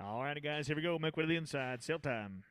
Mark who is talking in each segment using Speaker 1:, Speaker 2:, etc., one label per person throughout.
Speaker 1: All righty, guys, here we go. Make way to the inside. Sale time.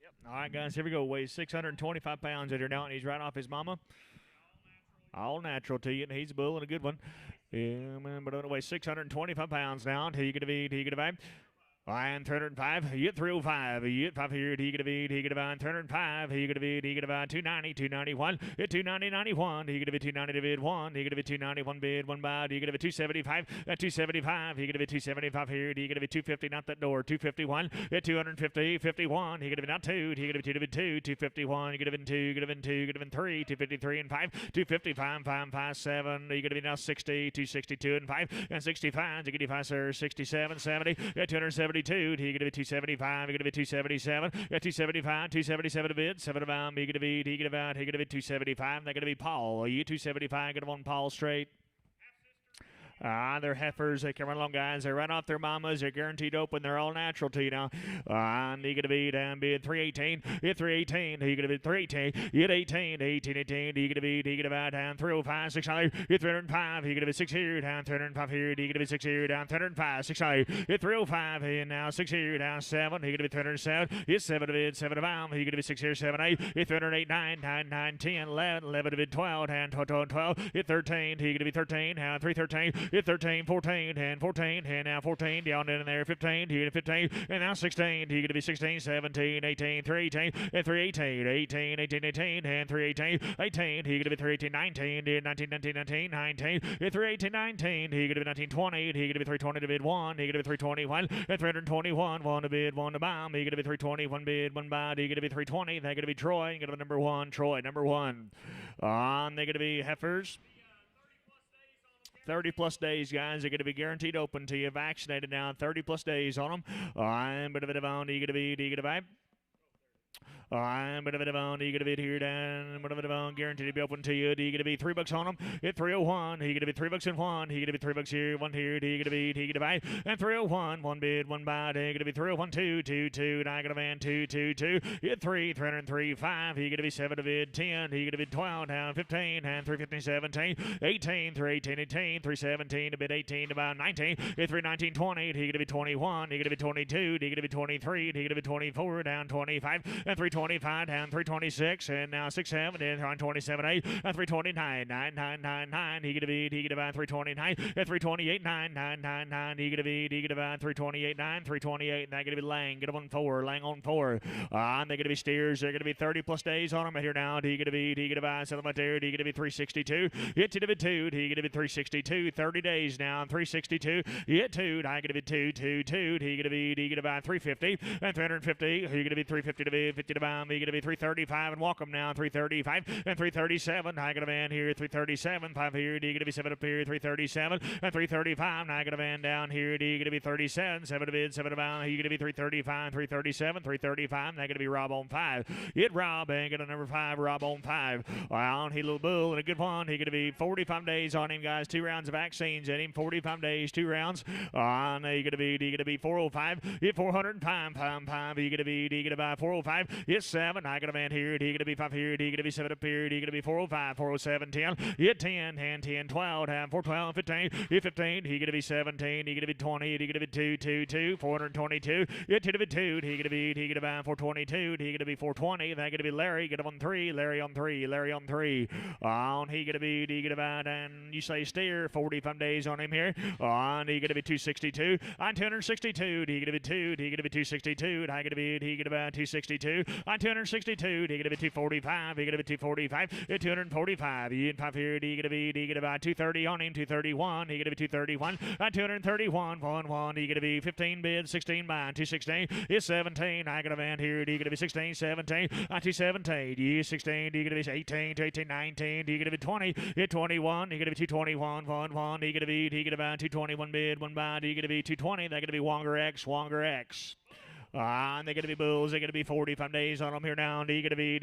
Speaker 1: Yep. All right, guys, here we go. Weighs 625 pounds at your now, and he's right off his mama. All natural to you, and he's a bull and a good one. Yeah, man, but weighs 625 pounds now. He gonna be. 105. You get 305. You get 5 here. He gonna be. about 305. He gonna be about 290, 291. At 290, 91. He gonna be 290 to bid one. He gonna be 291 bid one bid. He gonna be 275. At 275. He gonna be 275 here. He gonna be 250 not that door. 251 at 250, 51. He gonna be not two. He gonna be two to bid two. 251. He gonna be two. Gonna be two. Gonna be three. 253 and 5. 255, 5, 5, 7. He gonna be now 60. 262 and 5 and 65. He gonna be 5, sir. 67, 70. At 272. He gonna be 275. He gonna be 277. At 275. 277 to bid. 7 about. He gonna be. He gonna be. He gonna be 275. They're gonna be Paul. You 275. Gonna one Paul straight. They're heifers. They come right along, guys. They're right off their mamas. They're guaranteed open. They're all natural to you now. And he going to be down bid 318. Hit 318. He going to be 318. Hit 18. 18, 18. He going to be. He going to be down 305. 600. Hit 305. He going to be 6 here. Down 305 here. He going to be 6 here. Down 305. 600. Hit 305. And now 6 here. Down 7. He going to be 307. Hit 7 to bid. 7 to bound. He going to be 6 here. 7, 8. Hit 308. 9, 9, 9, 10, 11. 11 to bid 12. Down 12, 12. Hit 13. He going to be 13. Down 313. Hit 13, 14, and 14, and now 14, down in there, 15, here to 15, and now 16, he going to be 16, 17, 18, 318, and 318, 18, 18, 18, and 318, 18, he going to be 318, 19, 19, 19, 19, 19, and 318, 19, he going to be 19, 20, he going to be 320 to bid 1, he going to be 321, and 321, 1 to bid, 1 to bomb, he going to be 320, 1 bid, 1 buy, he going to be 320, they're going to be Troy, going to be number 1, Troy, number 1, they're going to be heifers. 30-plus days, guys. They're going to be guaranteed open to you. Vaccinated now. 30-plus days on them. I'm going to be on. You going to be. I'm going to be here down. Guaranteed to be open to you. He going to be $3 on them. At 301. He going to be $3 and 1. He going to be $3 here. 1 here. He going to be. He going to buy. And 301. 1 bid. 1 buy. He going to be 301. 2, 2, 2. And I got a man. 2, 2, 2. Hit 3. 303. 5. He going to be 7 to bid. 10. He going to be 12. Down 15. And 315. 17. 18. 318. 18. 317 to bid 18 to buy 19. Hit 319. 20. He going to be 21. He going to be 22. He going to be 23. He going to be 24. Down 25. And 325 down 326 and now 67 and on 27 8 and 329 9 9 9 9 he gonna be 329 and 328 9 9 9 9 he gonna be 328 9 328 and they're gonna be Lang get on 4 Lang on 4 and they're gonna be steers they're gonna be 30-plus days on them right here now he gonna be something right there he gonna be 362 hit to the 2 he gonna be 362 30 days now 362 hit 2 I gonna be 2 2 2 he gonna be 350 and 350 he gonna be 350 to be 50 to buy he gonna be 335 and walk them now 335 and 337 I got a man here 337 5 here D gonna be 7 up here 337 and 335 now I got a man down here D gonna be 37 7 to bid 7 to bound he gonna be 335 337 335 now gonna be Rob on 5 hit Rob and get a number 5 Rob on 5 on he little bull and a good one he gonna be 45 days on him guys 2 rounds of vaccines in him 45 days 2 rounds on he gonna be 405 hit 405 5 he gonna be D gonna buy 405 hit 7 I got a man here he gonna be 5 here he gonna be 7 up here he gonna be 405 407 10 hit 10 and 10 12 and 412 15 hit 15 he gonna be 17 he gonna be 20 he gonna be 2 2 2 422 hit 2 to be 2 he gonna be 422 he gonna be 420 then gonna be Larry get him on 3 Larry on 3 Larry on 3 on he gonna be and you say steer 45 days on him here on he gonna be 262 on 262 he gonna be 2 he gonna be 262 I gonna be 262 on 262 he gonna be 245 he gonna be 245 at 245 he in 5 here he gonna be 230 on him 231 he gonna be 231 on 231 1 1 he gonna be 15 bid 16 by 216 is 17 I got a man here he gonna be 16 17 on 217 he is 16 he gonna be 18 to 18 19 he gonna be 20 hit 21 he gonna be 221 1 1 he gonna be 221 bid 1 by he gonna be 220 they're gonna be Wonger X and they're going to be bulls. They're going to be 45 days on them here now. D going to be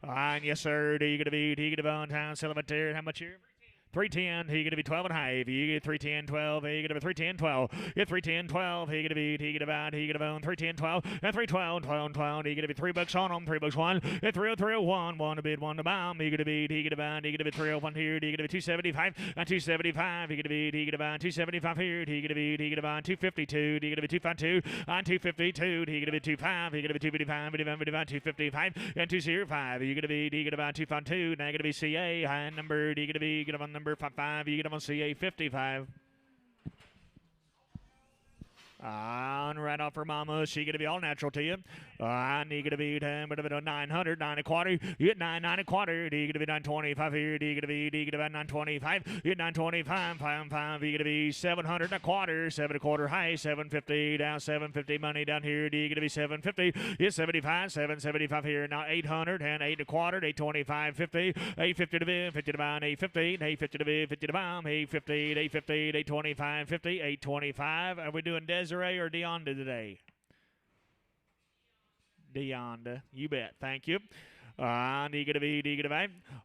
Speaker 1: and yes, sir. D going to be on town. Celebratory. How much here? 310, he gonna be 12 and a half. He get 310, 12. He gonna be 310, 12. Get 310, 12. He gonna be 310, 12. And 312, 12, 12. He gonna be $3 on him. $3 one. At 30301, 1 to bid, 1 to bomb. He gonna be 301 here. He gonna be 275 and 275. He gonna be 275 here. He gonna be 252. He gonna be 252 on 252. He gonna be 25. He gonna be 255, 255 and 205. He gonna be 252. Now gonna be CA high number. He gonna be number 55, you get them on CA 55. On right off her mama, she gonna be all natural to you. He gonna be 900, 9 a quarter. You get 9 a quarter. He gonna be 925 here. He gonna be 925. You get 925, 5. He gonna be 700 a quarter, 7 a quarter high, 750 down, 750 money down here. He gonna be 750. It's 75, 775 here. Now 800 and 8 a quarter, 825, 50, 850 to bid, 50 to buy, 850, 850 to bid, 50 to buy, 850, 850, 825, 50, 825. Are we doing Desiree or Deonda today? Deonda, you bet. Thank you. He gonna be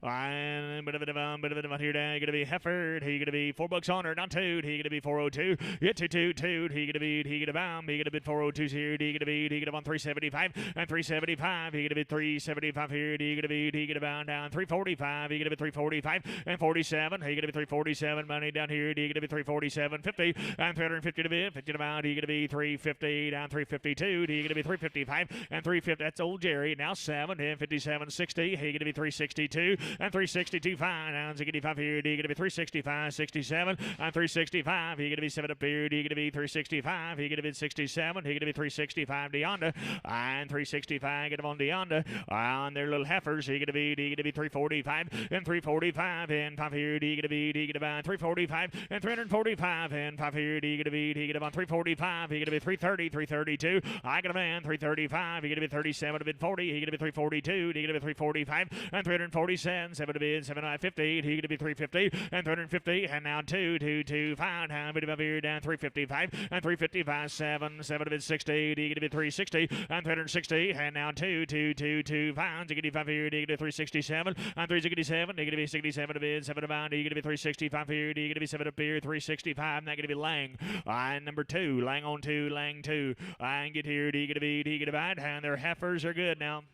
Speaker 1: and bit of here down. He gonna be Hefford. He gonna be $4 on her, not two. He gonna be 402. Get to two. He gonna be He gonna bid 402s here. He gonna on 375 and 375. He gonna bid 375 here. He gonna bound down 345. He gonna be 345 and 47. He gonna be 347 money down here. He gonna be 347 50 and 350 to bid 50 to bound. He gonna be 350 down 352. He gonna be 355 and 350. That's old Jerry. Now 7 and 57. 60. He gonna be 362 and 362 fine. Down 65 here. He gonna be 365, 67 and 365. He gonna be 7 up here. He gonna be 365. He gonna be 67. He gonna be 365 Deonda and 365. Get him on Deonda on their little heifers. He gonna be 345 and 345 and 5 here. He gonna be 345 and 345 and 5 here. He gonna be on 345. He gonna be 330, 332. I got a man 335. He gonna be 37 to bid 40. He gonna be 342. He gonna be 345 and 347, 7 to bid, 758. He gonna be 350 and 350 and now 225. Down bit above here down 355 and 355, 7 to bid 60. He gonna be 360 and 360 and now 2 pounds. He gonna be 5 here. He gonna be 367 and 367. He gonna be 67 to bid, 7 to bound. He gonna be 365 here. He gonna be 7 up here, 365. And that gonna be Lang. And number 2, Lang on 2, Lang 2. And get here. He gonna buy. And their heifers are good now.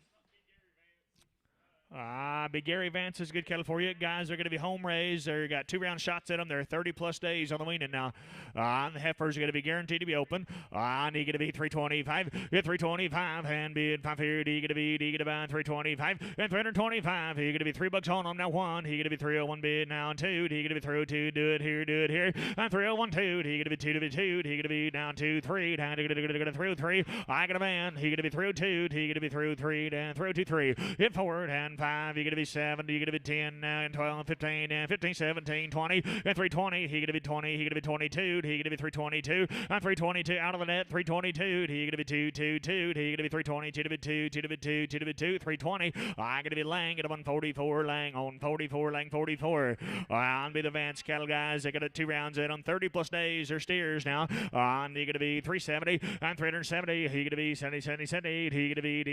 Speaker 1: Big Gary Vance is good cattle for you. Guys are going to be home raised. They got 2 round shots at them. They're 30-plus days on the weaning now. The heifers are going to be guaranteed to be open. He going to be 325. 325 and bid 5 here. He going to be 325 and 325. He going to be $3 on them now. 1. He going to be 301 bid now. 2. He going to be 302. Do it here. And 301 2. He going to be 2 to be 2. He going to be down 2 3. Down to 303. I got a man. He going to be 302. He going to be 303 down 302 3. Hit forward and 5, you're going to be 7, you're going to be 10, and 12, 15, and 15, 17, 20, and 320, he going to be 20, he going to be 22, he going to be 322, and 322 out of the net, 322, he going to be 222, he going to be 320, 2 to be 2, 2 to be 2, 2 to be 2, 320, I going to be Lang at 144, Lang on 44, Lang 44. On be the Vance cattle guys, they got 2 rounds in on 30-plus days, they're steers now. On you're going to be 370, and 370, he going to be 70, 70, 70, he going to be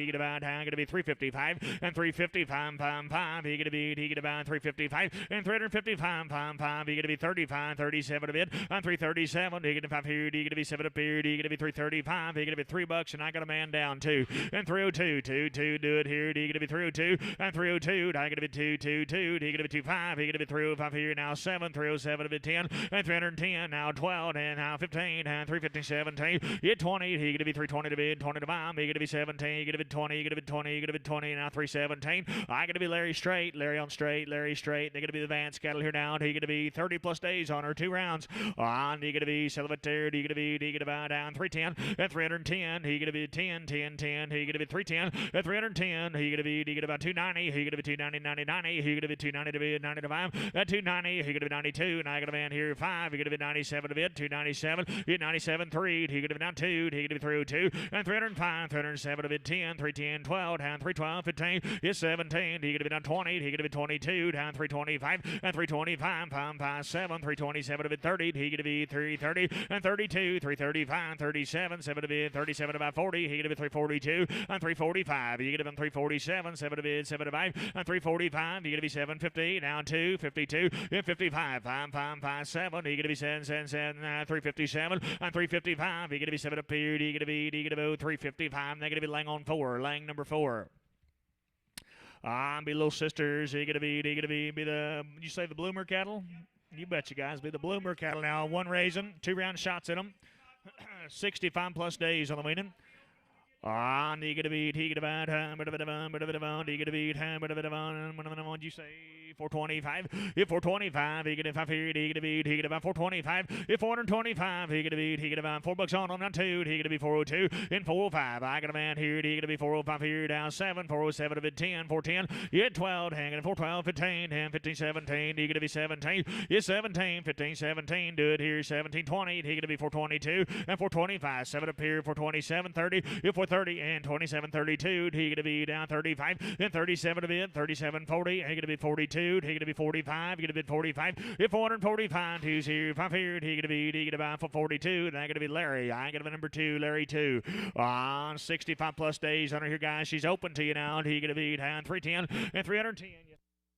Speaker 1: 355, and 355. He going to be 355 and 355. He going to be 35, 37 a bit on 337. He going to 5 here. He going to be 7 up here. He going to be 335. He going to be $3 and I got a man down 2 and 302. 2 do it here. He going to be 302 and 302. I going to be 222. He going to be 25. He going to be 305 here now 7 307 a bit 10 and 310 now 12 and now 15 and 350 17. Hit 20. He going to be 320 to bid 20 to bomb. He going to be 17. He going to be 20. He going to be 20. He going to be 20 now 317. I going to be Larry straight, Larry on straight, Larry straight. They're going to be the Vance cattle here now. He going to be 30-plus days on her 2 rounds. On he going to be Silverter. He going to buy down 310 at 310. He going to be 10, 10, 10. He going to be 310 at 310. He going to be about 290. He going to be 290, 90, 90. He going to be 290 to bid 90 to 5 at 290. He going to be 92. And I got a man here 5. He going to be 97 to bid 297. He 97 3. He going to be down 2. He going to be 302 and 305. 307 to bid 10. 310 12 down 312 15. Is 17. He going to be down 20. He going to be 22 down 325 and 325. 7. 327 to bid 30. He going to be 330 and 32. 335 37. 7 to bid 37 about 40. He going to be 342 and 345. He going to be 347. 7 to bid 75 and 345. He going to be 750 down 2 52 and 55. 7. He going to be 7 357 and 355. He going to be 7 up here. He going to be 355. They're going to be Lang on 4. Lang number 4. Be little sisters. He gonna be the. You say the Bloomer cattle? You bet you guys. Be the Bloomer cattle now. 1 raising, 2 round shots in them. 65-plus days on the weaning. He gonna be. He gonna be. He gonna be. What'd you say? 425. If 425, he get it 5 here. He get it beat. He get it about 425. If 425, he get it beat. He get it about $4 on 2. He get it be 402. In 405, I got a man here. He get it be 405 here. Down 7. 407 a bit 10. 410. You get 12. Hanging at 412. 15. 10. 15. 17. He get it be 17. It's 17. 15. 17. Do it here. 17. 20. He get it be 422. And 425. 7 up here. 427. 30. If 430 and 27. 32. He get it be down 35. And 37 a bit. 37. 40. He get it be 42. He get it be 45. He get it be 45. If 445. Who's here? 5 here. He get it be. He get it by 42. And I get to be Larry. I get a number 2. Larry 2. On 65 plus days under here, guys. She's open to you now. He get to be down 310 and 310.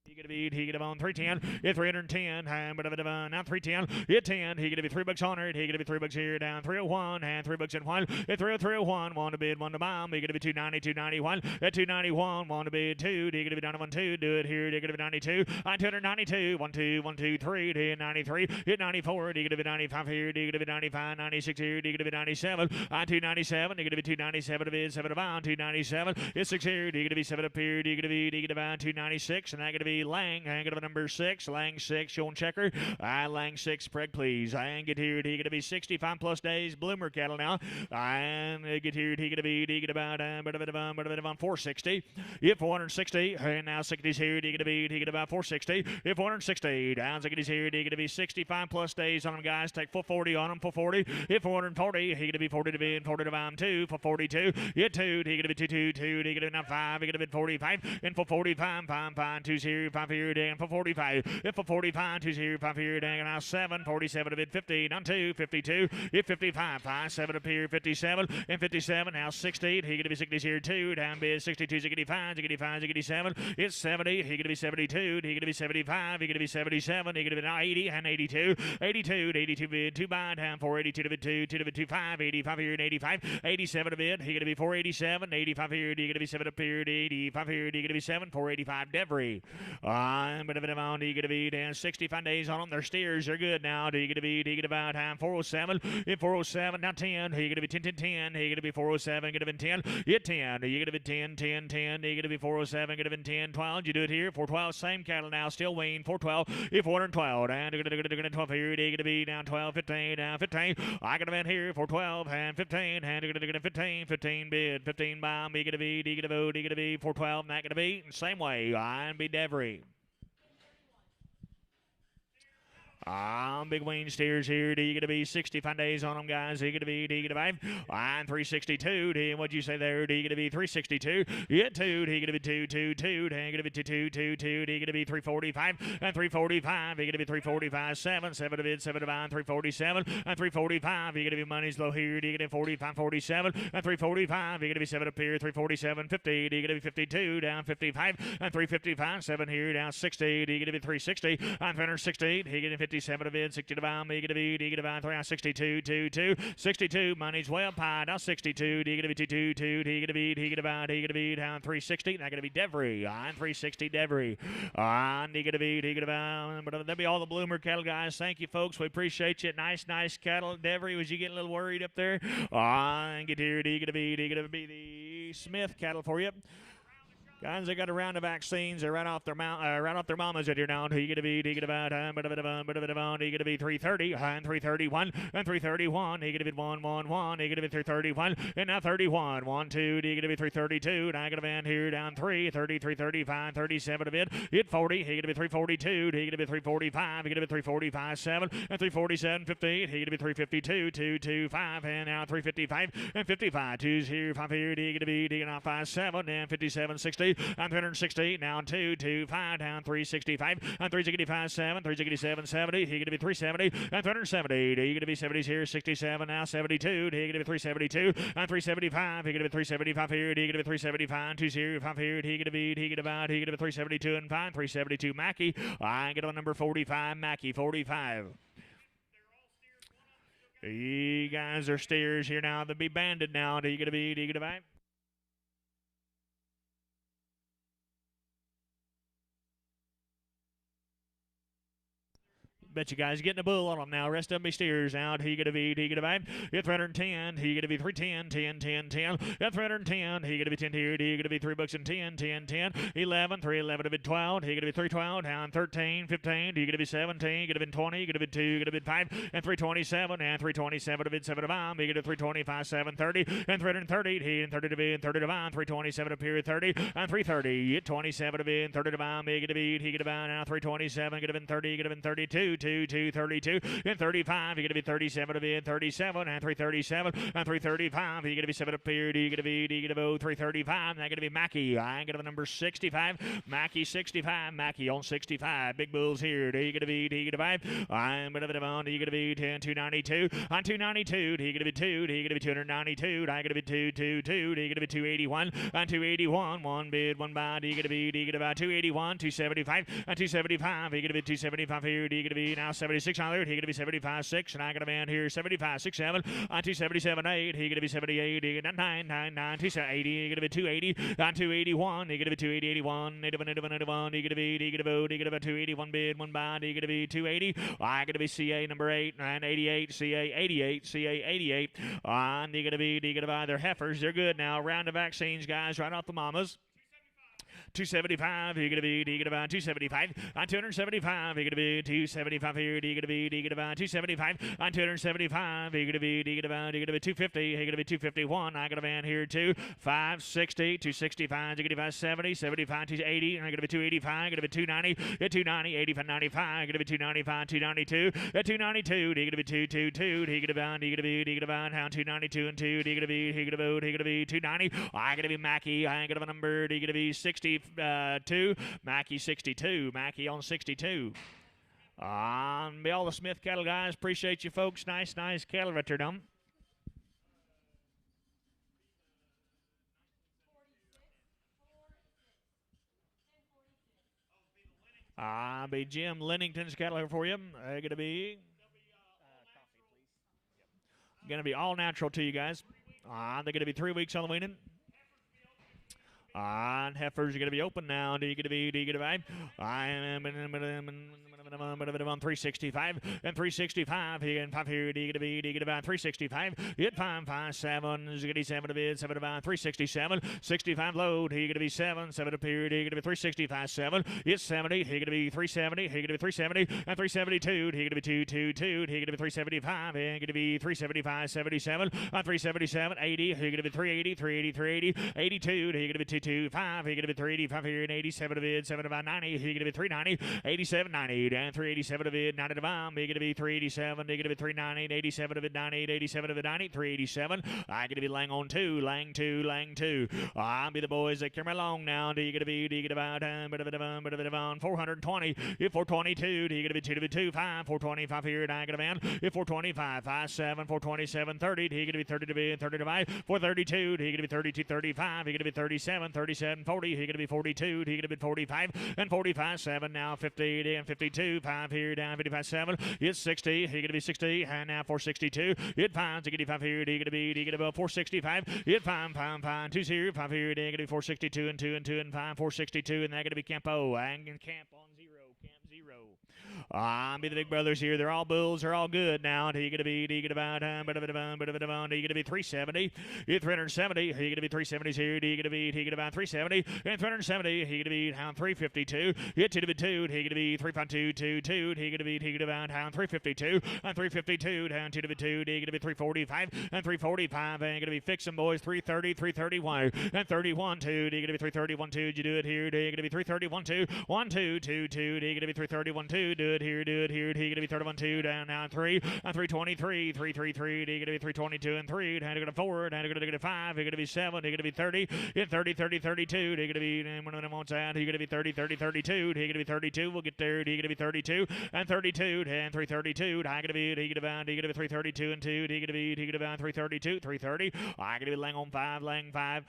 Speaker 1: He get a beat, he get him on 310, at 310, now 310, at 10, he get to be $3 on it, he get to be $3 here, down 301, and $3 in one, at 301, 1 to bid, 1 to bomb, he get to be 290, 291, at 291, 1 to bid, 2, he get to be down to 1, 2, do it here, he get to be 92, on 292, 1, 2, 1, 2, 3, hit 93, hit 94, he get to be 95 here, he get to be 95, 96 here, he get to be 97, on 297, he get to be 297 to bid, 7 to bomb, 297, it's 6 here, he get to be 7 up here, he get to be 296, and I get to be Lang, I get a number 6, Lang 6, Sean Checker, Lang 6, spread please, I get here, he get to be 65 plus days, Bloomer cattle now, and get here, he get to be, he get about 460, if 460, and now 60's here, he get to be, he get about 460, if 460, down 60's here, he get to be 65 plus days on them guys, take 440 on them, 440, if 440, he get to be 40 to be, 40 to bomb 2, for 42, get 2, he get to be 2, he get to be now 5, he get to be 45, and for 45, 5, 2's here, 5 here, down for 45. If for 45, 2's here, 5 here, down now 7, 47 a bit 50, on 2, 52. If 55, 5, 7 up here, 57, and 57, now 60. He going to be 60 here, 2, down bid 62, 65, 65, 67. It's 70. He going to be 72. He going to be 75. He going to be 77. He going to be now 80 and 82. 82 to 82 bid, 2 by down 482 to bid 2, 2 to bid 25, 85 here and 85, 87 a bid. He going to be 487, 85 here. He going to be 7 up here, 85 here. He going to be 7, 485 Devery. But if I'm do you get to be down 65 days on them? Their steers are good now. Do you get to be, do you get about time 407? In 407, now 10. He get to be 10, 10, 10. He get to be 407, get to be 10. Hit 10. You get to be 10, 10, 10. You get to be 407, get to be 10, 12. You do it here. 412, same cattle now, still wean. 412, if 412. And you're going to 12 here. You get to be down 12, 15, down 15. I got a man here. 412, and 15. And you're going to 15, 15 bid, 15 bomb. You get to be, you get to vote, you get to be 412. Not going to be same way. I'm be Devery. Big wing steers here. Do you get to be 65 days on them, guys? Do you get to be, do you get to be? 362. What'd you say there? Do you get to be 362? Yeah, 2. Do you get to be 2, 2, 2? Do you get to be 2, 2, 2, 2? Do you get to be 345? And 345. You get to be 345, 7. 7 to bid, 7 to buy, 347. And 345. You get to be money's low here. Do you get to be 45, 47? And 345. You get to be 7 up here. 347, 50. Do you get to be 52? Down 55. And 355. 7 here. Down 60. Do you get to be 360? And 360. He get to 57 to bid, 60 to buy, me get to be, do you get to buy 3, 62, 2, 2, 62, money's well pie, now 62, do you get to be 2, 2, 2, do you get to be, do you get to buy, do you get to be down 360, now going to be Devery, on 360 Devery, on, do you get to be, do you get to buy, but that'll be all the Bloomer cattle guys, thank you folks, we appreciate you, nice cattle, Devery, was you getting a little worried up there, on, get here, do you get to be, the Smith cattle for you. Guys, they got a round of vaccines. They're right off their mamas at your now. Who you get to be? Do you get about do you get to be 330 and 331 and 331? You get to be 1, 1, 1. You get to be 331 and now 31. 1, 2. Do you get to be 332? And I got a man here down 3, 30, 335, 37 a bit. Hit 40. You get to be 342. Do you get to be 345? You get to be 345, 7 and 347, 58. You get to be 352, 2, 2, 5 and now 355 and 55. 2's here, 5 here. Do you get to be digging off 5, 7 and 57, 60. I'm 360, now 2, 2, 5, down 365, I'm 365, 7, 367, 70, he going to be 370, and 370, he going to be 70s here, 67, now 72, he going to be 372, I'm 375, he going to be 375 here, he going to be 375, 2 here, 5 here, he going to be, he going to be 372 and 5, 372 Mackey, I get on number 45, Mackey, 45. You guys are steers here now, they'll be banded now, do you get to be, Bet you guys getting a bull on them now. Rest of them be steers now. He gonna be 310. He gonna be 310, 10, 10, 10. At 310, he gonna be 10 here. He gonna be $3 and 10, 10, 10, 11, 311 to be 12. He gonna be 312 down 13, 15. He gonna be 17. Gonna be 20. Gonna be 2. Gonna be 5 and 327 and 327 to bid 7 to bomb. He gonna 325, 730 and 330. He and 30 to bid 30 to bomb. 327 to period 30 and 330. 27 to bid 30 to bomb. He gonna be now 327. Gonna be 30. Gonna be 32. 232 and 35. He gonna be 37 to bid 37 and 337 and 335. He gonna be 7 to period. He gonna be 335. That gonna be Mackey. I gonna be number 65. Mackey 65. Mackey on 65. Big bulls here. He gonna be 5. I'm gonna be on. He gonna be 10 292 on 292. He gonna be 2. He gonna be 292. I gonna be 222. He gonna be 281 on 281. One bid, one buy. He gonna be 281, 275 and 275. He gonna be 275 here. He gonna be now 76 on there. He gonna be 75 6 and I gonna be on here 75 6 7 on 277 8. He gonna be 78. He gonna be 9 9 9 280. He gonna be 280 on 281. He gonna be 280 81 81 81 81. He gonna be 281 bid, one buy. He gonna be 280. I gonna be CA number 8 and 88. CA 88. CA 88. And he gonna be their heifers. They're good now. Round of vaccines, guys, right off the mamas. 275, he gonna be 275 on 275. He gonna be 275 here. He gonna be 275 on 275. He gonna be 250. He gonna be 251. I got a man here too. 560, 265. He gonna be 570, 75, 280. I'm gonna be 285. Gonna be 290. 290, 85, 95. Gonna be 295, 292. 292. He gonna be 222. He gonna be down 292 and 2. He gonna be 290. I gonna be Mackey. I ain't gonna have a number. He gonna be 62. Mackey 62. Mackey on 62. Be all the Smith cattle guys. Appreciate you folks. Nice cattle right there, dumb. Be Jim Lennington's cattle here for you. They're gonna be all natural to you guys. They're gonna be 3 weeks on the weaning. And heifers are going to be open now. Do you get a V? Do you get a vibe? I am on 365 and 365 here and 5 here. Do you get a V? Do you get a vibe? 365. Hit 557. Is going to be 7 to bid, 7 to buy, 367. 65 load. He going to be 7. 7 to period. He going to be 365. 7. It's 70. He going to be 370. He going to be 370 and 372. He going to be 222. He going to be 375. He going to be 375. 77 on 377. 80. He going to be 380. 380. 380. 82. He going to be 225. He going to be 385 here and 87 to bid, 7 to buy, 90. He going to be 390. 87, 90 and 387 to bid, 90 to bomb. He going to be 387. He going to be 390. 87 to bid, 90. 87 to bid, 90. 387. I going to be Lang on 2. Lang 2. Lang 2. I'll be the boys that carry me along now. Do you going to be? Do you going to buy? 420. If 422. Do you going to be 2 to bid 2? 5. 425 here and I going to man. If 425. 5 7. 427. 30. He going to be 30 to bid, 30 to buy. 432. He going to be 32. 35. He going to be 37. 37. 40. He going to be 42. He going to be 45 and 45. 7 now 50 and 52. 5 here down 55. 7. It's 60. He going to be 60 and now 462. It 5. He going to be 5 here. He going to be 465. It 5. 2 here. 5 here. He going to be 462 and 2 and 2 and 5. 462 and they're going to be Campo and Camp on 0. Camp 0. Be the big brothers here. They're all bulls. They're all good now. He gonna be? He gonna be 370. 370. He gonna be 370s here. He gonna be? 370 and 370. He gonna be down 352. Hit to the 2. He gonna be 3.222. He gonna be? Down 352 and 352 down to the 2. He gonna be 345 and 345 and gonna be fixing boys 330, 331 and 31 2. He gonna be 331 2. Did you do it here? He gonna be 331 2. 1 2 2 2. He gonna be 331 2. Do it here. Do it here. He gonna be 31 2 down now 3 and 323 333. He gonna be 322 and 3. Had to go to 4. Had to go to 5. He gonna be 7. He gonna be 30 in 30 30 32. He gonna be one of them wants out. He gonna be 30 30 32. He gonna be 32. We'll get there. He gonna be 32 and 32 and 332. I gonna be? He gonna be 332 and 2. He gonna be? 332 330. I gonna be Lang on 5. Lang 5.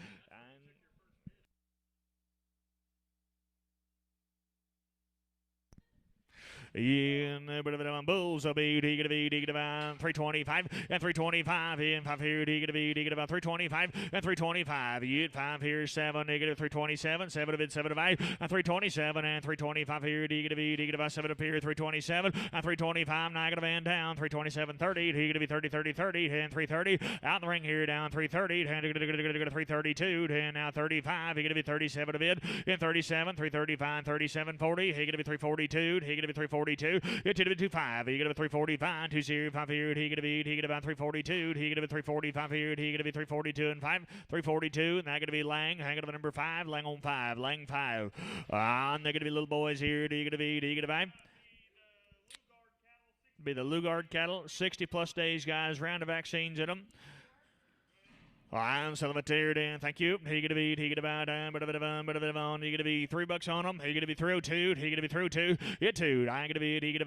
Speaker 1: In a bit of a bulls, a beat, he gonna be, 325 and 325 in 5 here, he gonna be, 325 and 325. You at 5 here, 7, negative 327, 7 of it, 7 of 5, and 327 and 325 here, he gonna be, 7 up here, 327 and 325, negative and down, 327, 30, he gonna be 30, 30, 30, and 330, out in the ring here, down 330, and 332, and now 35, he gonna be 37 of it, in 37, 335, 37, 40, he gonna be 342, he gonna be 342, it's gonna be 25, he gonna be 345, 205 here, he gonna be 342, he gonna be 345 here, he gonna be 342 and 5, 342, and that gonna be Lang, hang on number 5, Lang on 5, Lang 5, and they're gonna be little boys here, he gonna be 5. Be the Lugard cattle, 60 plus days, guys, round of vaccines in them. Sell them a tear down. Thank you. He gonna be about he gonna be $3 on them. He gonna be 302. He gonna be 302. It two. I gonna be he gonna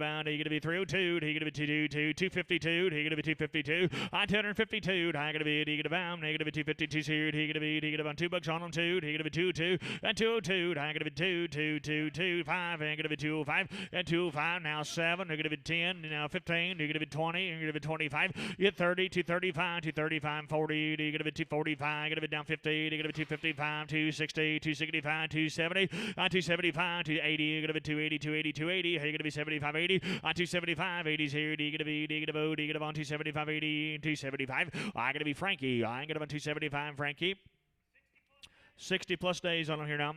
Speaker 1: be 302. He gonna be 252. He gonna be 252. I 252. I gonna be he gonna be 252 here. He gonna be $2 on them too. He gonna be 22 and 202. I gonna be 225. And gonna be 205 and 205. Now 7. They're gonna be 10. Now 15. You're gonna be 20. You're gonna be 25. You 30. 235. 235. 40. You're gonna be 245, gonna be down 50, gonna be 255, 260, 265, 270, 275, 280, gonna be 280, 280, 280, hey, gonna be 75, 80, 275, 80's here, gonna be, on 275, 80, 275, I gonna be Frankie, I gonna be 275, Frankie, 60 plus days on them here now.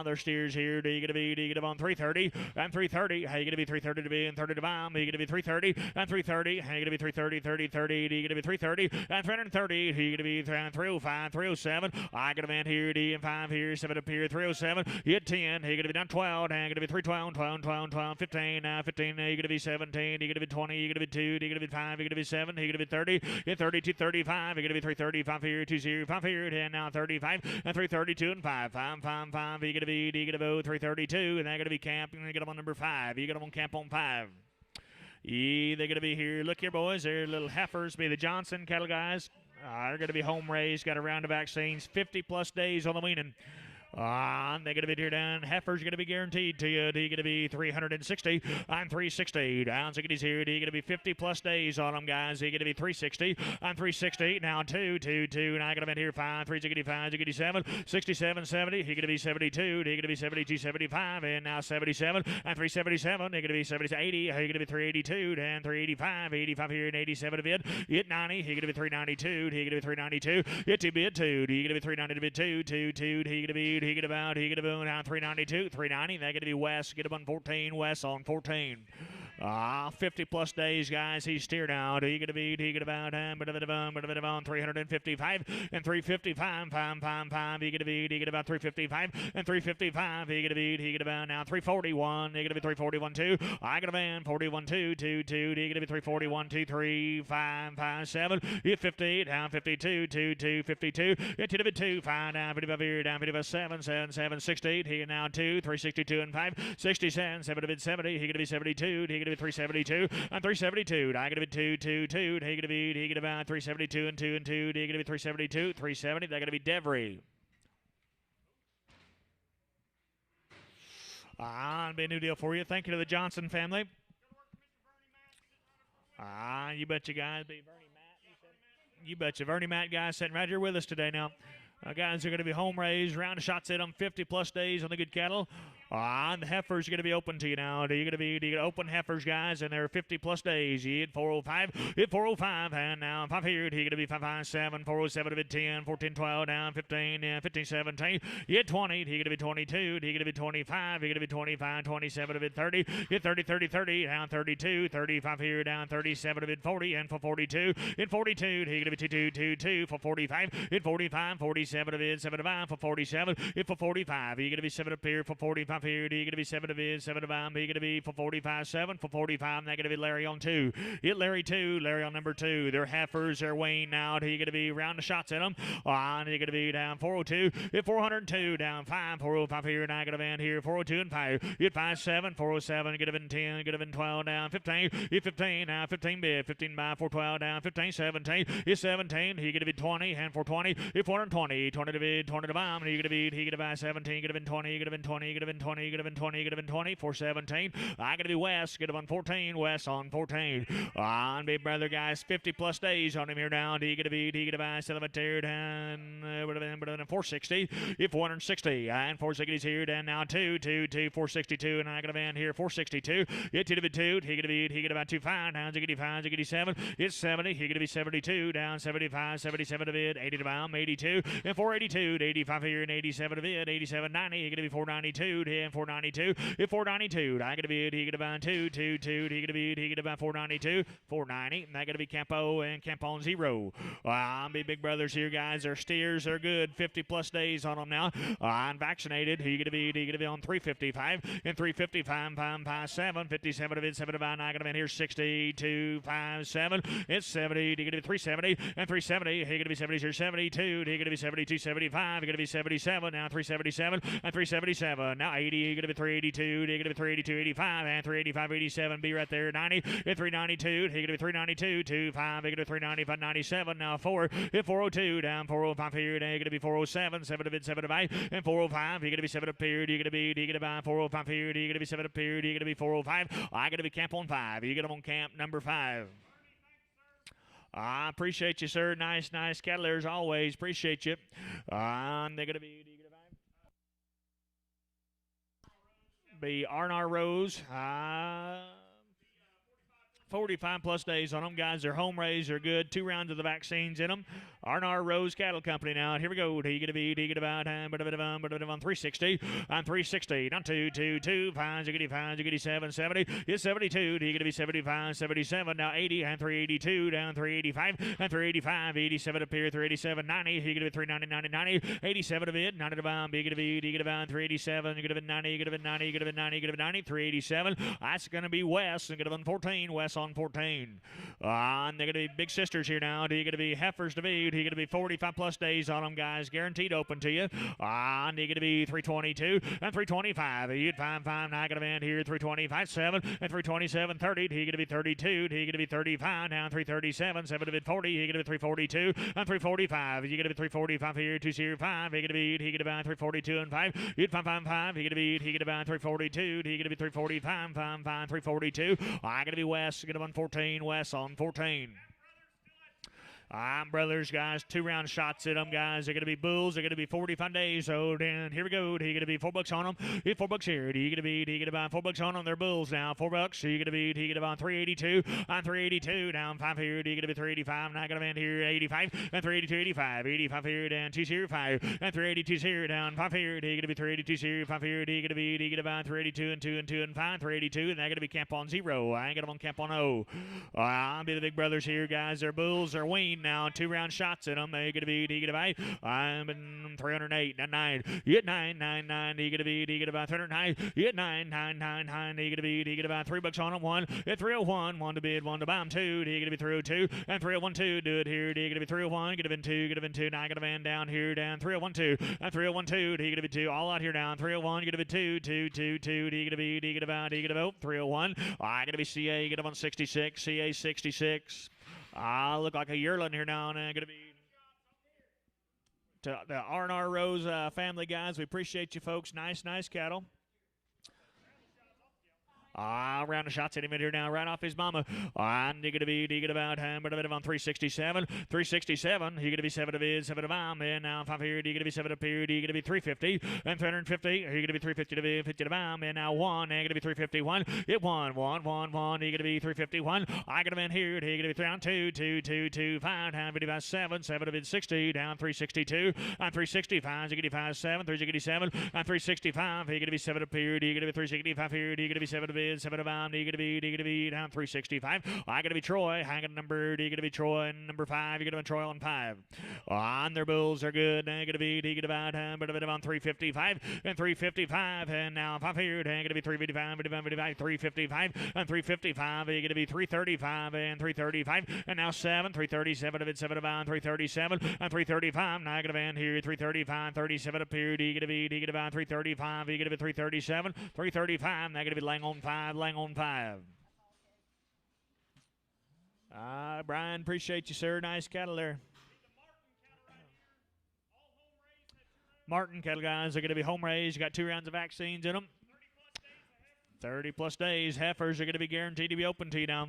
Speaker 1: Their steers here. You gonna be on 330 and 330. How you gonna be 330 to be and 30 to bomb? You gonna be 330 and 330. How you gonna be 330, 30, 30? You gonna be 330 and 330. You gonna be 305, 307. I got a man here. D and 5 here. 7 up here. 307. Hit 10. He gonna be down 12. And gonna be 312, 12, 12, 12, 15. 15. You gonna be 17. You gonna be 20. You gonna be 2. You gonna be 5. You gonna be 7. You gonna be 30. Hit 30 to 35. You gonna be 335 here. 20 5 here. And now 35 and 332 and 5. 5, 5, 5. You gonna be 332, and they're going to be camp. You're going to get them on number 5. You get them on camp on 5. They're going to be here. Look here, boys. They're little heifers. Be the Johnson cattle guys. They're going to be home raised. Got a round of vaccines. 50 plus days on the weaning. They're going to be here down. Heifer's going to be guaranteed to you. They're going to be 360 on 360. Down Ziggity's here. They're going to be 50 plus days on them, guys. They're going to be 360 on 360. Now 2, 2, 2. Now I got them in here 5, 3, Ziggity 5, Ziggity 7, 67, 70. He's going to be 72. They're going to be 72, 75. And now 77 and 377. They're going to be 70, 80. He's going to be 382 and 385. 85 here and 87 a bid. Hit 90. He's going to be 392. He's going to be 392. Hit 2 bid 2. He's going to be 390 to bid 2, 2, 2. He's going to be he get about down 392, 390. They're going to be West. Get about 14. West on 14. 50 plus days, guys. He's steered out. He gonna be about 355 and 355. 5, 5, 5. He gonna be about 355 and 355. He gonna be about now 341. He gonna be 341 2. I got a man 41 2 2 2. He gonna be 341 2 3 5 5 7. Hit 58 down 52 2 2 52. Hit to the 2 5 down 55 here down 55 7 7 7 68. He now 2 362 and 5 67 7 to 70. He gonna be 72. He gonna 372 and 372. I gonna be 2 2 2. He gonna be 372 and 2 and 2. He gonna be 372 370. They're gonna be Devry. It'll be a new deal for you. Thank you to the Johnson family. You betcha, guys. Be Vernie Matt. You betcha, Vernie Matt, guys, sitting right here with us today now. Guys are going to be home raised, round of shots at them, 50 plus days on the good cattle. And the heifers are going to be open to you now. You're going to be open heifers, guys, and they're 50 plus days. You hit 405, and now 5 here. You're going to be 557, 407 to 10, 14, 12, down 15, 15, 17. You hit 20. You're going to be 22. You're going to be 25. You're going to be 25, 27 to 30. Hit 30, 30, 30, down 32, 35 here, down 37 to 40, and for 42. In 42, you're going to be 22, 22 for 45. In 45, 47 to 7 to 5 for 47. In for 45, you're going to be 7 up here for 45. Here, you're going to be 7 to bid, 7 to bomb. You're going to be for 45, 7 for 45. They're going to be Larry on 2. Hit Larry 2, Larry on number 2. They're heifers, they're weighing out. You're going to be round the shots at them. And you're going to be down 402. Hit 402, down 5, 405 here. Now going to band here, 402 and 5. Hit 5, 7, 407. Get in 10, get in 12, down 15. Hit 15, now 15 bid, 15 by 412, down 15, 17. Hit 17. You're going to be 20, and 420. Hit 420, 20 to bid, 20 to bomb. You're going to be, he going to buy 17, get in 20, get in 20, get in 20. 20, you get him 20, you get him 20, 417. I got to be West, get him on 14, West on 14. On big brother, guys, 50 plus days on him here now. D get a B, D get a B, set him a tear down, 460, 460, and 460 is here, down now 462, and I got a man here, 462, get to the 2, he get a B, he get about 25, down, ziggity 5, ziggity 7, it's 70, he get to be 72, down 75, 77 to bid, 80 to bound, 82, and 482, 85 here, and 87 to bid, 87, 90, he get to be 492, and 492, and 492, I get a bid, he get about 2, he get a bid, he get about 492, 490, and I got to be Campo and Campo on 0. Big brothers here, guys. Their steers are good. 50 plus days on them now. Unvaccinated. He gonna be on 355 and 355, 557, 57 of it, 7 of I got him in here 62, 57. It's 70. He gonna be 370 and 370. He gonna be 70 here 72. He gonna be 72, 75. He gonna be 77 now 377 and 377. Now 80. He gonna be 382. He gonna be 382, 85 and 385, 87. Be right there 90 and 392. He gonna be 392, 25. He gonna be 395, 97. Now 4 hit 402 down 405 here. Now you're going to be 407, 7 of it, 7 of 8, and 405. You're going to be 7 up here. You're going to be 405 here. You're going to be 7 up here. You're going to be 405. I got to be camp on 5. You get them on camp number 5. I appreciate you, sir. Nice cattle there as always. Appreciate you. They're going to be R&R Rose. 45 plus days on them, guys. They're home raised. They're good. 2 rounds of the vaccines in them. R&R Rose Cattle Company now. Here we go. He get a beat. He get about on 360. On 360. Down 2, 5, 7, 70. It's 72. He get to be 75, 77. Now 80 and 382. Down 385 and 385. 87 up here. 387, 90. He get to be 390, 90. 87 of it. 90 to bound. He get to be. He get about 387. You get to be 90. You get to be 90. You get to be 90. You get to be 90. 387. That's going to be West. And get to be 14. West on 14. And they're going to be big sisters here now. You're going to be heifers to be. You're going to be 45 plus days on them, guys. Guaranteed open to you. And you're going to be 322 and 325. You'd find 5. Now I got a man here. 325, 7 and 327, 30. You're going to be 32. You're going to be 35. Down 337, 7 to bid 40. You're going to be 342 and 345. You're going to be 345 here. 205. You're going to be. You're going to be 342 and 5. You'd find 5. You're going to be. You're going to be 342. You're going to be 345. 5, 342. I got to be West. You're going to be 14. West on 14. Brothers, guys, 2 round shots at them, guys. They're going to be bulls. They're going to be 45 days old. And here we go. You're going to be $4 on them. Hit $4 here. You're going to be. You're going to buy $4 on them. They're bulls now. $4. You're going to be. You're going to buy 382. On 382. Down 5 here. You're going to be 385. Now I got a man here. 85 and 382, 85. 85 here. Down 2 here. 5 and 382 here. Down 5 here. You're going to be 382 here. 5 here. You're going to be. You're going to buy 382 and 2 and 2 and 5. 382. And they're going to be camp on 0. I ain't got them on camp on 0. I'll be the big brothers here, guys. They're bulls. They're weaned now. 2 round shots at them. They're going to be. You're going to buy. I'm 308. 9. You get 9. You're going to be. You're going to buy 309. You get 9. You're going to be. You're going to buy $3 on them. 1 at 301. 1 to bid. 1 to buy them. 2. You're going to be 302 and 301 2. Do it here. You're going to be 301. Get it in 2. Get it in 2. Now I got a man down here. Down 301 2 and 301 2. You're going to be 2. All out here down 301. You're going to be 2. 2. 2. 2. You're going to be. You're going to buy. You're going to vote 301. I got to be CA. Get them on 66. CA 66. Look like a yearling here now, and I'm going to be to the R&R Rose family, guys. We appreciate you, folks. Nice cattle. Round of shots at him in here now, right off his mama. And you're going to be about him, but a bit of on 367. 367. You're going to be 7 of his, 7 of mine. And now 5 here. You're going to be 7 up here. You're going to be 350 and 350. You're going to be 350 to be 50 to mine. And now 1. And you're going to be 351. It 1. You're going to be 351. I got him in here. You're going to be 3 on 2. 2, 2, 2, 5. Down 55, 7. 7 of it, 60. Down 362. On 365. You're going to be 5, 7. 367. On 365. You're going to be 7 up here. You're going to be 365 here. You're going to be 7 of it. 7 of them. You're going to be down 365. I got to be Troy. I got a number. You're going to be Troy. Number 5. You're going to be Troy on 5. On their bulls are good. They're going to be about but a bit on 355 and 355. And now 5 here. They're going to be 355, 355 and 355. You're going to be 335 and 335. And now 7, 337 of it, 7 of on 337 and 335. Now I got a van here. 335, 37 up here. You're going to be 335. You're going to be 337, 335. They're going to be Lang on 5. Lang on 5. Brian, appreciate you, sir. Nice cattle there. Martin cattle guys are going to be home raised. You got 2 rounds of vaccines in them. 30 plus days. Heifers are going to be guaranteed to be open to you now.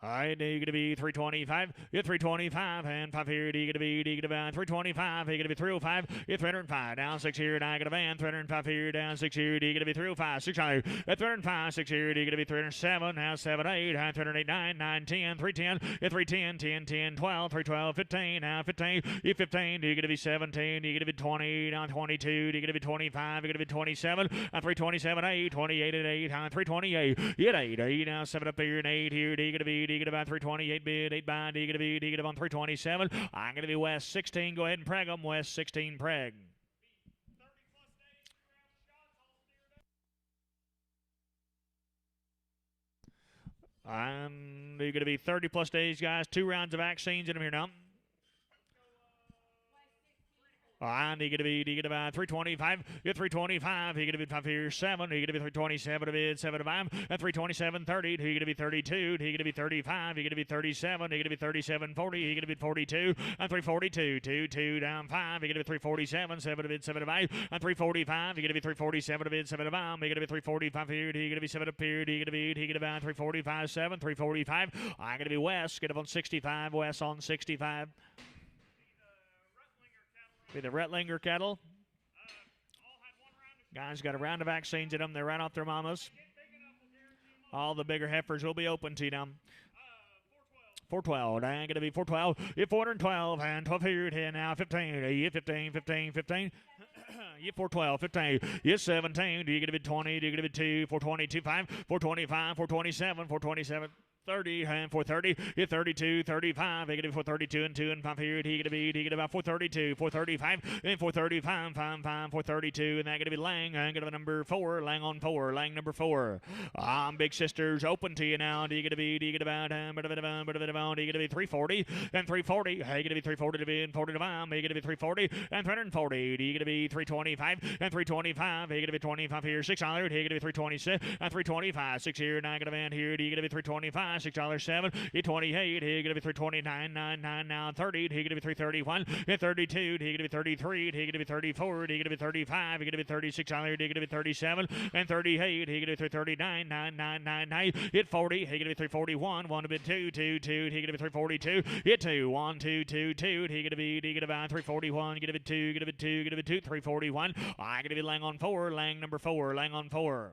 Speaker 1: All right, you're going to be 325. You're 325 and 5 here. You're going to be 325. You're going to be 305. You're 305 down 6 here. Now I got a van 305 here down 6 here. You're going to be 305 600. At 305 6 here. You're going to be 307 now 7 8 308 9 9 10 310. You're 310 10 10 12 312 15 now 15. You're 15. You're going to be 17. You're going to be 20 now 22. You're going to be 25. You're going to be 27. 327 8 28 at 8 328. You're 8 8 now 7 up here and 8 here. You're going to be about 328 bid, 8 bind, you get on 327. I'm going to be West 16. Go ahead and preg them. West 16 preg. And you're going to be 30 plus days, guys. 2 rounds of vaccines in them here now. And you're going to be about 325. You're 325. You're going to be 5 here, 7. You're going to be 327 a bid, 7 to 5. At 327, 30. You're going to be 32. You're going to be 35. You're going to be 37. You're going to be 37, 40. You're going to be 42. And 342. 2, 2 down 5. You're going to be 347, 7 to bid, 7 to 5. And 345. You're going to be 347 a bid, 7 to 5. You're going to be 345 here. You're going to be 7 up here. You're going to be 345, 7. 345. I'm going to be West. Get up on 65. West on 65. Be the Rettlinger cattle. Guys got a round of vaccines in them. They're right off their mamas. All the bigger heifers will be open to you now. 412. I'm going to be 412. You're 412 and 12 here. 10 now. 15. You 15, 15, 15. You 412, 15. You 17. Do you get a bit 20? Do you get a bit 2? 420, 25. 425, 427, 427. 30 and 430. You're 32, 35. You're going to be 432 and 2 and 5 here. He going to be about 432, 435 and 435, 5, 5, 432. And that's going to be Lang. I'm going to be number 4. Lang on 4. Lang number 4. Big Sisters open to you now. Do you get to be? Do you get about? Do you get to be 340 and 340? You're going to be 340 to be and 40 to 5. You're going to be 340 and 340. Do you get to be 325 and 325? You're going to be 25 here. $6. You're going to be 326 and 325. 6 here. Now I'm going to van here. Do you get to be 325? $6.07. You're 28. You're going to be 329. 99 now 30. You're going to be 331. You're 32. You're going to be 33. You're going to be 34. You're going to be 35. You're going to be 36. You're going to be 37 and 38. You're going to be 339. 9999. Hit 40. You're going to be 341. 1 to bit 2. 2 2. You're going to be 342. Hit 2. 1 2 2 2. You're going to be about 341. You're going to be 2. You're going to be 2. You're going to be 2. 341. I'm going to be Lang on 4. Lang number 4. Lang on 4.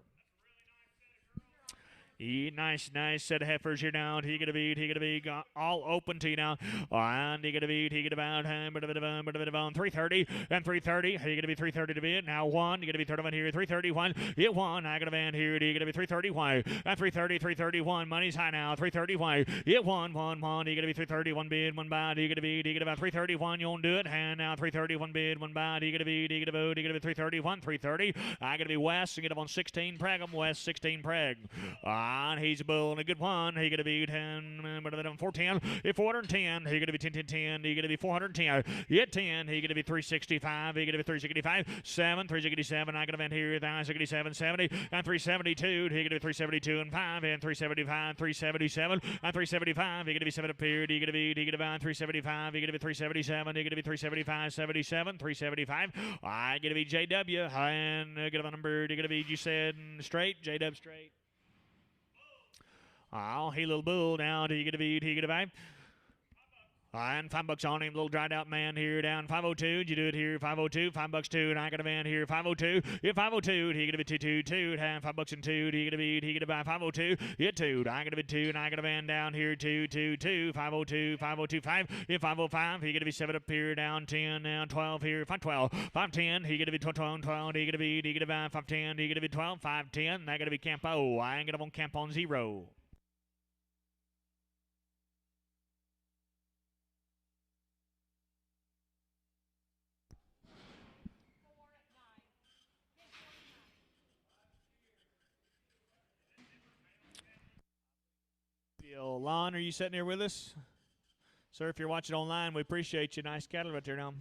Speaker 1: Nice set of heifers here now. He gonna be all open to you now. And he gonna be about 330 and 330. He gonna be 330 to bid. Now 1. You gonna be 31 here. 331. Hit 1. I got a van here. He gonna be 331 and 330. 331. Money's high now. 331. Hit 1. 1 1. He gonna be 331 bid. 1 buy. He gonna be about 331. You won't do it. And now 331 bid. 1 buy. He gonna be 331. 330. I gonna be West. And get up on 16 preg. I'm West 16 preg. And he's a bull and a good one. He's going to be 10, 410. If 410, he's going to be 10, 10, 10. He's going to be 410. Hit 10, he's going to be 365. He's going to be 365. 7, 367. I'm going to end here. 367, 70. And 372. He's going to be 372 and 5. And 375, 377. And 375. He's going to be 7 up here. He's going to be 375. He's going to be 377. He's going to be 375, 77. 375. I'm going to be JW. And get a number. You're going to be, you said, straight. JW straight. Oh, he little bull now. Do you get a beat? He get a vibe? And $5 on him, little dried out man here down 502. Did you do it here? 502, $5 2, and I got a man here 502. Hit 502, he gonna be 222, and $5 and 2. He gonna be 502. Hit 2, I gotta be 2, and I got a man down here 222, 502, 505. Hit 505, he gonna be 7 up here down 10, down 12 here 512, 510. He gonna be 12, 12. He gonna be 510. He gonna be 12, 510. I gotta be Campo. I ain't gonna on Camp on 0. Lon, are you sitting here with us? Sir, if you're watching online, we appreciate you. Nice cattle right there now.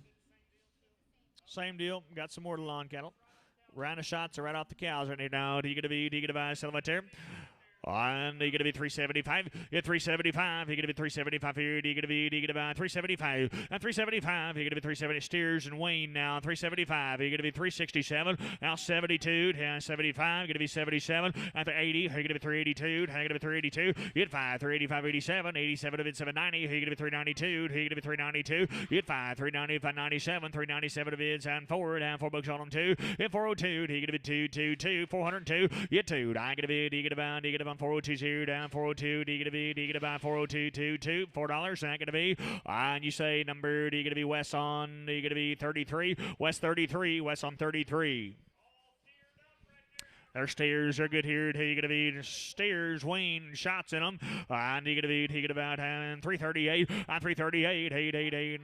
Speaker 1: Same deal. Got some more to Lon cattle. Round of shots are right off the cows right here now. Do you get a buy? Sell right there. And he gonna be 375. Yeah, 375. He gonna be 375 here. He gonna be 375. And 375. He gonna be 370. Steers and Wayne now 375. He gonna be 367. Now 72. And 75. Gonna be 77. After 80. He gonna be 382. He gonna be 382. Hit 5. 385. 87. 87 of it 790. He gonna be 392. He gonna be 392. Hit 5. 390. 597. 397 of it and forward. And 4 bucks on him 2. Hit 402. He gonna be 222. 402. Hit 2. I gonna be. He gonna be. He gonna be 402 here down 402. D gonna be 402 22 $4. That gonna be. And you say number D gonna be West on. D gonna be 33. West 33. West on 33. Their steers are good here. He gonna be steers. Wayne shots in them. And he gonna be 338. 338. 888.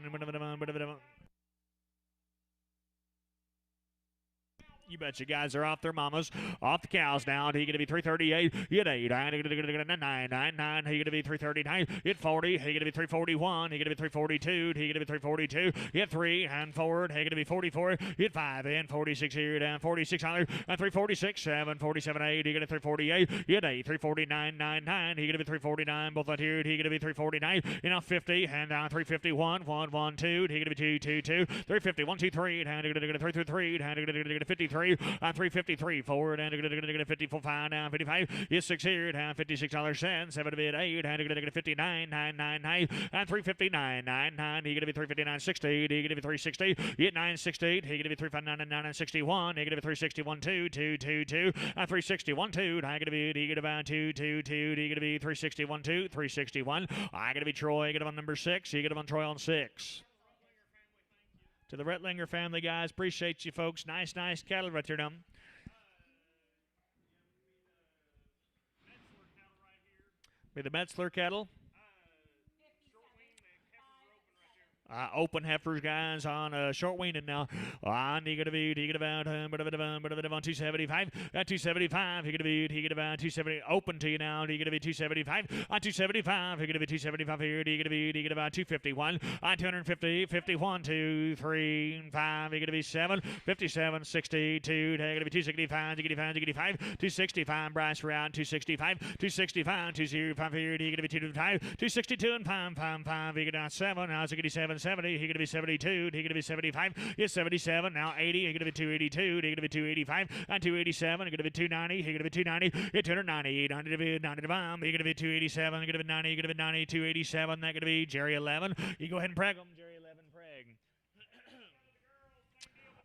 Speaker 1: You bet you guys are off their mamas, off the cows now. He gonna be 338. Hit 8. He gonna be 999. He gonna be 339. Hit 40. He gonna be 341. He gonna be 342. He gonna be 342. Hit 3 and forward. He gonna be 44. Hit 5 and 46 here down 4600 and 346. 7 47 8. He gonna be 348. Hit 8 349 99. He gonna be 349. Both out here. He gonna be 349. You know 50 and down 351. 1 1 2. He gonna be 222. 350 1 2 3. And he gonna 333. And he gonna 53. And 353 forward and 54 5 down 55 is 6 here down $56 7 bid 8 and 59 999 and 359 99 he gonna be 359 60 he gonna be 360 hit 968 he gonna be 359 9 and 61 he gonna be 361 2 2 2 2 and 361 2 I gonna be he gonna be 2 2 2 he gonna be 361 2 361 I gonna be Troy gonna be on number 6 he gonna be on Troy on 6. To the Rettlinger family, guys. Appreciate you, folks. Nice cattle right there, now. Be the Metzler cattle. Open heifers, guys, on short weaning now. And he gonna be 275. At 275, he gonna be 270. Open to you now. He gonna be 275. On 275, he gonna be 275 here. He gonna be 251. On 250, 51, 2, 3, 5. He gonna be 7, 57, 62. He gonna be 265, 265, 265. Bryce around 265, 265, 205 here. He gonna be 225, 262 and 5, 5, 5. He gonna be 7. Now it's gonna be 7. 70, he gonna be 72, he gonna be 75, he's 77, now 80, he gonna be 282, he gonna be 285, and 287, he gonna be 290, he gonna be 290, hit 290, 800 to be 90 to bomb, he gonna be 287, he gonna be 90, he gonna be 90, 287, that gonna be Jerry 11, you go ahead and preg him, Jerry 11, preg.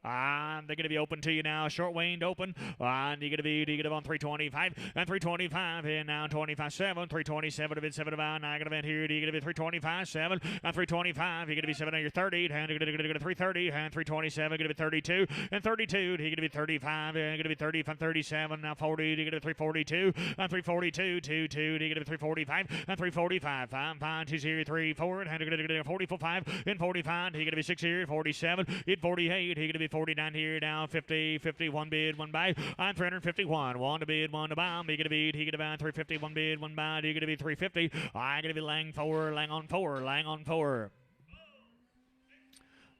Speaker 1: And they're going to be open to you now. Short waned open. And you're going to be on 325. And 325. And now 25 7. 327 to bid 7 about. Now going to be here. You're going to be 325 7. And 325. You're going to be 7 on your 30. And you're going to go to 330. And 327. Going to be 32. And 32. You're going to be 35. And going to be 30 from 37. Now 40. You're going to be 342. And 342. 2 2. You're going to be 345. And 345. 5 5 2 0 3 4. And you're going to go to 44 5. And 45. You're going to be 6 here. 47. Hit 48. You're going to be 49 here now 50 51 bid 1 buy on 351 1 to bid 1 to bomb he gonna be 350 1 bid 1 buy he gonna be 350 I gonna be lang 4 lang on 4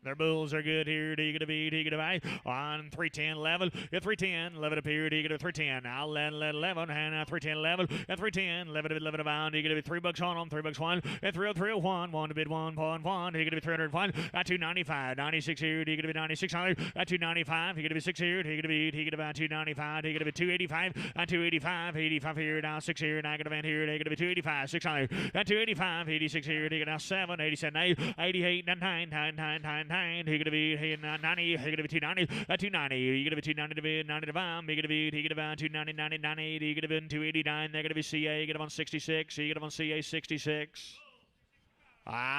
Speaker 1: Their bulls are good here. He gonna buy on 310 level. At 310 11 appeared. He gonna 310 now 11 and 310 level at 310 11 abound. He gonna be $3 on them. $3 1 at 30301 1 to bid 1.1. He gonna be 301 at 295 96 here. He gonna be 9600 at 295. He gonna be 6 here. He gonna be 295. He gonna be 285 at 285 85 here now 6 here. Now gonna be here. He gonna be 285 600 at 285 86 here. He gonna now 7 87 8 88 9 9 he gonna be 90. He gonna be 290. 290. He gonna be 290 to be 90 to bomb. He gonna be 290 90 90. He gonna be 289. They're gonna be CA. He gonna be on 66. He gonna be on CA 66.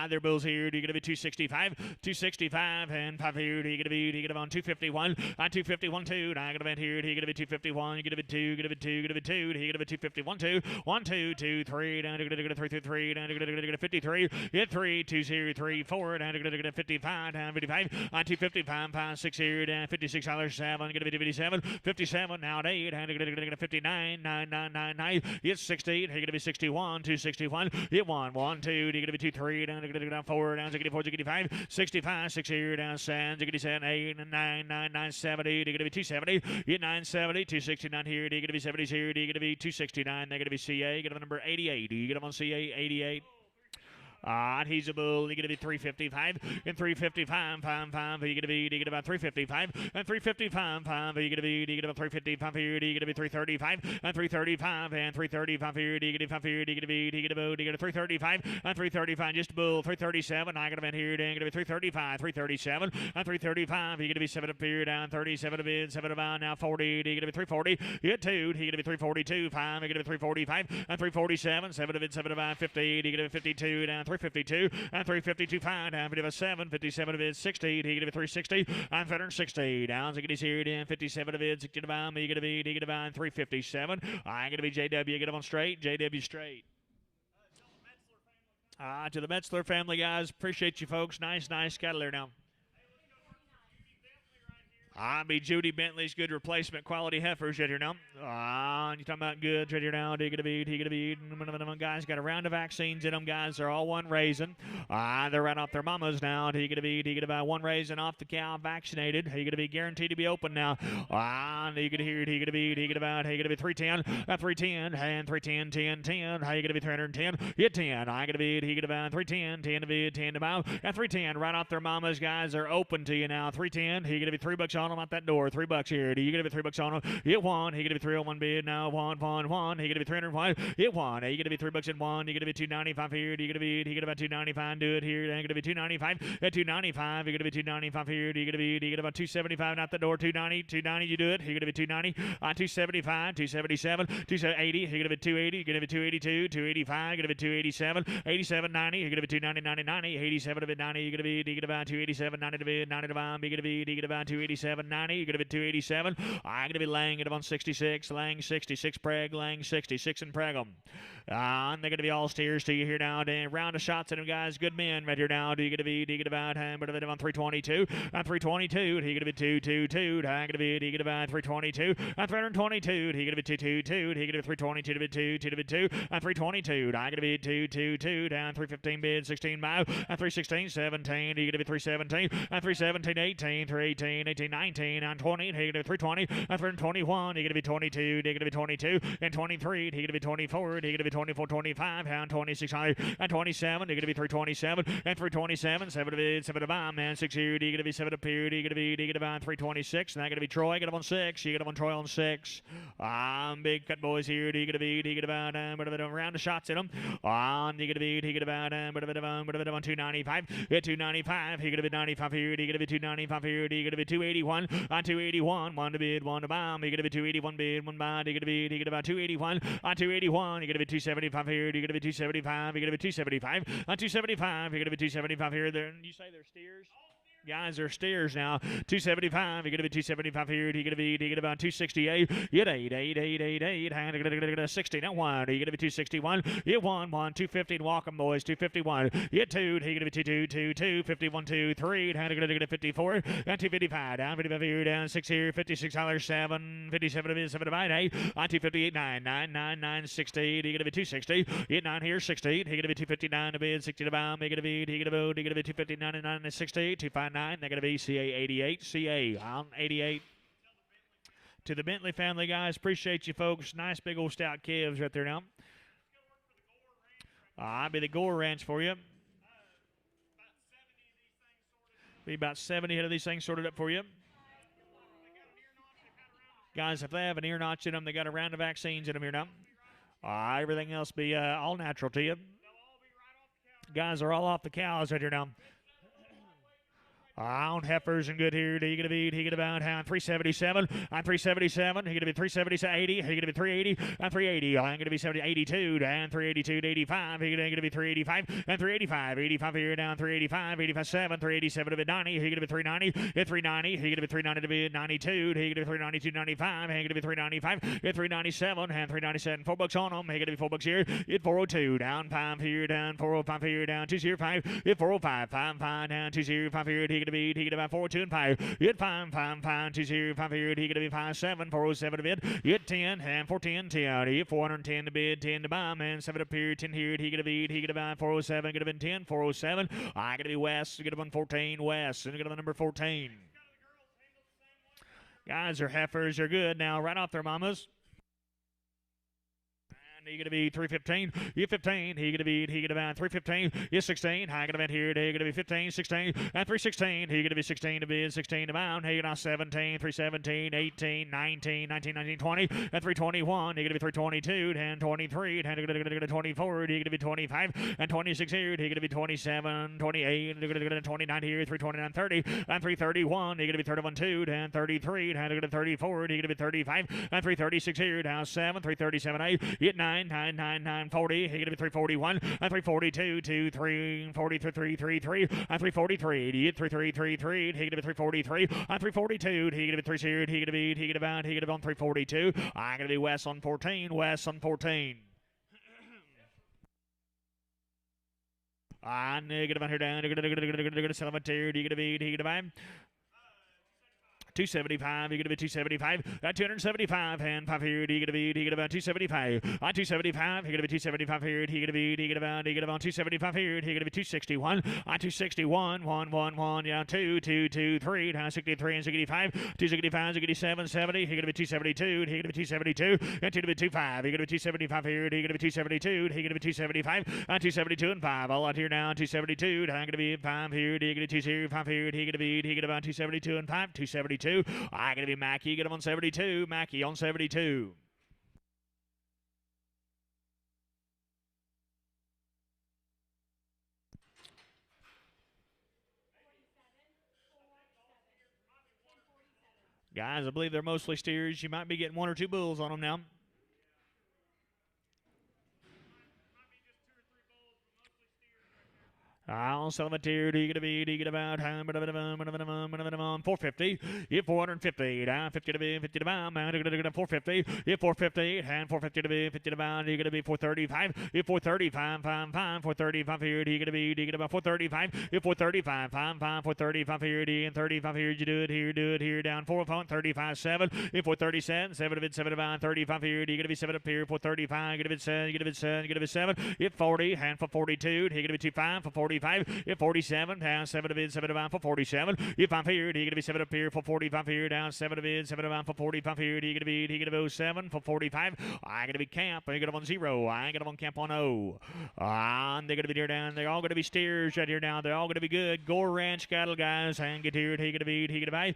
Speaker 1: Their bills here. You're gonna be 265, and 5 here. You're gonna be on 251, on 251 2. Now gonna be here. You're gonna be 251. You're gonna be 2. You're gonna be 2. You're gonna be 2. You're gonna be 251 2. 1 2 2 3. Down to 3 down to 53. Hit 3 2 0 3 4. Down to 55. Down 55. On 255 5 6 here. Down $56 7. Gonna be 57. 57 now at 8. Down to 59 9 9 9 9. Hit 68. You're gonna be 61 261. Hit 1 1 2. You're gonna be 2 3. 3, down, down 4, down, 4, 5, 65, 6 here, down 7, 7, 8, 9, 970, they're going to be 270, get 970, 269 here, they're going to be 70 here, they're going to be 269, they're going to be CA, get them number 88, you get them on CA 88. He's a bull. You're going to be 355 and 355, 5. You're going to be about 355 and 355, 5. You're going to be about 355 here. You're going to be 335 and 335 and 335 here. You're going to be 5 here. You're going to be 335 and 335. Just a bull. 337. I got him in here. You're going to be 335, 337 and 335. You're going to be 7 up here, down 37 a bit, 7 about now 40. You're going to be 340. Hit 2. You're going to be 342, 5. You're going to be 345 and 347, 7 of it, 7 about 50. You're going to be 52 down 352 and 352 fine down 57 57 of it 60 he gonna be 360 and 160 down get his here down 57 of it 60 to bound me gonna be 357 I'm gonna be JW get him on straight JW straight. To the Metzler family guys, appreciate you folks. Nice cattle there now. I'll be Judy Bentley's good replacement quality heifers right here now. You talking about good right here now. He gonna be. Guys got a round of vaccines in them. Guys, they're all one raising. They're right off their mamas now. He gonna be one raising off the cow, vaccinated. He gonna be guaranteed to be open now. You gonna hear it. He gonna be 310, 310, and 310, 10. How you gonna be 310? Hit 10. I gonna be 310, 10 to be 10 to bow. At 310, right off their mamas. Guys are open to you now. 310. He gonna be $3 on them out that door. $3 here. You gonna be $3 on them? Hit 1. He gonna be 301 bid now. 1. He gonna be 301. Hit 1. He gonna be $3 in 1. You gonna be 295 here. You gonna be 295. Do it here. Then gonna be 295. At 295. You're gonna be 295 here. You gonna be about 275 out the door. 290. You do it. You're gonna be 290. 275. 277. 280. You're gonna be 280. You're gonna be 282. 285. You're gonna be 287. 87. 90. You're gonna be 290. 90. 87 to bid 90. You're gonna be about 287. 90 to bid 90 to buy. You're gonna be about 287. 90. You're gonna be 287. I'm gonna be Lang it on 66. Lang 66 preg. Lang 66 and preg them. And they're gonna be all steers to you here now. And round of shots at them guys. Good men right here now. Do you gonna be about but on 322 and 322. He gonna be 222. I'm gonna be about 322 and 322. He gonna be 222. He gonna be 322 to bid 2 to bid 2 and 322. I'm gonna be 222 down 315 bid 16 mile and 316 17. He gonna be 317 and 317 18 318 18 19 and 20. He gonna be 320 and 321. He gonna be 22. He gonna be 22 and 23. He gonna be 24. He gonna be 24 25 and 26 and 27. He gonna be 327 and 327 7 to bomb man 6 here. He gonna be 7 up here. He gonna be 326. And that gonna be Troy. Get him on 6. You get him on Troy on 6. Big cut boys here. He gonna be about round of shots at him. He gonna be about on 295. At 295. He gonna be 95 here. He gonna be 295 here. He gonna be 281 on 281. 1 to bid 1 to bomb. He gonna be 281 bid 1 buy. He gonna be about 281 on 281. He gonna be 275 here. He gonna be 275. He gonna be 275 on 275. He gonna be 275 here. There you say they're steers. Guys are steers now. 275. You're going to be 275 here. You're going to be about 268. Hit 8. 60. Now 1. You're going to be 261. Hit 1. 250. Walk 'em, boys. 251. Hit 2. You're going to be 2. 51. 2. 3. You're going to get 54. And 255. Down 55 here. Down 6 here. $56. 7. 57 7 to 8. On 258. 9. 60. You're going to be 260. Hit 9 here. 60. You're going to be 259 to bid. 60 to bound. You're going to be 259 and 60. 259. They're going to be CA 88. CA on 88. To the Bentley family, guys. Appreciate you, folks. Nice big old stout calves right there now. I'll be the Gore Ranch for you. Be about 70 head of these things sorted up for you. Guys, if they have an ear notch in them, they got a round of vaccines in them here now. Everything else be all natural to you. Guys are all off the cows right here now. On heifers and good here. He gonna be about 377. I'm 377. He gonna be 377. 80. He gonna be 380 and 380. I'm gonna be 70 82 and 382 to 85. He gonna be 385 and 385. 85 here down 385. 85 7. 387 to be 90. He gonna be 390. At 390. He gonna be 390 to be 92. He gonna be 392 to 95. He gonna be 395. At 397 and 397. $4 on him. He gonna be $4 here. At 402 down 5 here down 405 here down 205. At 405 5 down 205 here. He gonna be, he gonna be 4, 2 and 5. Hit 5, 5, 5, 2 0, 5 here. He gonna be 5, 7, 407 to bid. Hit 10, and 410, 10. Hit 410 to bid, 10 to buy, man. 7 up here, 10 here. He gonna be, he gonna buy 407, gonna be 10, 407. I gonna be West, gonna be 14, West, and gonna be number 14. Guys, their heifers are good now, right off their mamas. He gonna be 315. You 15. He gonna be 315. You 16. High gonna be here. He gonna be 15, 16, and 316. He gonna be 16 to bid, 16 to bound. He gonna 17, 317, 18, 19, 19, 19, 20, and 321. He gonna be 322, and 23, and he gonna be 24. He gonna be 25, and 26 here. He gonna be 27, 28, and he gonna be 29 here. 329, 30, and 331. He gonna be 31, 2, and 33, and he gonna be 34. He gonna be 35, and 336 here. Down 7, 337, 8. Hit 9. 9, 40. He gonna be 341 and 342, 2, 3, 43, 3, 3, 3, and 343. He hit 3, 3, 3, 3. He gonna be 343 and 342. He gonna be 3 0. He gonna be on 342. I'm gonna be West on 14. West on 14. Negative on here down. Gonna sell him a tier. He gonna be 275, you're going to be 275, 275, and 5 here, you're going to be 275, 275, you're going to be 275 here, you're going to be 275 here, you're going to be 261, 261, 1, 1, 1, yeah, 2, 2, 2, 3, 63, and 65, 265, 67, 70, you're going to be 272, you're going to be 272, and 2 to be 25, you're going to be 275 here, you're going to be 272, you're going to be 275, 272, and 5, all out here now, 272, I'm going to be 5 here, you're going to be 205 here, you're going to be 272, and 5, 272, I'm going to be Mackie. Get him on 72. Mackie on 72. Guys, I believe they're mostly steers. You might be getting 1 or 2 bulls on them now. I'll sell him a tier. He gonna be about 450. Hit 450. Down 50 to be 50 to bound. 450. Hit 450. And 450 to be 50 to bound. He gonna be 435. Hit 435. 435 here. He gonna be 435. Hit 435. 435 here. And 35 here. You do it here. Down 4 phone. 35 7. Hit 437. 7 of it. 7 about 35 here. He gonna be 7 up here. 435. Get a bit 7. Get a bit 7. Get a bit 7. Hit 40. Hand for 42. He gonna be 25 for 40. 45, 47, down 7 to bid, 7 to bound for 47. If I'm here, he gonna be 7 up here for 45 here, down 7 to bid, 7 to bound for 45 here. He gonna go 7 for 45. I gonna be camp. I gonna on 0. I gonna on camp on 0. And they're gonna be here down. They're all gonna be steers right here now. They're all gonna be good. Gore Ranch cattle guys. And get here. He gonna buy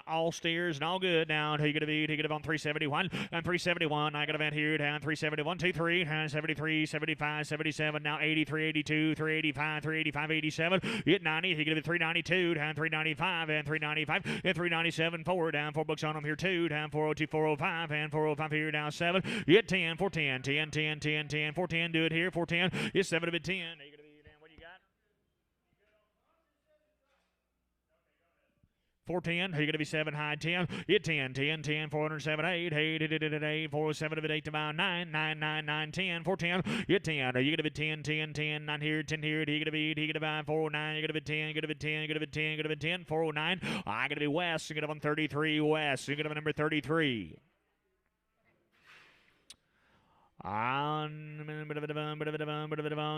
Speaker 1: all steers and all good now. He gonna on 371 and 371. I gonna here down 371, 23, 73, 75, 77. Now 83, 82, 385. 385, 87, hit 90, he gonna be 392, down 395, and 395, and 397, 4, down 4 bucks on him here, 2, down 402, 405, and 405 here, down 7, hit 10, 410, 10, 10, 10, 10, 410, do it here, 410, hit 7 to bid 10, you gonna be, down, what you got? 410, you're going to be 7 high 10, hit 10, 10, 10, 407, 8, 8, 8, 8, 8, 407 of it, 8 to bound, 9, 9, 9, 9, 10, 410, hit 10, you're going to be 10, 10, 10, 9 here, 10 here, you're going to buy 409, you're going to be 10, you're going to be 10, you're going to be 10, you're going to be 10, 409, I'm going to be West, you're going to on 33, West, you're going to be number 33. On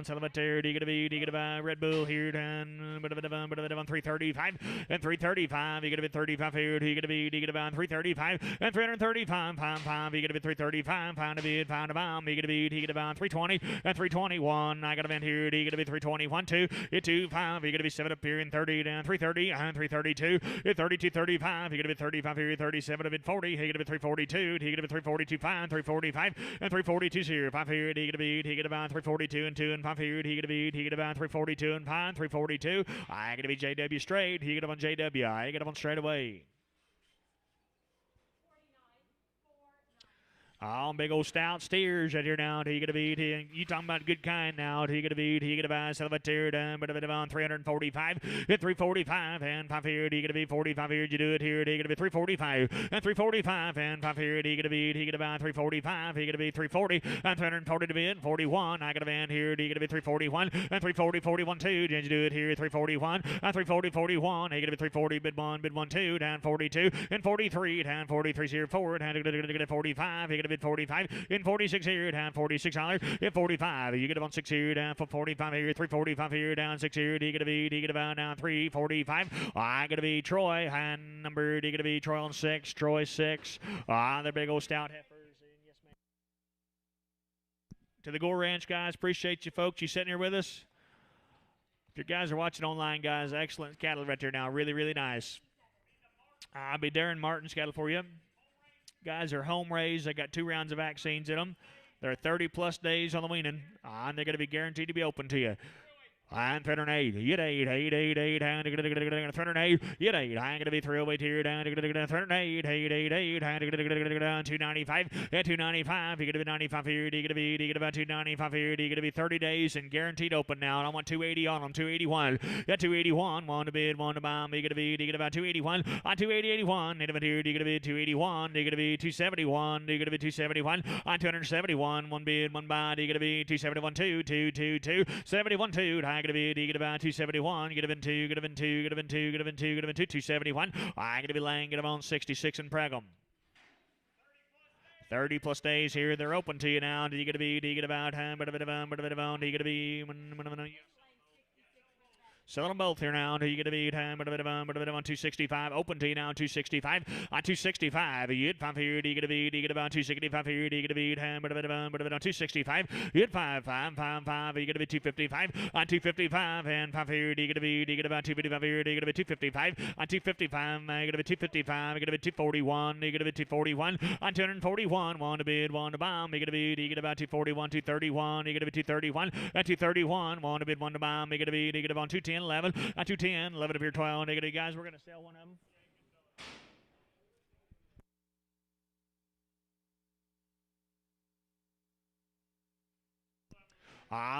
Speaker 1: Salvatore, you gonna buy Red Bull here, and 335 and 335. You gonna be 35 here. You gonna buy 335 and 335. Pound. You gonna be 335. Pound to bid, pound to bomb. You gonna buy 320 and 321. I got a vent here. You gonna be 321 2. Hit 25. You gonna be 7 up here in 30 down 330 and 332. Hit 32 35. You gonna be 35 here. 37 of it 40. You gonna be 342. You gonna be 342 5, 345 and 342. Here, 5 here, he gonna buy 342 and 2 and 5 here, he gonna buy 342 and 5, 342. I gonna be JW straight, he gonna on JW, I gonna on straight away. Oh, big old stout steers right here now. He gonna be? You talking about good kind now? He gonna be? He gonna buy Salvatore down, but on 345 at 345 and 5 here. He gonna be 45 here. You do it here. He gonna be 345 and 345 and 5 here. He gonna be? He gonna buy 345. He gonna be 340 and 340 to bid 41. I got a van here. He gonna be 341 and 340 41 2. Did you do it here? 341 and 340 41. He gonna be 340 bid 1 2 down 42 and 43 down 43 here forward. And 45. He gonna bid 45 in 46 here down $46 at 45. You get it on 6 here down for 45 here 345 here down 6 here. He gonna be? He gonna buy down 345. I gotta be Troy hand number. He gonna be Troy on 6. Troy 6. They're big old stout heifers. And yes, ma'am. To the Gore Ranch guys, appreciate you folks. You sitting here with us. If you guys are watching online, guys, excellent cattle right there now. Really, really nice. I'll be Darren Martin's cattle for you. Guys are home raised. They got 2 rounds of vaccines in them. They're 30-plus days on the weaning, and they're going to be guaranteed to be open to you. And 308, yet 8, 8, 8, 8, and 308, yet 8, I'm going to be 308 here, down 308, 8, 8, 8, down 295, at 295, you're going to be 95 here, you're going to be, about 295 here, you're going to be 30 days and guaranteed open now, and I want 280 on them, 281, at 281, 1 to bid, 1 to buy, you're going to be, about 281, on 280, 81, you're going to be 281, you're going to be 271, you're going to be 271, on 271, 1 bid, 1 buy, you're going to be 271, 2, 2, 2, 2, 71, 2, I'm going to be, get about 271, get about 2, get about 2, get about 2, get about 2, get about 2, 271. I'm going to be laying, get on 66 and Pregum. 30-plus days here. They're open to you now. Do you get to be, do you get about, do you get to be, selling them both here now. Do you get to be on 265? Open to you now. 265. On 265. You hit 5 here. Do you get to be? Do you get about 265 here? Do you get to be on 265? You hit 5, 5, 5, 5. You get to be 255. On 255 and 5 here. Do you get to be? Do you get about 255 here? Do you get to be 255? On 255. You get to be 255. You get to be 241. You get to be 241. On 241. 1 to bid. 1 to bomb. You get to be? Do you get about 241? 231. You get to be 231. At 231. 1 to bid. 1 to bomb. You get to be? Do you get about 210? 11, 210, 11 up here, 12, negative, guys. We're going to sell one of them.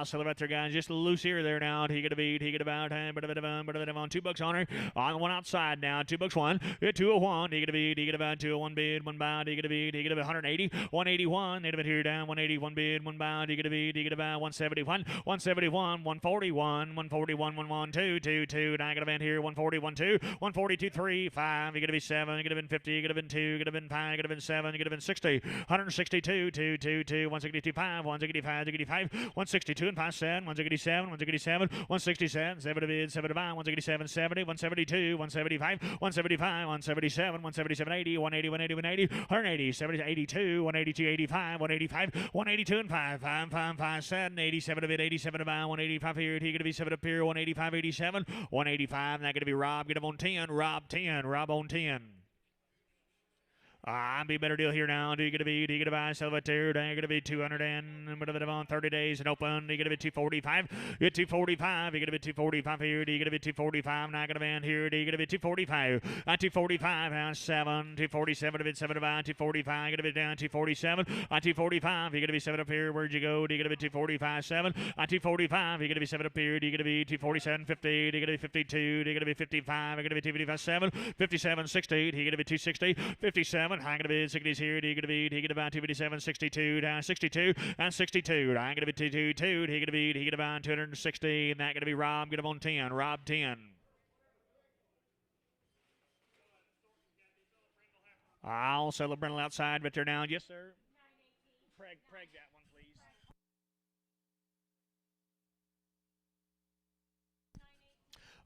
Speaker 1: Sell right there, guys. Just a little loose here there now. He get a beat. He get about on $2 on her. On the one outside now. $2 one. At 201. He get a beat. He get about 201 bid. 1 bound. He get a beat. He get about 180. 181. Need a bit here down. 181 bid. 1 bound. He get a beat. He get about 171. 171. 141. 141. 112. 22. Now I got a band here. 140. 12. 142. 3. 5. He get to be 7. He get to been 50. He get to been 2. He get to been 5. He get to been 7. He get to been 60. 162. 2. 2. 2. 162. 5. 165. 65. 162 and 5 cents, 167, 167, 167, 7 to bid, 7 to buy, 167, 70, 172, 175, 175, 177, 177, 80, 180, 180, 180, 180, 70, 82, 182, 85, 185, 182 and 5, 5, 5, 5, 7, 87 to bid, 87 to buy, 185 here, he gonna be 7 up here, 185, 87, 185, and that gonna be Rob, get him on 10, Rob 10, Rob on 10. Be a better deal here now. Do you get to be? Do you get to buy? Sell it there. Do you get to be 200 and on 30 days and open? Do you get to be 245? Get 245. You get to be 245 here. Do you get to be 245? Now I got a band here. Do you get to be 245? 245 and 7. 247 to bid 7 to buy. 245. You get to be down 247. 245. You get to be 7 up here. Where'd you go? Do you get to be 245? 7. 245. You get to be 7 up here. Do you get to be 247? 50. Do you get to be 52? Do you get to be 55? You get to be 255? 7. 57. 68. You get to be 260. 57. I'm going to be 60s here. Do you get to be? Do you get about 257? 62 down 62 and 62. I'm going to be 222. Do you get to be? Do you get about 260? And that going to be Rob. Get him on 10. Rob 10. I'll sell the Brindle outside, but they're down. Yes, sir. Preg that one, please.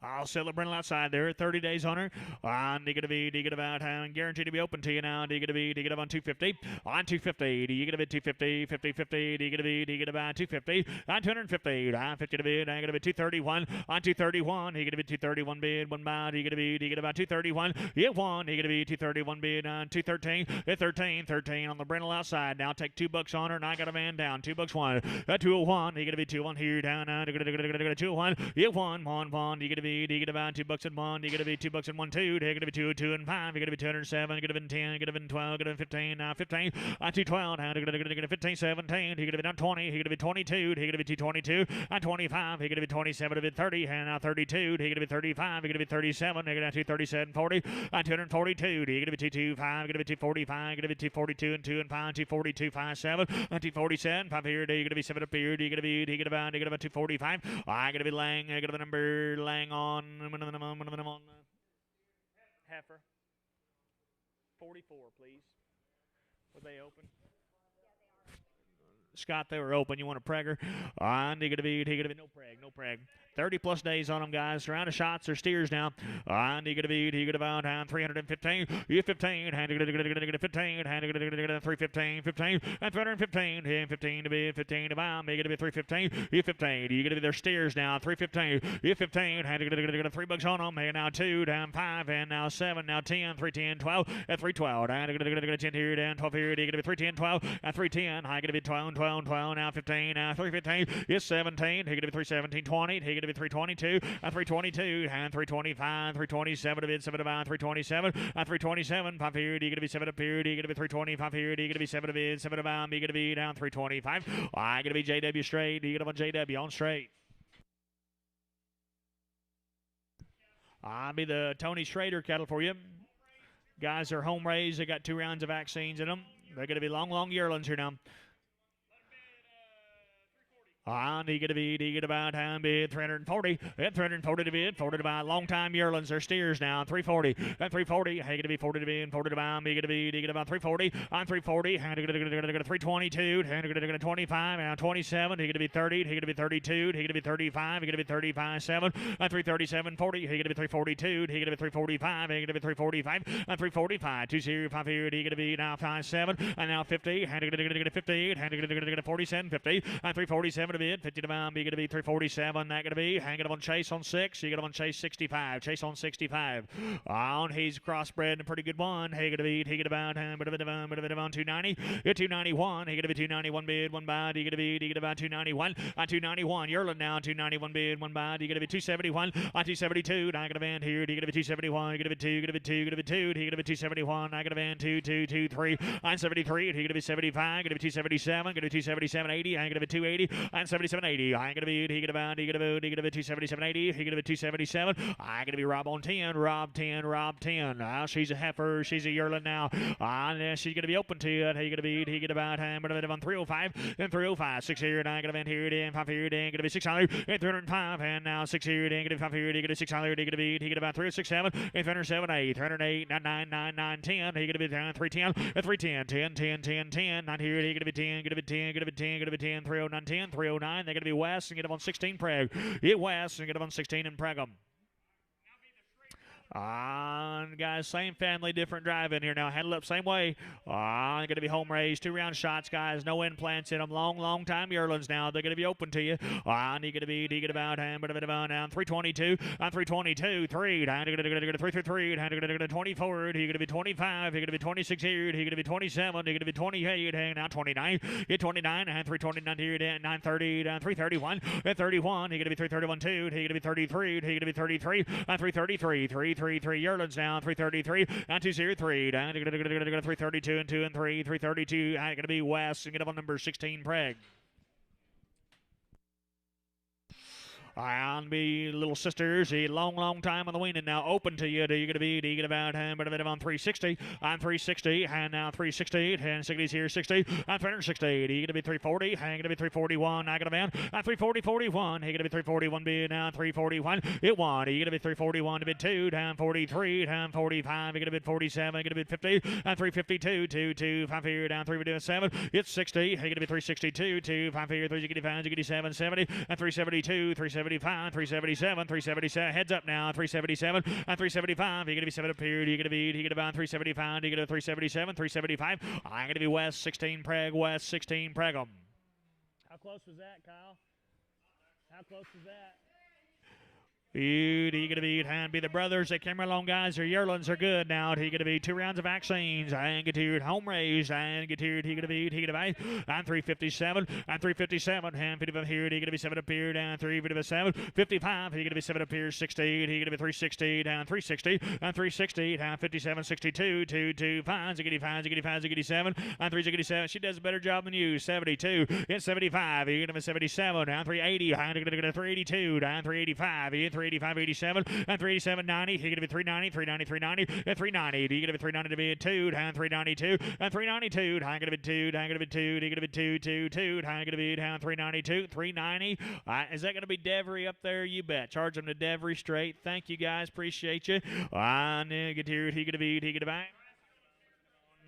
Speaker 1: I'll sell the Brindle outside there. 30 days on her. Do you get to be? Do you get about? Guaranteed to be open to you now. Do you get to be? Do you get up on 250? On 250. Do you get a bid 250? 50, 50. Do you get a bid? Do you get about 250? On 250. On 50 to bid. I get a bid 231. On 231. Do you get a bid 231 bid? 1 bound. Do you get a bid? Do you get about 231? You get 1. Do you get a bid 231 bid on 213? At 13. 13 on the Brindle outside. Now take $2 on her, and I got a man down. $2 one. At 201. Do you get a bid 201 here down? 201. You get 1. 1. 1. Do you get a bid? be, he get about $2.01, he gonna be $2.12, he gonna be 202 and 5, he gonna be 207, gonna be 10, gonna be 12, gonna be 15, now 15, 212, now gonna 15, 17, he gonna be down 20, he gonna be 22, he gonna be 222, 25, he gonna be 27, to 30, and now 32, he gonna be 35, he gonna be 37, he gonna be 237, 40, 242, he gonna be 225, gonna be 245, gonna be 242 and 2 and 5, 242, 5, 7, 247, 5 here, he gonna be 7 up here, he gonna be, he gonna about 245, I gonna be Lang, I got the number Lang on heifer. 44, please. Were they open? Scott, they were open. You want a pregger? And he gonna be no preg. 30 plus days on them, guys. Round of shots or steers now. And he gonna about 315. You 15. And he gonna 15. And he gonna 315, 15, and 315. Him 15 to be 15 to buy. He gonna be 315. You 15. You gonna be their steers now. 315. You 15. And he gonna $3 on them. And now 2 down 5 and now 7 now 10 310 12 and 312. And he gonna 10 here down 12 here. He gonna be 310 12 and 310. I gonna be 12 now 15 now 315 is 17. He gonna be 317 20. He gonna be 322 and 322 and 325 327 to bid 7 about 327 and 327 5 here. He gonna be 7 up here. He gonna be 325 here. He gonna be 7 to bid 7 about. He gonna be down 325. I gonna be JW straight. He gonna be JW on straight. I'll be the Tony Schrader cattle for you. Guys are home raised. They got 2 rounds of vaccines in them. They're gonna be long yearlings here now. And he get about time bid 340 and 340 to bid 40 to buy. Long time yearlings are steers now 340 and 340. He gonna be 40 to bid 40 to buy. He get about 340 on 340 and gonna 322 and gonna 25 and 27. He gonna be 30. He gonna be 32. He gonna be 35. He gonna be 35 7 and 337 40. He gonna be 342. He gonna be 345. He gonna be 345 and 345 205 here. He gonna be now 57 and now 50 and gonna 58 and gonna 47 50 and 347 to bid 50 to buy. He gonna be 347. That gonna be hanging up on Chase on 6. You got him on Chase 65. Chase on 65. On he's crossbred and a pretty good one. He gonna be about 290. 291. He gonna be 291 bid 1 buy. He gonna be about 291 on 291. Yearling now 291 bid 1 buy. He gonna be 271 on 272. I got a van here. He gonna be 271. He gonna be 2. Gonna be 2. Gonna be 2. He gonna be 271. I got a van 2 2 2 3 on 73. He gonna be 75. Gonna be 277. Gonna be 277 80. I gonna be 280 on 77 80. I gonna be he gonna be 277 80. He gonna be 277. I gonna be Rob on 10. Rob 10. Rob 10. She's a heifer. She's a yearling now. She's gonna be open to it. He gonna about on 305 and 305. 6 here and I gonna be here and 5 here and gonna be 600 and 305 and now 6 here and gonna be 5 here and gonna be 600. He gonna be about 367 and 307 8 308 9 9 9 10. He gonna be down 310 and 310 10 10 10 10 9 here. He gonna be 10 gonna be 10 gonna be 10 gonna be 10 309 10 309. They're gonna be West and get up on 16 Preg. Hit West and get up on 16 and Preg 'em. Guys, same family, different drive in here now. Handle up same way. Going to be home raised, 2 round shots, guys. No implants in them. Long time yearlings now. They're going to be open to you. You're going to be about down 322 on 322 3 down 333 down 24. You're going to be 25. You're going to be 26 here. You're going to be 27. You're going to be 28. Hang now 29. You're 29 and 329 here down 930 down 331 and 31. You're going to be 331 2. You're going to be 33. You're going to be 33 on 333 333 yearlings now 333 and 203 down 332 and 2 and 3 332. Going to be West and get up on number 16 Preg. And be little sisters, a long time on the weaning now. Open to you. You're going to be about on 360 on 360 and now 360 and 60's here 60 on 360. You're going to be 340. You're going to be 341. I got a man on 340 41. You're going to be 341 bid now 341. It won. You're going to be 341 to bid 2 down 43 down 45. You're going to bid 47. You're going to bid 50 and 352 2 2 5 here down 357. It's 60. You're going to be 362 2 5 here 365 367 70 and 372 375 377 heads up now 377 and 375. You're gonna be 7 up here. You're gonna be about 375. You're gonna 377 375. I'm gonna be West 16 Preg. West 16 Preg'em. How close was that, Kyle? How close was that? He going to be hand be the brothers that came along, guys. Their yearlings are good now. He going to be 2 rounds of vaccines and get to home raised and get to he going to be and 357 and 357 hand 55 here. He going to be 7 up here down 357 55. He going to be 7 up here 60. He going to be 360 down 360 and 360 down 57 62 2 2 5 ziggity 5 ziggity 5 ziggity 7 and 3 ziggity 7. She does a better job than you. 72 in 75. He going to be 77 down 380 and 382 down 385 in 385 87 and 387 90. He going to be 390 390 390 and 390. He going to be 390 to be 2 down 392 and 392 down going to be 2 down going to be 2. He going to be 2 2 2 down going to be down 392 390. Is that going to be Devery up there? You bet. Charge him to Devery straight. Thank you guys. Appreciate you. And get here. He going to be back.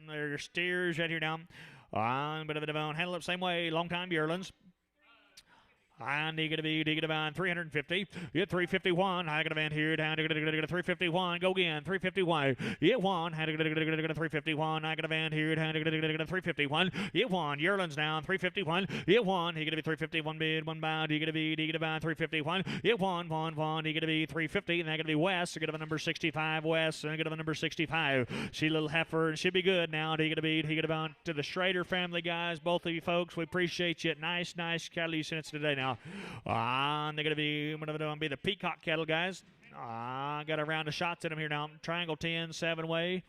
Speaker 1: There's steers right here down. Bit of a devon. Handle it same way. Long time yearlings. And he going to be 350. Hit 351. I got a man here down to 351. Go again. 351. Hit 1. Had to 351. I got a man here down to 351. Hit 1. Yearlings now 351. Hit 1. He going to be 351 bid. 1 bound. He going to be 351. Hit 1. 1 1. He going to be 350. And that going to be West. He going to have a number 65 West. And going to have a number 65. She little heifer. She'll be good now. He going to be to the Schrader family guys. Both of you folks. We appreciate you. Nice cattle you sent us today now. They're going to be the Peacock cattle, guys. Got a round of shots in them here now. Triangle 10, 7-way.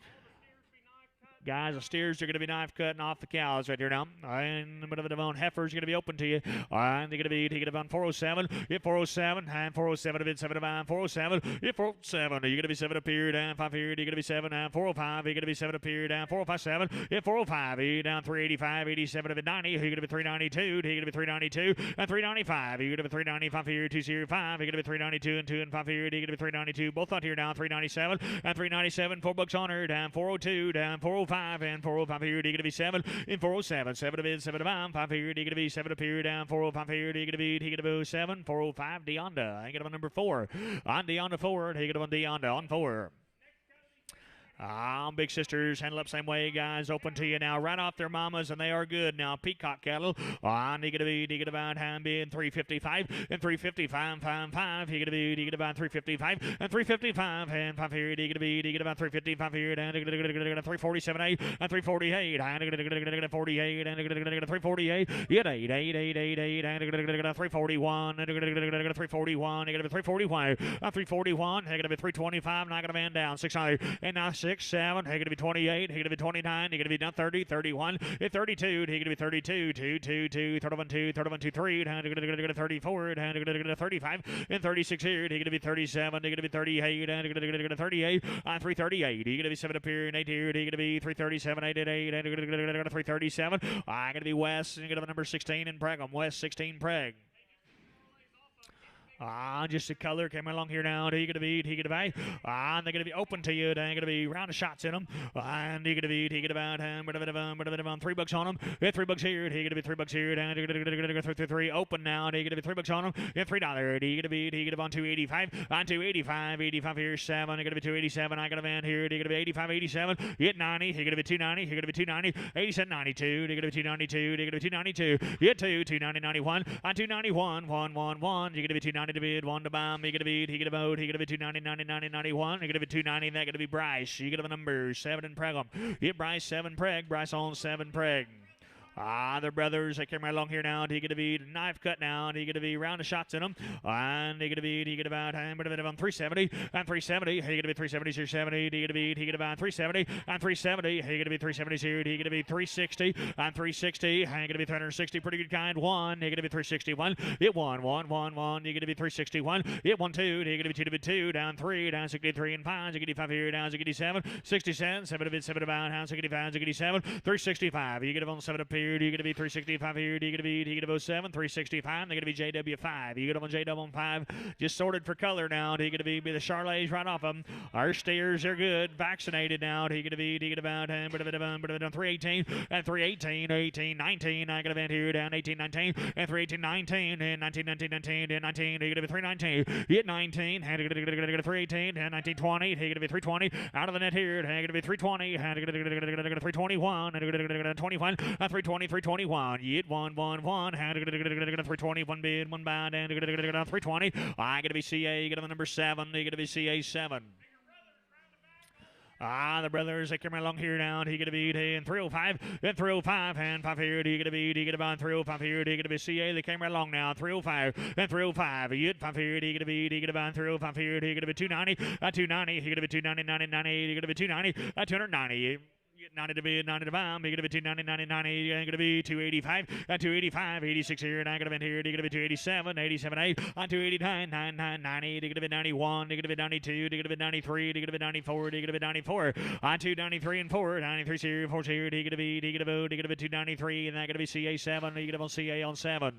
Speaker 1: Guys, the steers are going to be knife cutting off the cows right here now. And a bit of a Devon heifers are going to be open to you. And they're going to be taking it on 407. Hit 407. And 407 a bit 7 about 407. Hit 407. You're going to be 7 up here, down 5 here. You're going to be 7 down 405. You're going to be 7 up here, down 457. Hit 405. You're down 385. 87 of it 90. You're going to be 392. You're going to be 392 and 395. You're going to be 395 here, 205. You're going to be 392 and 2 and 5 here. You're going to be 392. Both out here down 397 and 397. $4 on her, down 402, down 405. And 405 here, you're going to be 7 in 407. 7 to bid, 7 to bound. 5 here, you're going to be 7 up here, down 405 here, you're going to be 7. 405, Deonda. I get him on number 4. On Deonda 4, he get him on Deonda on 4. Big sisters handle up same way, guys. Open to you now, right off their mamas, and they are good now. Peacock cattle on dig about hand being 355 and 355 5. He gonna be dig about 355 and 355 and 5 here. Dig about 355 here and 347 8 and 348 and 48 and 348. Yeah, 8 and 341 and 341. You're gonna be 341 and 341. You're gonna be 325. Not gonna man down 600 and now 6 7. He going to be 28. He going to be 29. He going to be down 30, 31, 32. He going to be 32, 2, 2, 2, 31, 2, 31, 2, 3. And he going to go 34. And he going to go 35 and 36 here. He going to be 37. He going to be 38. And he going to go 38 and 338. He going to be 7 up here and 8 here. He going to be 337, 8 and 8. And he going to go 337. I'm going to be West. And going to have number 16 in Preg. I'm West 16 Preg. Just a color came along here now. He gonna be, and they're gonna be open to you. They're gonna be round of shots in them. And he gonna be, about him, $3 on them. Yeah, $3 here. He gonna be $3 here. And you're gonna go 3 open now. And he gonna be $3 on them. Yeah, $3. He gonna be on 285. On 285, 85 here, 7. He gonna be 287. I got a man here. He gonna be 85, 87. Hit 90. He gonna be 290. He gonna be 290. 87, 92. He gonna be 292. He gonna be 292. Hit 290, 91. On 291, 1, 1, 1. You're gonna be 290. To bid, 1 to bomb, he gonna be, he gonna vote, he gonna be 290, 90, 90, 91, he gonna be 290, and that gonna be Bryce. You gonna have a number 7 in Preg. Hit Bryce 7 Preg, Bryce on 7 Preg. Their brothers, they came right along here now. He gonna be knife cut now. He gonna be round of shots in them. And he gonna be, he gonna about, I'm 370 and 370. He gonna be 370 here, 70. He gonna about 370 and 370. He gonna be 370 here. He gonna be 360 and 360. He gonna be 360, pretty good kind. 1. He gonna be 361. Hit 1, 1, 1, 1. He gonna be 361. Hit 1, 2. He gonna be 2 to bid 2. Down 3, down 63 and 5. He gonna be 5 here, down 67, 67, 7 to bid 7 about, down 65, 67, 365. You get on 7 up here. You're going to be 365 here. You're going to be 07, 365. They're going to be JW5. You get them on JW5. Just sorted for color now. You're going to be the Charlets right off them. Our steers are good. Vaccinated now. You're going to be about 318 and 318, 18, 19. I got a vent here down 18, 19 and 318, 19 and 19, 19, 19 and 19. You're going to be 319. Hit 19. And you're going to go 318 and 19, 20. You're going to be 320 out of the net here. And you're going to be 320. And you're going to go 321. And you're going to go 21 and 320. 320, 321. Yet 111. 320, one bid, one bound, and 320. I got to be CA, got to the number 7. You got to be CA 7. The brothers, they come along here now. He gonna be in 305, and 305, and 5 here. He gonna be, about 305 here. He gonna be CA. They came right along now. 305, and 305. He 5 here. He gonna be, about 305 here. He gonna be 290, 290. He gonna be 290, 90, 90. He gonna be 290, 290. 90 to bid, 90 to bomb. You're going to be 290, 90, 90. You're going to be 285, 285, 86 here. And I'm going to be here. You're going to be 287, 87, 8, 289, 99, 90. You're going to be 91. You're going to be 92. You're going to be 93. You're going to be 94. You're going to be 94. 293 and 4. 93 here, 4 here. You're going to be, you're going to be 293. And that's going to be CA 7. You're going to be CA on 7.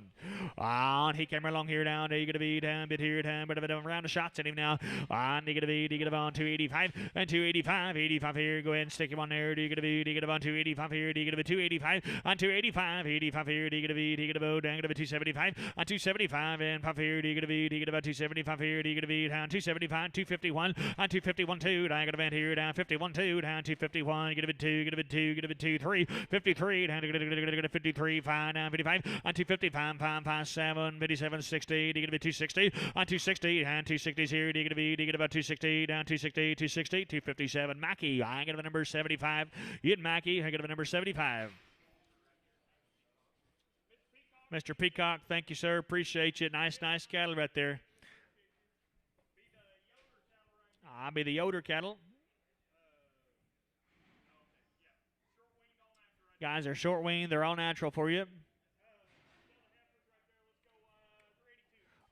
Speaker 1: He came right along here now. You're going to be down bit here, down bit of a round of shots at him now. You're going to be, on 285 and 285, 85 here. Go ahead and stick him on there. You're going to be, on 285 here. You're going to be 285 on 285, 85 here. You're going to be, down to 275 on 275 and 5 here. You're going to be, about 275 here. You're going to be down 275, 251 on 251 2. Down going to be here down 51 2 down 251. You're going to be 2, you're going to be 2, you're going to be 2 3 53 down to 53 5 down 55 on 255 5 5 7 57 60. You're going to be 260 on 260 and 260s here. You're going to be, about 260 down 260 260 257. Mackey, I got the number 75. Ian Mackey, I got the number 75. Mr. Peacock, thank you, sir. Appreciate you. Nice cattle right there. I'll be the Yoder cattle. Guys are short wing. They're all natural for you.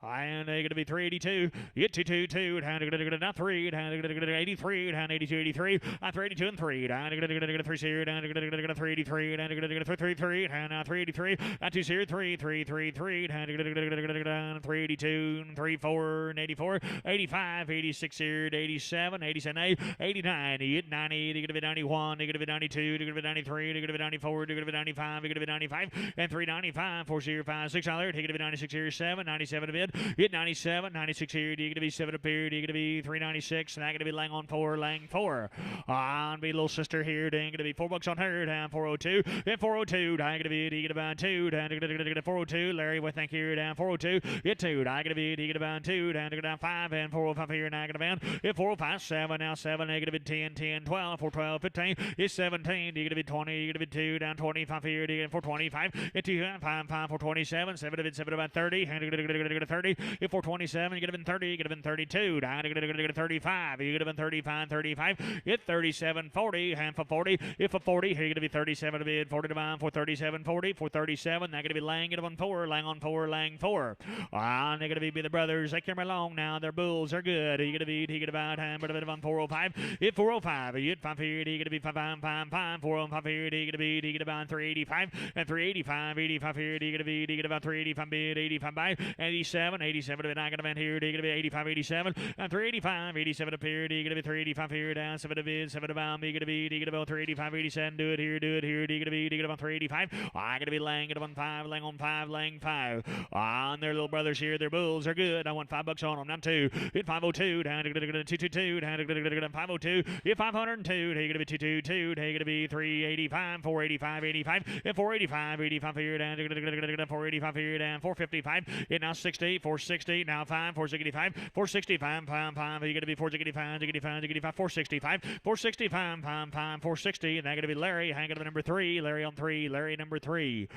Speaker 1: And they're going to be 382. Get 222. Down to down 3. Down to 83. Down 82, 83. 382 and 3. Down to 3 0. Down to 383. Down to 333. Down now 383. Down 2 0. 3 3 3 3. Down to 382. 3 4 and 84. 85. 86 here. 87. 87 8. 89. 90. You're going to be 91. You're going to be 92. You're going to be 93. You're going to be 94. You're going to be 95. You're going to be 95. And 395. 4 0 5 6 $. You're going to be 96 here. 7. 97 to bid. Hit 97, 96 here. You're going to be 7 up here. You're going to be 396. And that's going to be Lang on 4, Lang 4. On be little sister here. Then going to be $4 on her. Down 402. Then 402. Down going to be, you get about 2. Down to 402. Larry with thank you. Down 402. Hit 2. Down going to be, you get about 2. Down to down 5. And 405 here. Now going to be hit 405. 7. Now 7. They're going to be 10, 10, 12. 412, 15. It's 17. You're going to be 20. You're going to be 2. Down 25 here. You're going to be 425. Hit 2. 5, 5, 427. 7 to 7 about 30. And you're going to 30. If 427, you could have been 30, you could have been 32, down to 35, you could have been 35, 35, hit 37, 40, hand for 40, if for 40, here you're going to be 37 to bid, 40 to bound, 437, 40, 437, they're going to be Lang it on 4, Lang on 4, Lang 4. They're going to be the brothers, they came along now, their bulls are good, you're going to be, he could have about, hand, but a bit on 405, hit 405, you hit 5 here, you're going to be 5, 5, 5, 5, 405 here, you're going to be, he could have about 385, and 385, 85 here, you're going to be, he could have about 385 bid, 85 by, 87, 87 to bid, not going to be here, you're going to be 85, 87, and 385, 87 up here, you're going to be 385 here, down 7 to bid, 7 to bound, you're going to be, you're going to be 385, 87, do it here, you're going to be, you're going to be 385, I'm going to be Lang it on 5, Lang on 5, Lang 5, on their little brothers here, their bulls are good, I want $5 on them, down 2, hit 502, down to 222, down to 502, hit 502, you're going to be 222, you're going to be 385, 485, 85, hit 485, 85 here, down to 485 here, down 455, hit now 60, 460, now 5, 465, 465, 5, 5, you're going to be 465, 65, 65, 465, 465, 5, 5, 460, and that's going to be Larry, hang on number 3, Larry on 3, Larry number 3.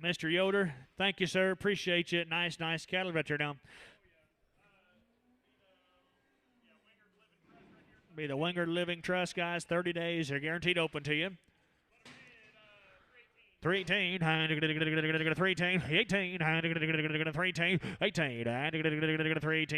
Speaker 1: Mr. Yoder, thank you, sir. Appreciate you. Nice cattle right there now. Be the Wingard Living Trust, guys. 30 days. They're guaranteed open to you. 318, 318, 18, 318, 18, 318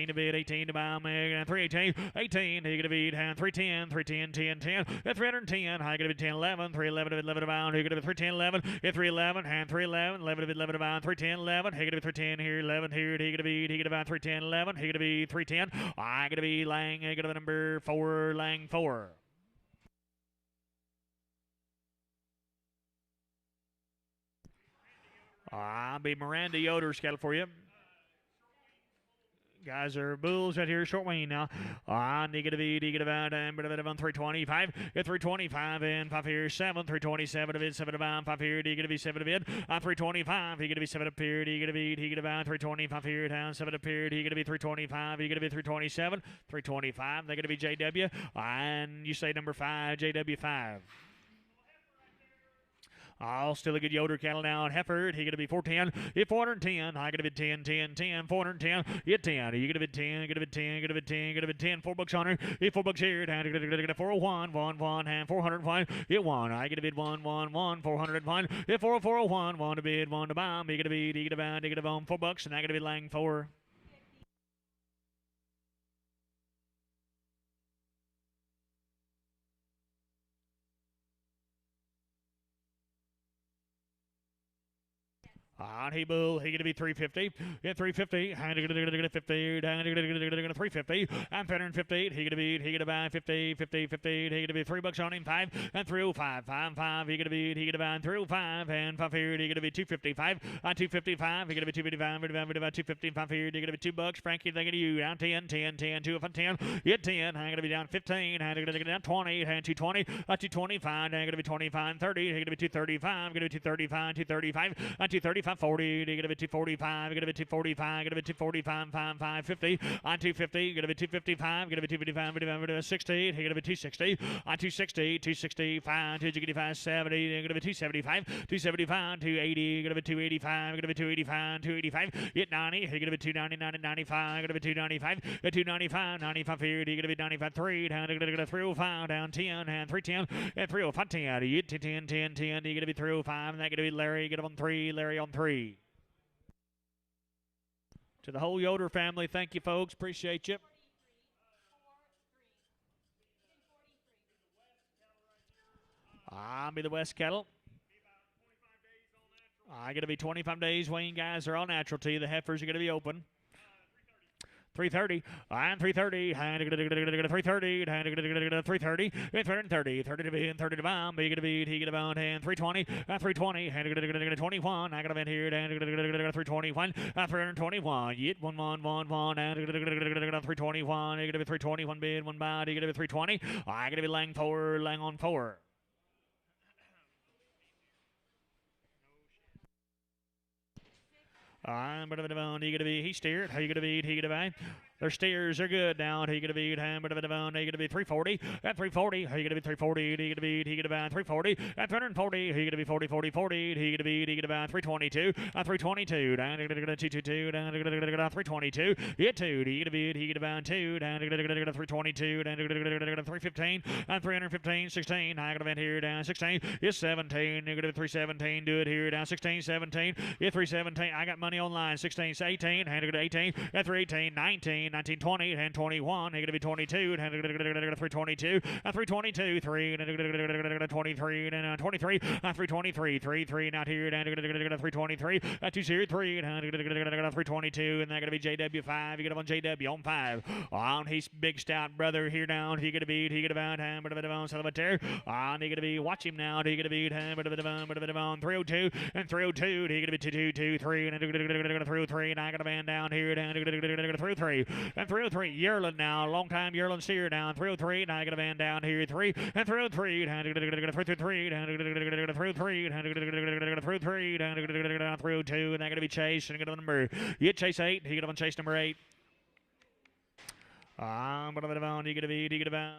Speaker 1: to bid, 18 to buy, 318, 18, you're going to be 310, 310, 10, 10, 310, you're going to be 10, 11, 311 to bid, 11 to bound, you're going to be 310, 11, 311, and 311, 11 to bid, 11 to bound, 310, 11, you're going to be 310 here, 11 here, you're going to be, 310, 11, you're going to be 310, I'm going to be Lang, you're going to be number 4, Lang 4. I'll be Miranda Yoder's cattle for you. Guys are bulls right here, short wing now. Negative E, negative out, and bit of on 325. At 325 and 5 here, 7, 327 of it, 7 about 5 here, negative E, 7 of it. 325, he gonna be 7 up here, negative E, he gonna be 325 here, down 7 up here, he gonna be 325, he gonna be 327, 325. They're gonna be JW, and you say number 5, JW5. Still a good Yoder cattle now. Hefford, he going to be 410. Hit 410. I going to be 10, 10, 10, 410. Hit 10. You going to be 10, going to be 10, going to be 10, going to be 10. $4 on her. Hit $4 here. Down to 401, 1, and 401. Hit 1. I going to bid 1, 401. Hit 401, 1 to bid, 1 to bomb. You going to be, you going to buy, you going to bomb $4, and I going to be Lang 4. He bull, he gonna be 350. At 350, and gonna 50, down to 350, and 158. He gonna buy 50, 50, 50. He gonna be $3 on him, 5 and 305, 5, 5. He gonna buy 305 and 5 here. He gonna be 255, 255. He gonna be 255, 255 here. He gonna be $2. Frankie, thinking of you down 10, 10, 10, 2 up 10. Hit 10. I'm gonna be down 15, and gonna down 20, and 220, 225. And gonna be 25, 30. He gonna be 235, gonna be 235, 235, 235. 40, you're gonna be 245, you're gonna be 245, you're gonna be 245, 5, 5, 50, on 250, you're gonna be 255, you're gonna be 255, 60, you're gonna be 260, on 260, 265, 265, 70, you're gonna be 275, 275, 280, you're gonna be 285, you're gonna be 285, 285, hit 90, you're gonna be 290, 95, you're gonna be 295, 295, 95 here, you're gonna be 95, 3, down, you're gonna 305, down 10, and 310, and 305, 10, you hit 10, 10, 10, you're gonna be 305, and that's gonna be Larry, get him on 3, Larry on 3. To the whole Yoder family, thank you, folks. Appreciate you. I'll be the West Kettle. I'm going to be 25 days. Wayne guys are all natural to you. The heifers are going to be open. 330, and 330, and 330, and 330, 330, 30 to be, 30 to bomb, be to be, he get about, and 320, 320, and 21, I got a vent here, and 321, 321, yet 1, 1, 1, 1, and 321, you got to be 321 bid, 1 body, you got to be 320, I got to be Lang 4, Lang on 4. I'm going to be, he steered. How you going to be, he going to buy. Their steers are good now. He going to be, he going to be 340. At 340, he going to be 340. He going to be, he going to buy 340. At 340, he going to be 40, 40, 40. He going to be, he going to buy 322. At 322, down to 222, down to 322. Hit 2. He going to be, he going to buy 2. Down to 322, down to 315. And 315, 16. I got a vent here, down 16. It's 17. You're going to be 317. Do it here, down 16, 17. Hit 317. I got money online. 16, 18. Hand to 18. At 318, 19. 19, 20, and 21, he's going to be 22, and 322, and 322, 3, and 23, and 23, and 323, 3, 3, not here, and 323, 2, 0, 3, and 322, and they're going to be JW5, you get up on JW on 5, on his big stout brother here down, he going to beat, he going to bound, but a bit of on Salvatore, on he going to be, watch him now, he going to beat, but a bit of on 302, and 302, he going to be 2, 3, and 303, and I got a man down here, down 303. And 303, Yearlin now, long time Yearlin steer down, 303, now I got a van down here, 3, and 303, down 303, down 303, down 303, down 302, and I got to be Chase, and I got a number, you get Chase 8, he got on Chase number 8. But a bit of on, you get a beat, you get a bound.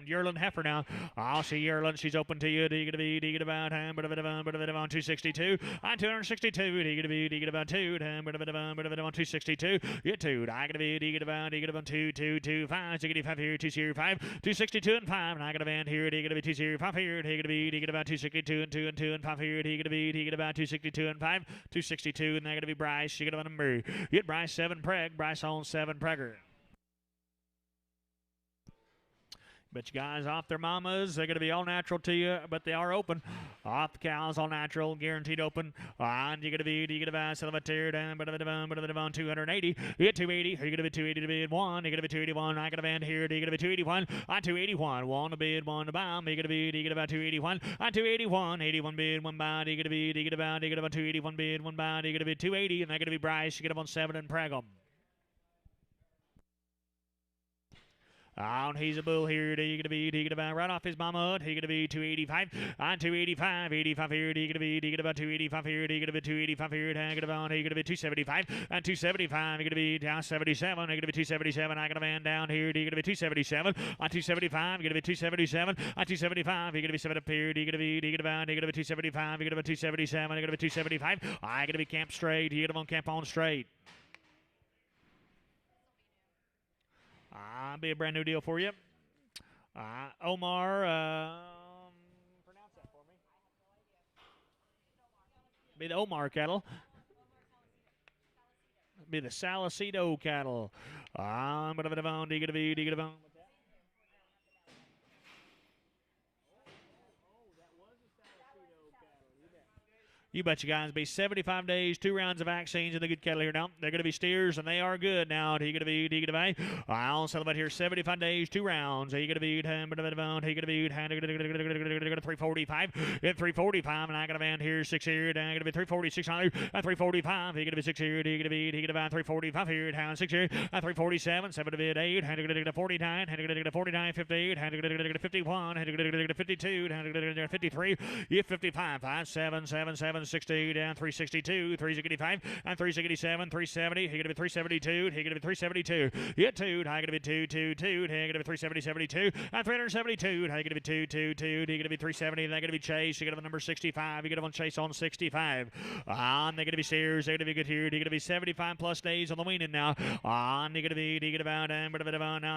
Speaker 1: Yearlin heifer now. I'll see Yearlin. She's open to you. Do you get a beat? Do you get about time? But a bit of on 262. On 262. Do you get a beat? Do you get about 2? But a bit of on 262. Get 2. I get a beat. Do you get about 2, 2, 2, 5. So you get 5 here. 2, 0, 5. 262 and 5. And I got a band here. Do you get a beat? 2, 0, 5 here. Do you get a beat? Do you get about 262 and 2 and 2 and 5 here. Do you get a beat? Do you get about 262 and 5. 262. And I got to be Bryce. You get a number. Get Bryce 7 preg. Bryce on 7 pregger. But you guys off their mamas, they're going to be all natural to you, but they are open. Off the cows, all natural, guaranteed open. And you're going to be, you get a vast of a tear down, but on 280. You get 280. You're going to be 280 to bid 1. You're going to be 281. I got a band here. You're going to be 281. On 281. 1 to bid, 1 to bomb. You're going to be, you get about 281. On 281. 81 bid, 1 buy. You're going to be, you get about 281 bid, 1 buy. You're going to be 280. And they're going to be Bryce. You get up on 7 and Pregum. On he's a bull here. He gonna be right off his mama. He gonna be 285. On 285. 85 here. He gonna be 285 here. He gonna be 285 here. He gonna be 275. On 275. He gonna be down 77. He gonna be 277. I got a man down here. He gonna be 277. On 275. He gonna be 277. On 275. He gonna be 7 up here. He gonna be 275. He gonna be 277. He gonna be 275. I gonna be camp straight. He gonna camp on straight. Be a brand new deal for you. Omar, pronounce that for me. Be the Omar cattle. Be the Salcedo cattle. You bet you guys. Be 75 days, 2 rounds of vaccines, and the good cattle here now. They're going to be steers, and they are good now. He going to be. I'll celebrate here 75 days, 2 rounds. He going to be. He going to be. 345. At 345, and I got a man here 6 here. I'm going to be 346 at 345. He going to be 6 here. He going to be 345 here. Down 6 here. At 347, 7 to 8. 49. 49, 58. 51. 52. 53. 55. 5, 7, 7, 7. 60 down 362, 365, and 367, 370. He gonna be 372. He gonna be 372. Hit 2. I gonna be 222. He gonna be 372, and 372. I gonna be 222. He gonna be 370. They're gonna be Chase. You gonna have number 65. You gonna have Chase on 65. On they're gonna be Sears. They're gonna be good here. They're gonna be 75 plus days on the weaning now. On they're gonna be about now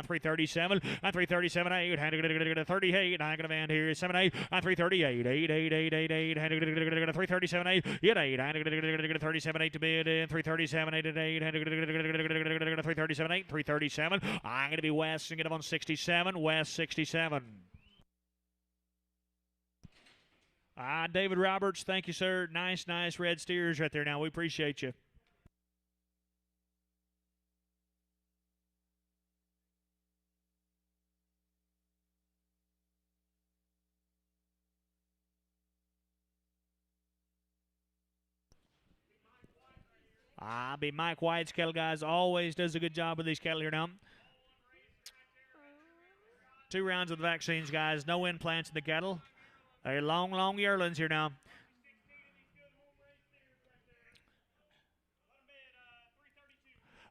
Speaker 1: 337 and 337 8. And gonna go to 38. I gonna man here 78 and 338 8 8 8 8 8 and gonna go to 337. 8, yet 8, and 37 8 to bid, and 337 8 and 8, and 337 8, 337. I'm going to be West and get him on 67, West 67. David Roberts, thank you, sir. Nice red steers right there now. We appreciate you. Be Mike White's cattle guys. Always does a good job with these cattle here now. 2 rounds of the vaccines, guys. No implants in the cattle. They're long yearlings here now.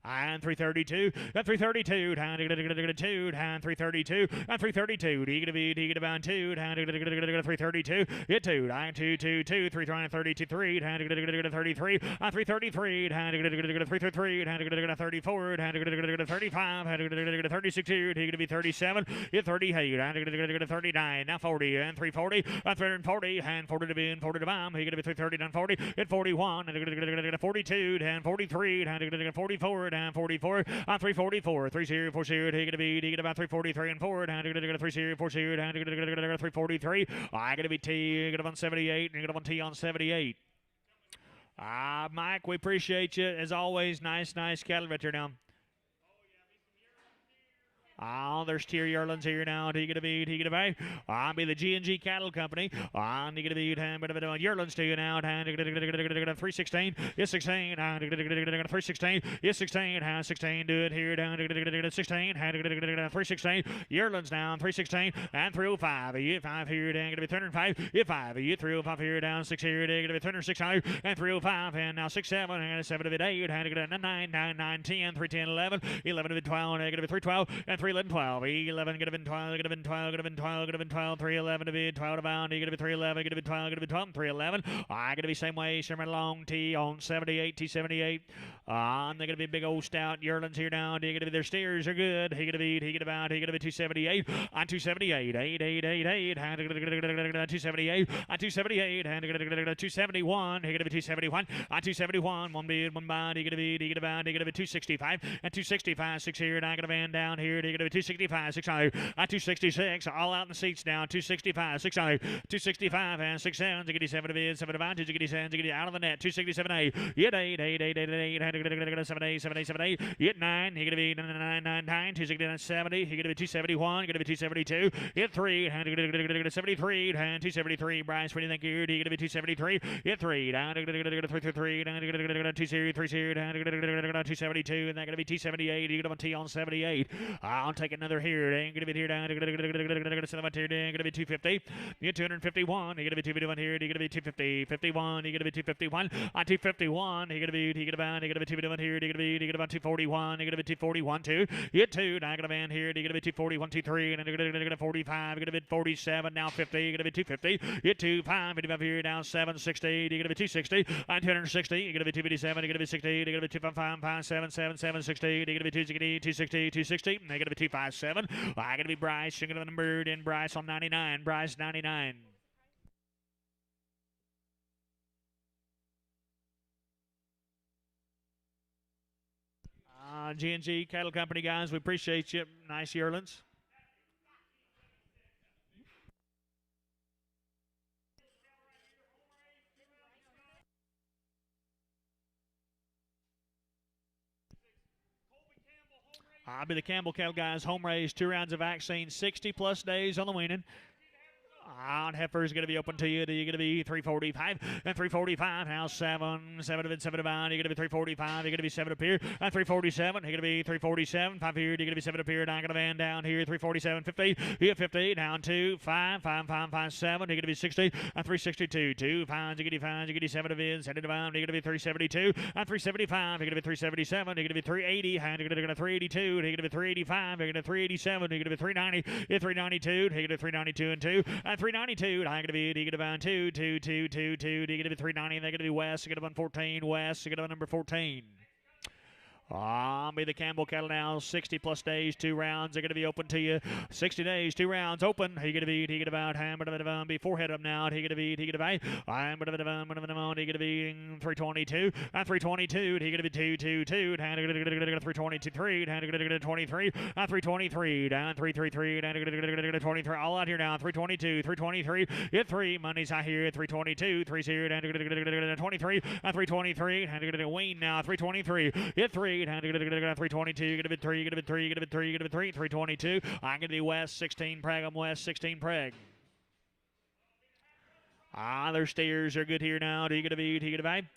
Speaker 1: And 332, and 332, and 332, and 332, and 332. He gonna be about 2, and 332, hit 2, and 222, 333, and 33, and 333, and 333, and 34, and 35, and 36 here. He gonna be 37, hit 38, and 39, now 40, and 340, and 340, and 40 to be in, 40 to bomb. He gonna be 330, and 40, hit 41, and 42, and 43, and 44. And 44, on 344, 3 0, 4 0, he gonna be about 343 and forward, and gonna go 3 0, 4 0, and gonna go 343. I gonna be T, gonna on 78, and gonna on T on 78. Mike, we appreciate you as always. Nice cattle right there now. There's Tier Yearlings here now. He gonna be. I'll be the G&G Cattle Company. He gonna be Yearlings to you now. 316. Yes, 16. 316. Yes, 16. 16. Do it here down. 16. 316. Yearlings down. 316 and 305. You 5 here down. Gonna be 305. You 5. You 305 here down. 6 here. Gonna be 306 and 305 and now 6 7 and 7 to 8. 9 9 10 310 11 11 to 12. Gonna be 312 and 311 12. 11 gonna be 12. Gonna be 12. Gonna be 12. Gonna be 12. 311 to be 12 to bound. Gonna be 311. Gonna be 12. Gonna be 12. 311. I gonna be same way. Sherman Long T on 78. T78. They're gonna be big old stout yearlings here now. They're gonna be their steers are good. He gonna be 278 on 278. 8 8 8 8. 278 on 278 and 271. He gonna be 271 on 271. One bid, one bound. He gonna be 265 and 265. 6 here. And I got a van down here. He gonna be 265 600 on 266. All out in the seats now. 265 600 265 and 6 7. 7 to bid. 7 to bound. 267 out of the net. 267 8. Yet 8 8 8 8 8. 7 8 7 8 7 8. Yet 9. He gonna be 9 9 9 9. 269 70. He gonna be 271. Gonna be 272. Hit 3. 73 and 273. Bryce, what do you think here? He gonna be 273. Hit 3. Down 333. Down 2 0 3 0 down 272. And that gonna be 278. He gonna be T on 78. I'll take another here. Ain't gonna be here down. Gonna be 250. You 251. He gonna be 251 here. He gonna be 250. 51. He gonna be 251. On 251. He gonna be 251 here. He gonna be 241. He gonna be 241 2. Hit 2. Now gonna man here. He gonna be 241 23. And then gonna 45. Gonna be 47. Now 50. Gonna be 250. Hit 2 5. 55 here down 760. He gonna be 260. On 260. He gonna be 257. He gonna be 60. He gonna be 255 577 760. He gonna be 260 260 260. They gonna be 257. I gonna be Bryce. You're gonna be numbered in Bryce on 99. Bryce 99. G&G Cattle Company guys, we appreciate you. Nice yearlings. I'll be the Campbell Cattle guys. Home raised, 2 rounds of vaccine, 60 plus days on the weaning. On heifer is going to be open to you. You're going to be 345 and 345. Now 7 of it, 7 of mine. You're going to be 345. You're going to be 7 up here. And 347. You're going to be 347. 5 here. You're going to be 7 up here. Now I'm going to van down here. 347, 50. Here 50. Down 2, 5, 5, 5, 5, 7. You're going to be 60 and 362. 2 pounds. You're going to be 5. You're going to be 7 of it. 7 of mine. You're going to be 372 and 375. You're going to be 377. You're going to be 380. And you're going to be 382. You're going to be 385. You're going to be 387. You're going to be 390. You're 392. You're going to be 392 and 2. And 392. I'm going to be, you get about 2, 2, 2, 2, 2. You get to be 390. They're going to be West. You get about 14. West. You get about number 14. I'll be the Campbell Cattle now. 60 plus days, 2 rounds. They're going to be open to you. 60 days, 2 rounds open. He going to be, he get about before head up now. He going to be, he get about, I'm going to be 322 and 322. He going to be 222 and 322 3 and 23 and 323 down 333 and 23. All out here now. 322 323. Hit 3. Money's out here. 322 3 here and 23 and 323 and Wayne now. 323. Hit 3. 322, gonna be 3, gonna be 3, gonna be 3, gonna be 3, 322. I'm gonna be West 16 Preg. I'm West 16 Preg. Their steers are good here now. Do you gonna be? Do you gonna be?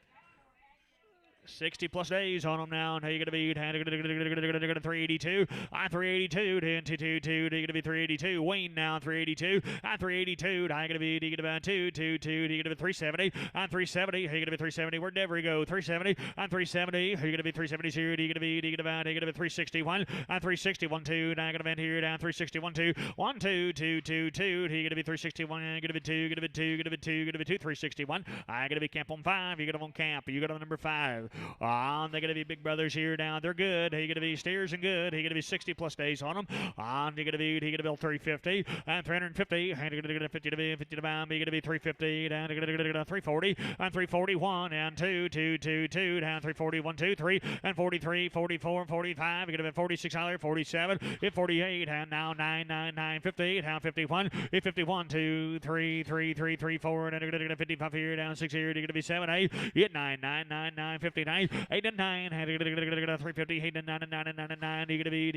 Speaker 1: 60 plus days on them now. How you gonna be? 382. I'm 382. 10 2 2 2. You're gonna be 382. Wayne now 382. I'm 382. I'm gonna be. You gonna be 2 2 2. You're gonna be 370. I'm 370. How you gonna be 370? Where'd Devery go? 370. I'm 370. How you gonna be 370 here? You're gonna be. You're gonna be 361. I'm 361 2. Now I'm gonna be here down 361 2. 1 2 2 2 2. You're gonna be 361. I'm gonna be 2. Gonna be 2. Gonna be 2. Gonna be 2. 361. I'm gonna be camp on 5. You're gonna on camp. You got on number 5. They're going to be big brothers here now. They're good. He's going to be steers and good. He's going to be 60 plus days on them. He's going to be 350 and 350. And you're going to 50 to be 50 to bound. You're going to be 350 down. You're going to 340 and 341 and 2 2 2 2 down 341 2 3 and 43 44 and 45. You're going to be 46 dollar 47 hit 48 and now 9 9 9 50 down 51 hit 51 2 3 3 3 3 4 and you're going to 55 here down 6 here. You're going to be 7 8 hit 9 9 9 9 59. 8 and 9, 350, 8 and 9 and 9 and 9 and 9. You're gonna be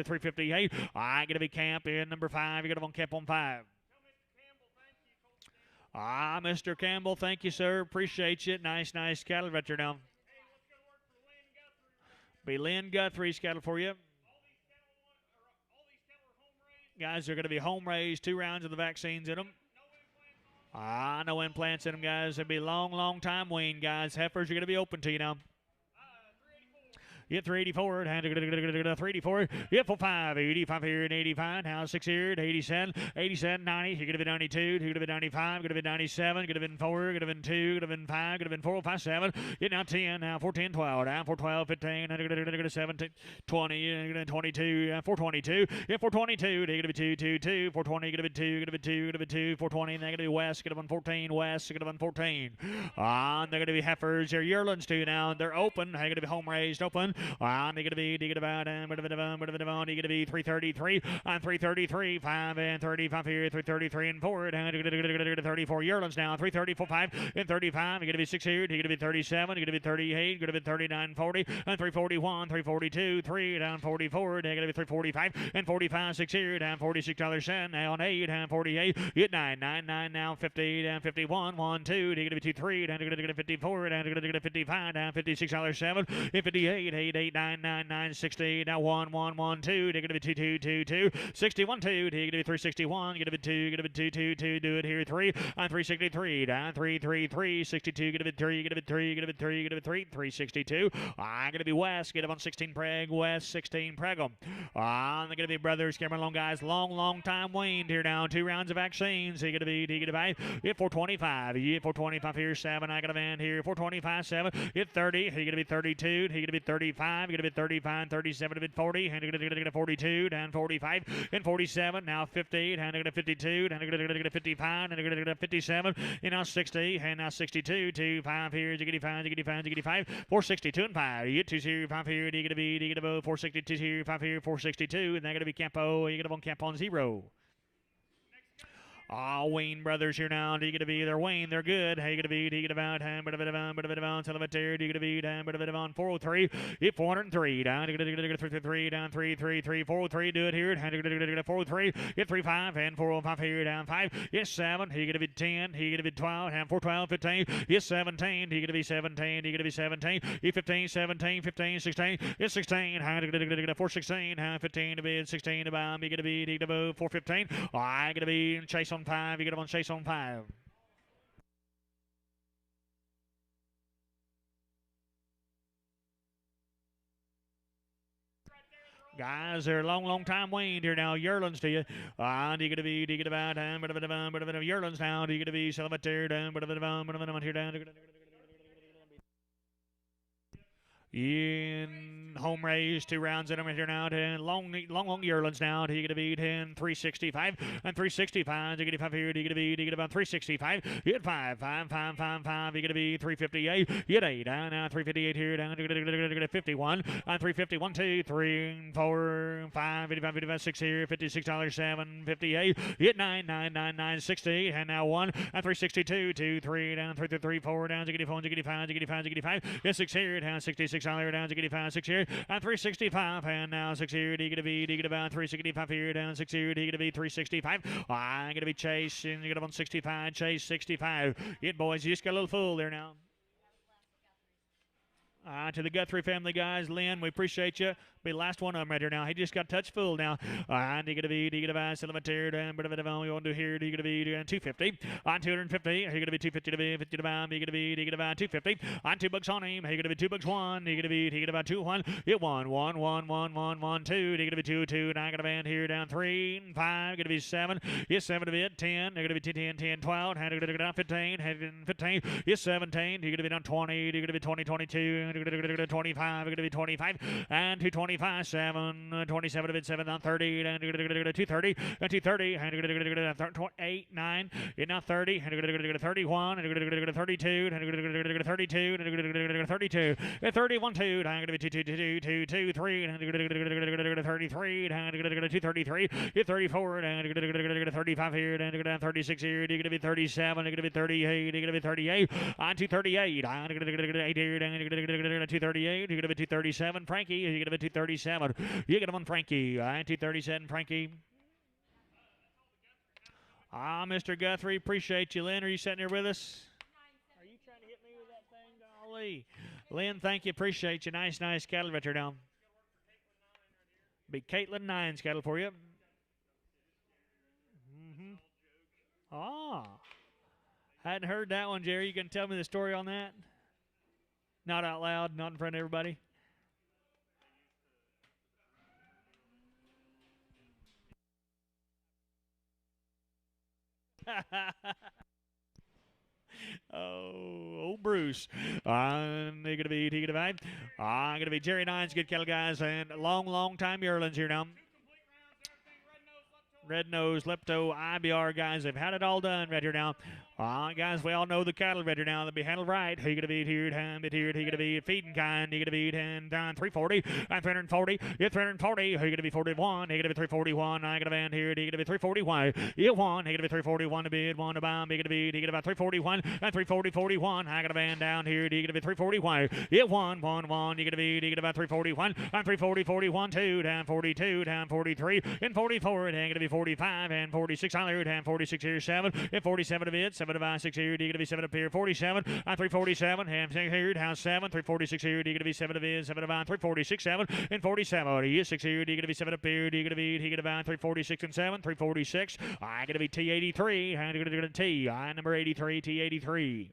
Speaker 1: 358. I'm gonna be camp in number 5. You're gonna camp on 5. Mr. Campbell, thank you, sir. Appreciate you. Nice cattle right there now. Be Lynn Guthrie's cattle for you. Guys, they're gonna be home raised. 2 rounds of the vaccines in them. No implants in them, guys. It'll be long time wean, guys. Heifers are gonna be open to you now. Get 384, 384, get 45, 85 here and 85, now 6 here and 87, 87, 90, you're going to be 92, you're going to be 95, going to be 97, going to be 4, going to be 2, going to be 5, going to be 4, 5, 7, get now 10, now 14, 12, down 4, 12, 15, going to be 17, 20, going to be 22, 422, get 422, you're going to be 2, 2, 2, 420, going to be 2, going to be 2, going to be 2, 420, and they're going to be West, going to be 14, West, going to be 14. They're going to be heifers, they're yearlings too now, they're open, they're going to be home raised, open. They're going to be, they're going to be 333, 333, 5 and 35 here, 333 and 4, 34 yearlings now, 334, 5 and 35, you're going to be 6 here, you're going to be 37, you're going to be 38, you're going to be 39, 40, and 341, 342, 3 down 44, they're going to be 345 and 45, 6 here, down $46 cent, now on 8, down 48, get 9, 9, 9, now 50, down 51, 1, 2, you're going to be 2, 3, down you're going to 54, down you're going to 55, down $56 7, 58, 8, 8, 9, 9, 9, 60. Now 1, 1, 1, 2. They're going to be 2, 2, 2, 2. 61, 2. They're going to be 361. Going to be 2. Going to be 2, 2, 2. Do it here. 3. On 363. Down 3, 3, 3. 62. Going to be 3. Going to be 3. Going to be 3. Going to be 3. 362. I'm going to be West. Get up on 16 Preg. West 16 Pregum. They're going to be brothers. Cameron Long guys. Long time waned here now. 2 rounds of vaccines. He going to be 5. Hit 425. Hit 425 here. 7. I got a van here. 425. 7. Hit 30. He going to be 32. He going to be 35. He going to be 35. 37 to mid 40. And going to get a 42. Down 45. And 47. Now 50. And going to 52. And going to get a 55. And going to get 57. And now 60. And now 62. 2, 5 here. Jiggity 5. Jiggity 5. Jiggity 5. 462 and 5. You get 2 here. 5 here. You get a B. You get a bow. 462 here. 5 here. 462. And they're going to be Campo. You get a on Camp on 0. Wayne brothers here now. Do you get to be? They're Wayne. They're good. Hey, you get to be? Do you get about? But a bit of on. Telemetry. Do you get to be? But a bit of on. 403. Hit 403. Down. You get to 333. Down 333. 403. Do it here. 403. Hit 35 and 405 here. Down 5. Hit 7. He get to be 10. He get to be 12. And 412. 15. Hit 17. He get to be 17. He get to be 17. Hit 15. 17. 15. 16. Hit 16. 416. 15 to be 16 to bomb. You get to be 415. I get to be Chase on 5. You get him on Chase on 5. Guys, they're a long time waned here now. Yearlings to you. Do you get to be? Do you get about? But Yearlings now. Do you get to be? Celebratory down. But here down. In home race, 2 rounds in them here now. 10 long yearlings now. You get to be 10, 365 and 365. You get 5 here. You get to be. You get about 365. You get 5, 5, 5, 5, 5. You get to be 358. You get 8 down now. 358 here down. You get 51 on 351. 2, 3, 4, 5, 55, 55, 6 here. $56, 7, 58. You get 9, 9, 9, 9, 60 and now 1 on 362. 2, 3 down. 3, 3, 4 down. You get 4. You get 5. You get 5. You get 5. You get 6 here down. $66 down. You get 5. 6 here. And 365 and now 6 here. Do you get a B? Do you get about 365 here down 6 here? Do you get a B? 365. I'm going to be Chase and you get up on 65. Chase 65. It boys, you just got a little full there now. To the Guthrie family, guys. Lynn, we appreciate you. Be the last one of them right here now. He just got touch full now. Do you get a B? Do you get a V? Celebratory down. But we want to do here. Do you get a B? 250. On 250. Are you going to be 250 to be 50 to buy? Do you get a B? Do you get a buy? 250. On $2 on him. Are you going to be $2 1? Do you get a B? Do you get about 2 1? Hit 1 1 1 1 1 1 2. Do you get a B 2 2? And I got a band here down 3 and 5. Going to be 7. Yes, 7 to be 10. They're going to be 10 10 12. How do you get down 15? 15. Yes, 17. Do you get to be down 20? Do you get to be 20 22? Do you get to 25? Going to be 25 and 225. 7 27 to bid 7 on 30 and 230 and 230 and 8 9 and now 30 and 31 and 32 and 32 and 32 and 31 2 and going to be 2 2 2 2 3 and 33 and 233 and 34 and 35 here and 36 here. You're going to be 37. You're going to be 38. You're going to be 38 on 238 and 8 here and 238. You're going to be 237. Frankie, you're going to be 237. You get him on Frankie. 237, Frankie. Mr. Guthrie, appreciate you. Lynn, are you sitting here with us? Are you trying to hit me with that thing? Golly. Lynn, thank you. Appreciate you. Nice cattle right there down. Be Caitlin 9's cattle for you. Hadn't heard that one, Jerry. You can tell me the story on that? Not out loud, not in front of everybody. Old Bruce. I'm going to be I'm going to be Jerry Nines, good cattle guys, and long time yearlings here now. Red Nose, Lepto, IBR guys, they've had it all done right here now. Guys, we all know the cattle right here now. They'll be handled right. He gonna be here, hand it here. He gonna be feeding kind. He gonna be down 340 and 340. Hit 340. He gonna be 41. He gonna be 341. I got a van here. He gonna be 341. Hit 1. He gonna be 341 to bid. 1 to bomb. He gonna be. He get about 341 and 340 41. I got a van down here. He gonna be 341. Hit 1 1 1. He gonna be. He get about 341 and 340 41 2 down 42 down 43 and 44. And gonna be 45 and 46. I and 46 here 7 and 47 to bid. 7 to 6 here, D gonna be 7 up here, 47, 347, ham 6 here, house 7, 346 here, D gonna be 7 to 7 to 346, 7, and 47, he is 6 here, D gonna be 7 up here, D gonna be, he gonna be 346 and 7, 346, I gonna be T83, I'm gonna T, I number 83, T83.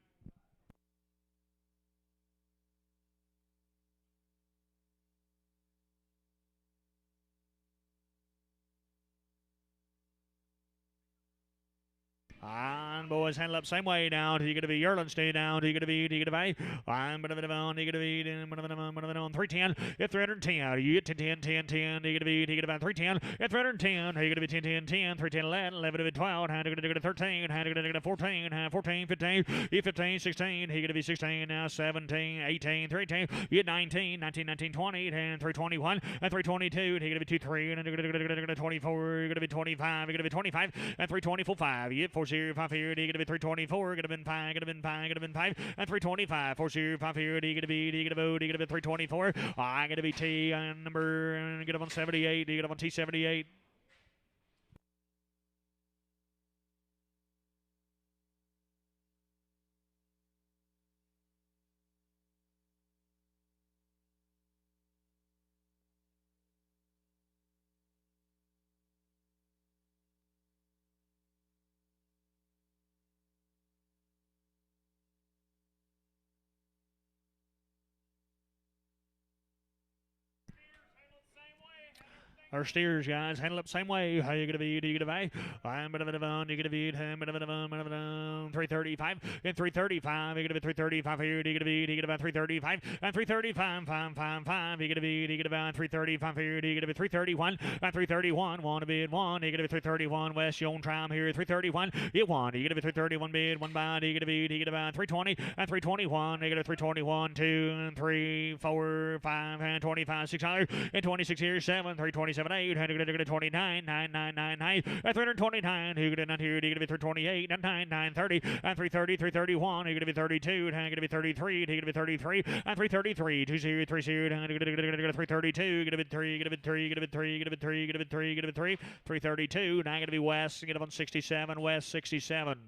Speaker 1: On boys, handle up same way now. You gonna be Yerlin, stay down. You gonna be, I'm gonna be on. You gonna be on 310. At 310, you get 10, 10, 10. You gonna be, 310. At 310, you gonna be 10, 10, 10. 310, 11, 11 to 12. How you gonna 13? How you gonna 14? 14, 15. You 15, 16. You gonna be 16 now. 17, 18, 13. You get 19, 19, 19, 20. And 321. And 322. You gonna be 23. And you're gonna 24. You're gonna be 25. You're gonna be 25. And 324, 5. You get 4 0, 5 here. You gonna be 324. Gonna been 5. Gonna been 5. Gonna been 5. And 325. 4 0, 5 here. You gonna be 324. I'm gonna be T number. Get up on 78. You get up on T78. Our steers, guys, handle up same way. How you gonna be? Do you gonna be? I'm gonna be on. You gonna be? I'm gonna be on. 335 and 335. You're gonna be 335 here. You gonna be? You gonna be 335 and 335. 5, 5, 5. You're gonna be? You gonna be 335 here. You gonna be 331 and 331. Want to be at 1. You're gonna be 331 West. You on tram here. 331. You want. You're gonna be 331 mid. 1 by. You're gonna be? You gonna be 320 and 321. You're gonna be 321 2 and 3 4 5 and 25 6 higher and 26 here 7 327. 8, 29, 9, 9, 9, 9, 329, who get in here, you're going to be 328, 9, 9, 30, and 330, 331, you're going to be 32, and you're going to be 33, you're going to be 33, and 333, 2 0, 3 0, and you're going to be 332, you're going to be 3, you're going to be 3, you're going to be 3, you're going to be 3, you're going to be 3, you're going to be 3, 332, now you're going to be West, get up on 67, West 67.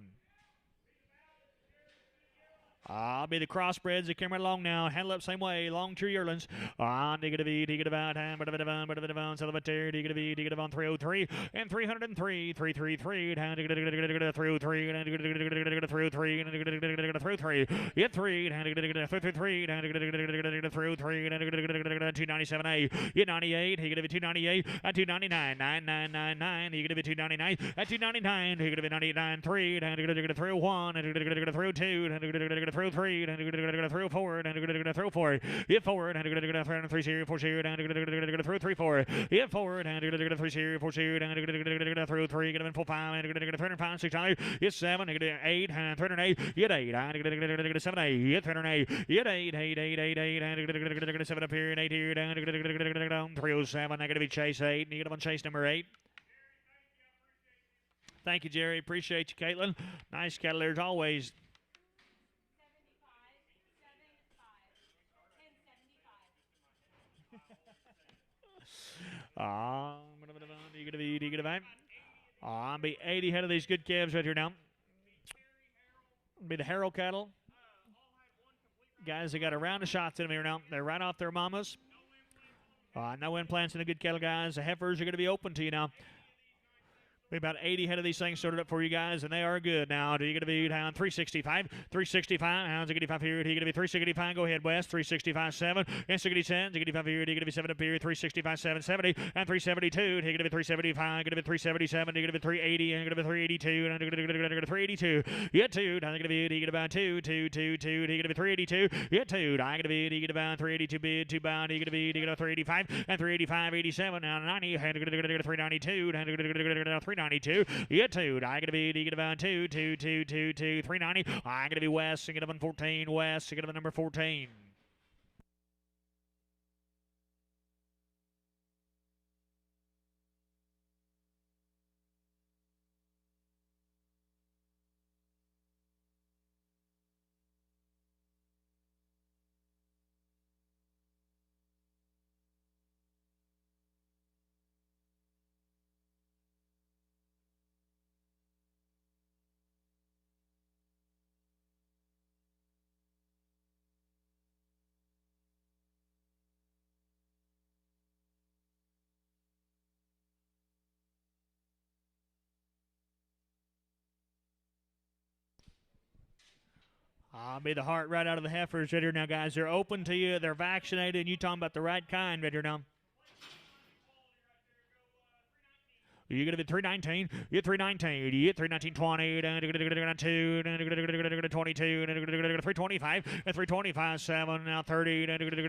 Speaker 1: I'll be the crossbreds that came right along now. Handle up same way. Long true yearlings. On digga digga digga about ham, but about celebratory digga on 303 and 303, 333, down digga digga 303, and digga 303, and digga 303. Hit 3, down digga 333, down digga 303, and digga 297A. Hit 98, he gonna be 298 at 299, 9999. He gonna be 299 at 299. He gonna be 99 3, down digga 301, and digga 302, and digga throw 3, and throw 4, and throw 4. Hit forward, and 3 0, 4 0, and throw 3 4. Hit forward, and 3 0, 4 0, and throw 3, get him in 4 5, and 305, 6 9. Hit 7, and 8, and 308. Hit 8, and 7 8. Hit 308. Hit 8, 8, 8, 8, 8, and 7 up here, and 8 here, down 307. I got to be chase 8, and you get him on chase number 8. Thank you, Jerry. Appreciate you, Caitlin. Nice cattle there as always. I'm be 80 head of these good calves right here now. Be the Harold cattle. Guys, they got a round of shots in them here now. They're right off their mamas. No implants in the good cattle, guys. The heifers are going to be open to you now. We about 80 head of these things sorted up for you guys, and they are good. Now, are you going to be down 365? 365. Hounds are going to be 5 here. Are you going to be 365? Go ahead, West. 365, 7. And 67. 5 here. Are you going to be 7 up here? 365, 7, 70. And 372. Are you going to be 375? Going to be 377. Are you going to be 380? And going to be 382. And you're going to be 382. Get 2. Now, you're going to be, you get about 2, 2, 2, 2. You're going to be 382. Get 2. I'm going to be, you get about 382 bid, 2 bound. You're going to be, you get about 385. And 385, 87. Now, 90. And you're going to get 392. And you're going to get 392. You 2. I'm gonna be you get about 2, 2, 2, 2, 2, 390. I'm gonna be West. You get up on 14. West. You get up on number 14. I'll be the heart right out of the heifers right here now, guys. They're open to you. They're vaccinated, and you talking about the right kind right here now. You get it 319. You get 319. You get 319.20. 22. 325. 325. 7. Now 30. 32. Going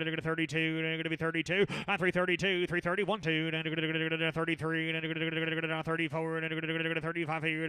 Speaker 1: to be 32. 332. 331. 2. 33. 34. 35 here.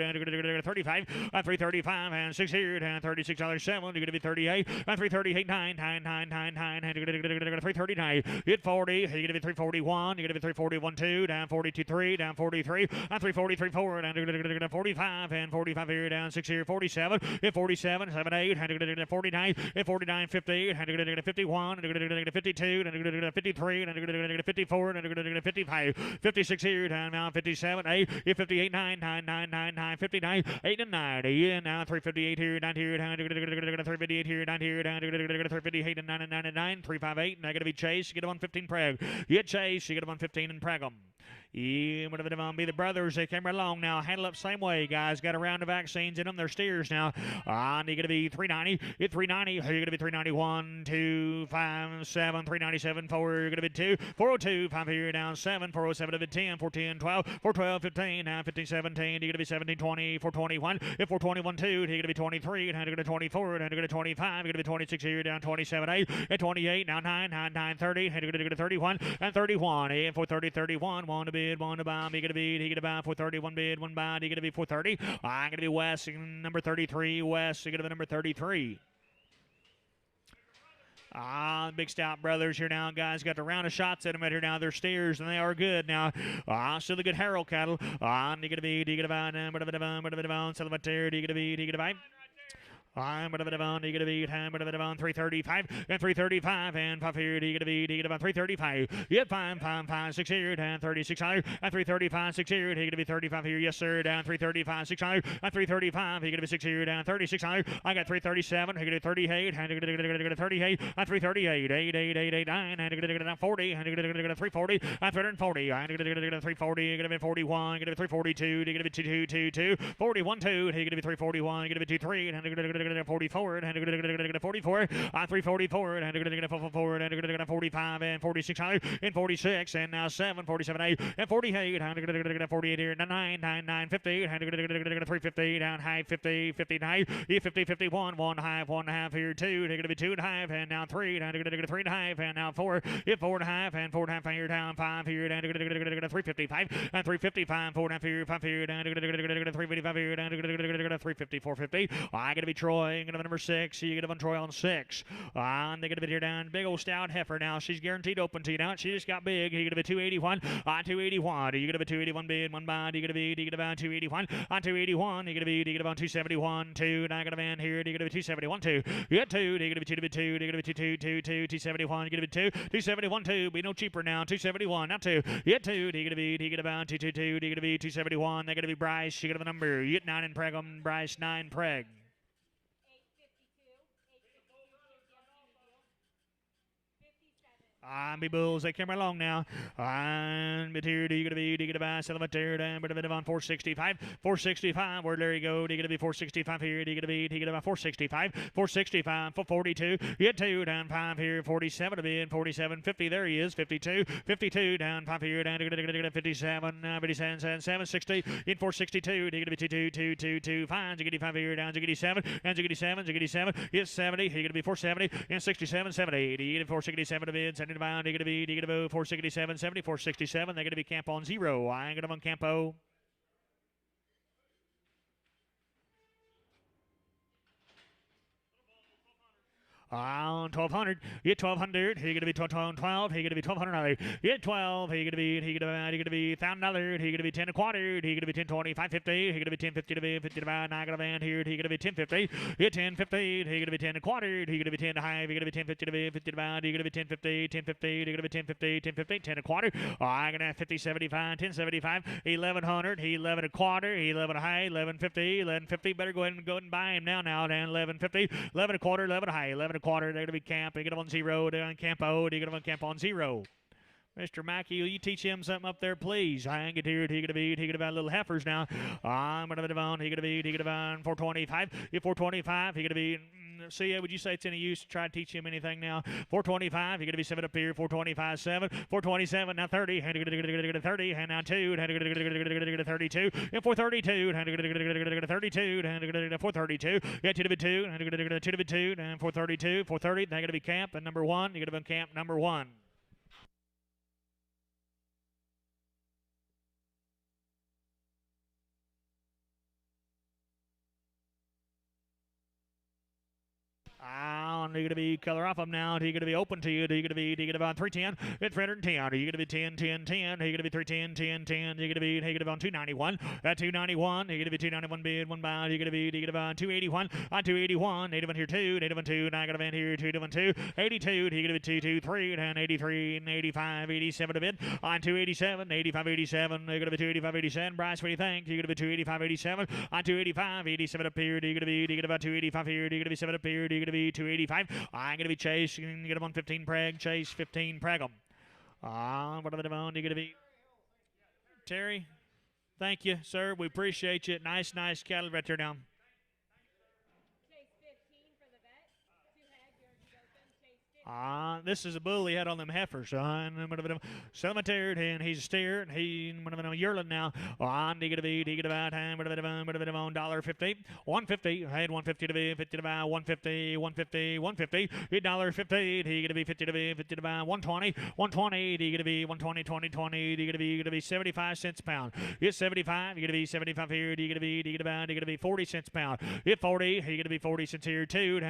Speaker 1: 35. 335 and 6 here. $36. 7. You're going to be 38. 338. 9. 339. Hit 40. You're going to be 341. You're going to be 341. 2. Down 42. 3. Down 43. 343, 4, and 45, and 45 here, down 6 here, 47, and 47, 7, 8, and 49, and 49, 50, and 51, and 52, and 53, and 54, and 55, 56 here, down now 57, 8, 58, 9, 9, 9, 9, 9, 59, 8, and 90, and now 358 here, 9 here, down 358 here, 9 here, down 358, and 9, and 9, and 9, 358, and I got to be Chase, you get them on 15 Preg, you get Chase, you get them on 15 and Preg them. Yeah, whatever them be the brothers. They came right along now. Handle up same way, guys. Got a round of vaccines in them. They're steers now. And you're going to be 390. Hit 390. You're going to be 391, 2, 5, 7, 397, 4. You're going to be 2, 402, 5 here down 7, 407 to be 10, 410, 12, 412, 15, now 15, 17. You're going to be 17, 20, 421. If 421, 2, you're going to be 23, and you're going to 24, and you're going to 25. You're going to be 26 here down 27, 8, and 28, now 9, 9, 9, 30, and you're going to go to 31, and 31, and 430, 31, 1 to bid, 1 to buy, he going to be, he going to buy 431 bid, 1 buy, he going to be 430. I'm going to be West, number 33, West, you're going to be number 33. Big Stout brothers here now, guys. Got the round of shots at them right here now. They're steers, and they are good now. Still the good Harold cattle. You going to be, you going to buy, sell them a tear, you going to be, you going to buy. I'm going to be 335 and 335 and 5 here. You going to be about 335. You 5, 5, 5, 6 here down 36 higher and 335, 6 here. You going to be 35 here. Yes, sir. Down 335, 6 higher and 335. You going to be 6 here down 36 higher. I got 337. You going to 38 and you're going to 38 and 338, 8, 8, 8, 8, 9 and you're going to 40 and you're going to 340 and 340 and you're going to 340. You're going to be 41. You're going to be 342. You're going to be 2, 2, 2, 41, 2. You're going to be 341. You're going to be 2, 3 and you're going to 44 and 44 344 and 44 and 45 and 46 and 46 and now 7 47 8 and 48 and 48 here 9 9 9 50 and 350 down high 50 59 50 51 1 half 1 half here 2 they're going to be 2 and a half and now 3 and 3 and a half and now 4 4 and a half and 4 and a half here down 5 here and 355 and 355 4 and a half here 5 here down 355 here down 354 50 I got to be Troy. Going to number 6. You get a Troy on 6. And they get a bit here down. Big old stout heifer now. She's guaranteed open to you now. She just got big. You get a bit 281. 281. You get a bit 281 bid. 1 buy. You get a bid. You get about 281. 281. You get a bid. You get about 271. 2. Now I got a man here. You get a bit 271. 2. You get 2. You get a bit 2 to bid 2. You get a bit 2 2 2 2 271. You get a bit 2. 271 2. Be no cheaper now. 271. Now 2. You get 2. You get a bid. You get about 222. You get a bit 271. They got to be Bryce. You get a number. You get 9 in Preg. Bryce 9 Preg. Be Bulls, they came right along now. And material, you gonna be, buy, sell them a tear down, but on 465, 465. Where there you go? You gonna be 465 here? You gonna be, 465, 465, 442. You get 2 down 5 here, 47 to be in 47, 50. There he is, 52, 52 down 5 here, down to 57, 57, 760 in 462. You gonna be 2, 2, 2, 2, 5. You get 5 here, down to 7, and 7, 7. It's 70. You gonna be 470 and 67, 70. You get 467 to be in 70. Bound, you're going to be 467, 70, 467. They're going to be camp on 0. I ain't going to on Campo. 1200. You get 1200. You're gonna be 12. You're gonna be 1200. You get 12. You're gonna be $1,000. You're gonna be 10 a quarter. You're gonna be 1020. 550. You're gonna be 1050 to be 50 to buy. Now I got a band here. You're gonna be 1050. You get 1050. You're gonna be 10 a quarter. You're gonna be 10 to high. You're gonna be 1050 to be 50 to buy. You're gonna be 1050. 1050. You're gonna be 1050. 1050. 10 a quarter. I'm gonna have 50 75. 1075. 1100. 11 a quarter. 11 a high. 1150. 1150. Better go ahead and buy him now. Now down 1150. 11 a quarter. 11 a high. 11 a quarter. They're going to be camp. They get them on 0. They're on Campo. They get them on camp on 0. Mr. Mackey, will you teach him something up there, please? I ain't get here. He gonna about little heifers now. I'm gonna be on. He gonna be on 425. If 425, he gonna be See, would you say it's any use to try to teach him anything now? 425. You're going to be 7 up here. 425, 7. 427. Now 30. 30. And now 2. 32. And 432. 32. 432. Yeah, 2 to be 2. 2 to be 2. And 432. 430. They're going to be camp and number 1. You're going to be camp number 1. You're going to be color off them now. You're going to be open to you. You're going to be about 310 and 310. You're going to be 10, 10, 10. You're going to be 310, 10, 10. You're going to be on 291. At 291. You're going to be 291 bid, 1 bound. You're going to be on 281. On 281. Native on here 2. Native on 2. Now I got a band here 2 on 2. 82. You're going to be 223 and 83 and 85, 87 to bid. On 287. 85, 87. You're going to be 285, 87. Bryce, what do you think? You're going to be 285, 87. On 285. 87 up here. You're going to be about 285 here. You're going to be 7 up here. You're going to be 285. I'm going to be Chase. You're going to get him on 15 preg. Chase, 15 preg him. What are the Devon? You're going to be Terry. Thank you, sir. We appreciate you. Nice cattle right there down. This is a bull he had on them heifers. Cemetery, and he's a steer, and he's yearling now. On to get about time, $1.50. 150. I had 150 to be 50 to buy 150, 150, 150. $1.50. He gonna be 50 to be 50 to buy 120, 120. He gonna be 120, 20, 20. He gonna be 75 cents a pound. It's 75. You're gonna be 75 here. He gonna be 40 cents a pound. It's 40. He gonna be 40 cents here too.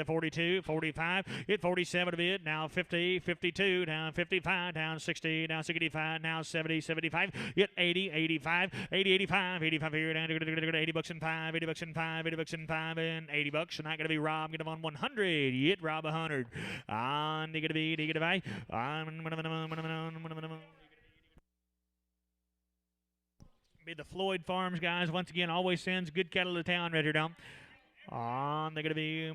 Speaker 1: 42, 45. It's 47 a bit. Now 50, 52. Down 55. Down 60. Down 65. Now 70, 75. Get 80, 85, 80, 85, 85 here. Down to $80 and 5, $80 and 5, $80 and 5, and $80. And not gonna be Rob. Get him on 100. Get Rob 100. On to buy. Be the Floyd Farms guys once again. Always sends good cattle to town right here down. On they're gonna be.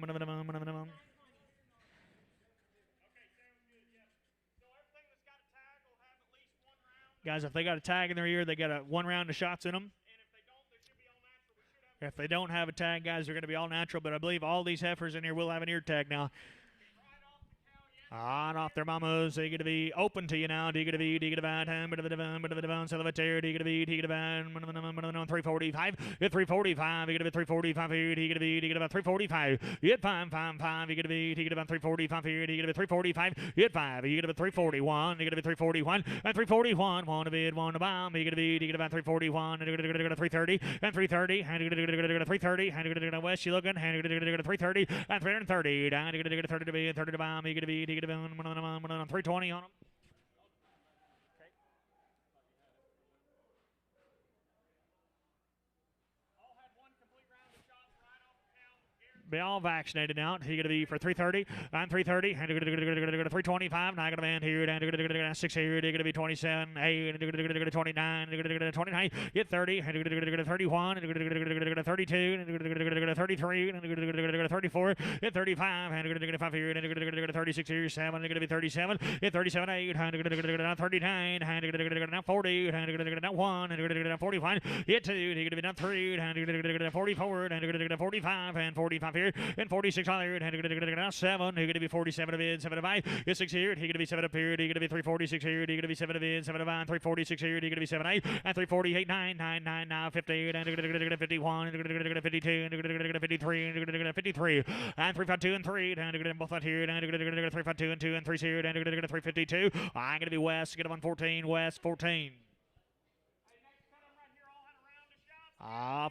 Speaker 1: Guys, if they got a tag in their ear, they got one round of shots in them. If they don't have a tag, guys, they're going to be all natural. But I believe all these heifers in here will have an ear tag now. On off their mamas, they're going to be open to you now. Do you get about time? But the Salvatore, do you get about 345? Get 345. You get about 345 here. Do you get about 345? Get 555. You get about 345 here. Do you get about 345? Get 5. You get about 341. You get about 341 and 341. One to bid, one to bomb. You get about 341 and 330 and 330 and 330 and west. You looking and 330 and 330 down. You get 30 to bid, 30 to bomb. You get 320 on them. Be all vaccinated now. He's going to be for 330. I'm 330. And 325. Now I got a man here. And 6 here. You're going to be 27. 8. 29. 29. Get 30. And 31. And 32. And 33. And 34. Get 35. And 5 here. And 36 here. 7. Going to be 37. Get 37. 8. And 39. And 40. And 1. And 41. Get 2. You're going to be down 3. And 44. And 45. And 45 here. And 46 on there. And 7. You're going to be 47 of it. 7 of I. Get 6 here. You're going to be 7 up here. You're going to be 346 here. You're going to be 7 of it. 7 of I. 346 here. You're going to be 7 8. And 348. 9. 9. 9. Now 50. And 51. And 52. And 53. And 53. And 352 and 3. And both out here. And 352 and 2 and 3 here. And 352. I'm going to be West. Get him on 14. West 14.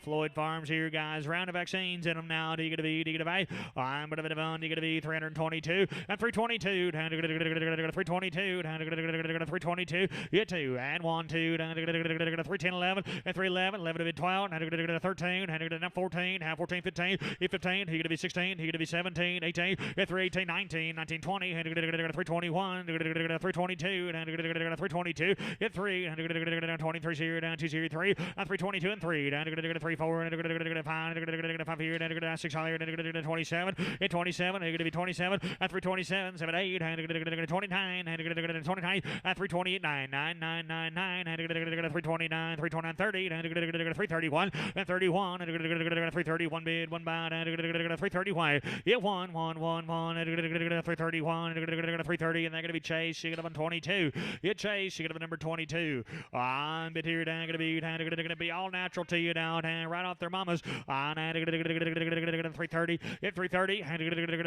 Speaker 1: Floyd Farms here, guys. Round of vaccines in them now. Do you get a buy? I'm going to be 322 and 322 and 322 and 322. Get 2 and 1 2 and 310 11 and 311 11 to 12 and 13 and 14 and 14 15 15. He going to be 16. He going to be 17 18 and 318 19 19 20 and 321 322 and 322. Get 3 and 23 here down 203 and 322 and 3. And 3 4 and 5 here and 6 higher and 27 and 27 and going to be 27 and 327 7 8 and 29 and 29 and 328 9 9 9 9 9 and 329 329 30 and 331 and 31 and 331 bid 1 bound and 331 it 1 1 1 1 and 331 and 330 and they're going to be chased. She got up on 22. It chased. She got up on number 22. On bit here down going to be all natural to you down and right off their mamas. On and 330. It 330 and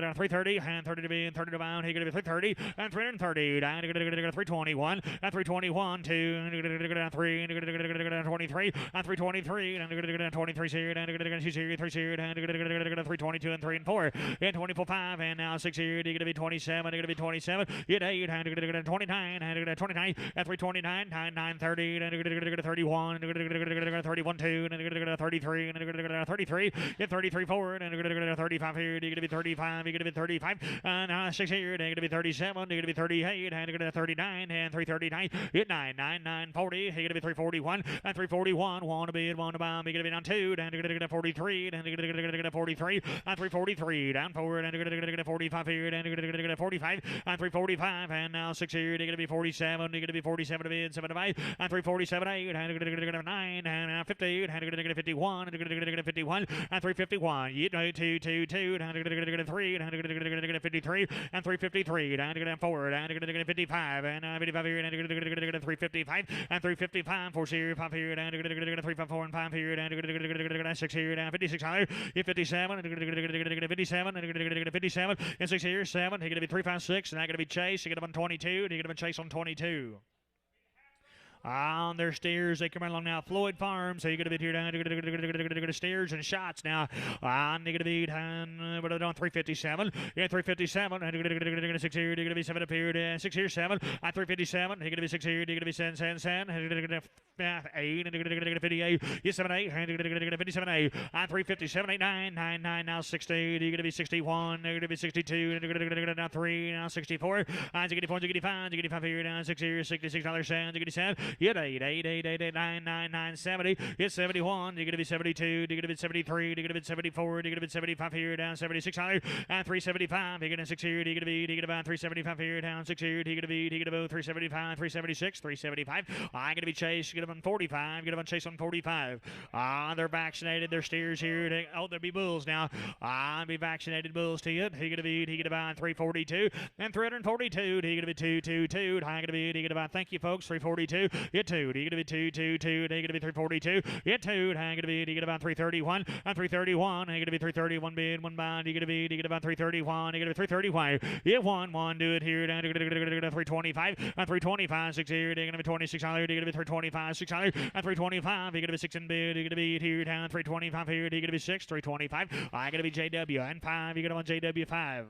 Speaker 1: 330 and 30 to be and 30 to bound. He going to be 330 and 330 down 321 and 321 2 and 3 and 23 and 323 and 23 here and she's here 3 here and 322 and 3 and 4 and 24 5 and now 6 here. You're going to be 27. You're going to be 27. It 8 and 29 and 29 and 329 9 30 and 31 and 31 2 and 33 and 33 and 33 4 and 35 here. You're going to be 35. You're going to be 35 and 6 here. You're going to be 37. You're going to be 38 and 39 and 339. It 9 9 9 40. You're going to be 341 and 341. Want to be at 1 to bomb. You're going to be down 2 and 43 and 43 and 343 down forward and 45 here and 45 and 345 and now 6 here. You're going to be 47. You're going to be 47 to mid 7 to 5 and 347 8 and 9 and 58 and 51 and 51 and 351. You know 2 2 2 and 3 and 53 and 353 and forward and 55 and 55 here and 355 and 355 4 here 5 here and 354 and 5 here and 6 here and 56 higher. 57 and 57 and 57 and 6 here 7. He's going to be 356 and that's going to be Chase. He's going to be on 22. He's going to be Chase on 22. On their steers, they come along now. Floyd Farms, so you're going to be here down steers and shots now. On they're going to be what are they doing? 357. Yeah, 357. And 6 here, you're going to be 7 up here. 6 here, 7. On 357, you're going to be 6 here, you're going to be 7, 7, 7. 8 and 58. Yeah, 7, 8. And 57, 8. On 357, 8, 9, 9, 9. Now 60. You're going to be 61. You're going to be 62. Now 3. Now 64. On 64, 65. 65 here. Now 6 here. $66 cents. 67. You're 8, 8, 8, 8, 8, 9, 9, 9, 70. It's 71. You're going to be 72. You're going to be 73. You're going to be 74. You're going to be 75 here. Down 76 higher. And 375. You're going to 6 here. You're going to be 375 here. Down 6 here. You're going to be 375, 376, 375. I'm going to be Chase. You're going to be on 45. You're going to be on Chase on 45. They're vaccinated. They're steers here. There'll be bulls now. Be vaccinated bulls to you. You're going to be 342 and 342. You're going to be 222. I'm going to be thank you folks. 342. Hit 2. You're going to be 222. You're going to be 342. Hit 2. You're going to be about 331 and 331. You're going to be 331 bid 1 bound. You're going to be about 331. You're going to be 331. Hit 1 1. Do it here. 325 and 325. 6 here. You're going to be 26. You're going to be 325. 6 and 325. You're going to be 6 in bid. You're going to be here down 325 here. You're going to be 6 325. I'm going to be JW and 5. You're going to be on JW 5.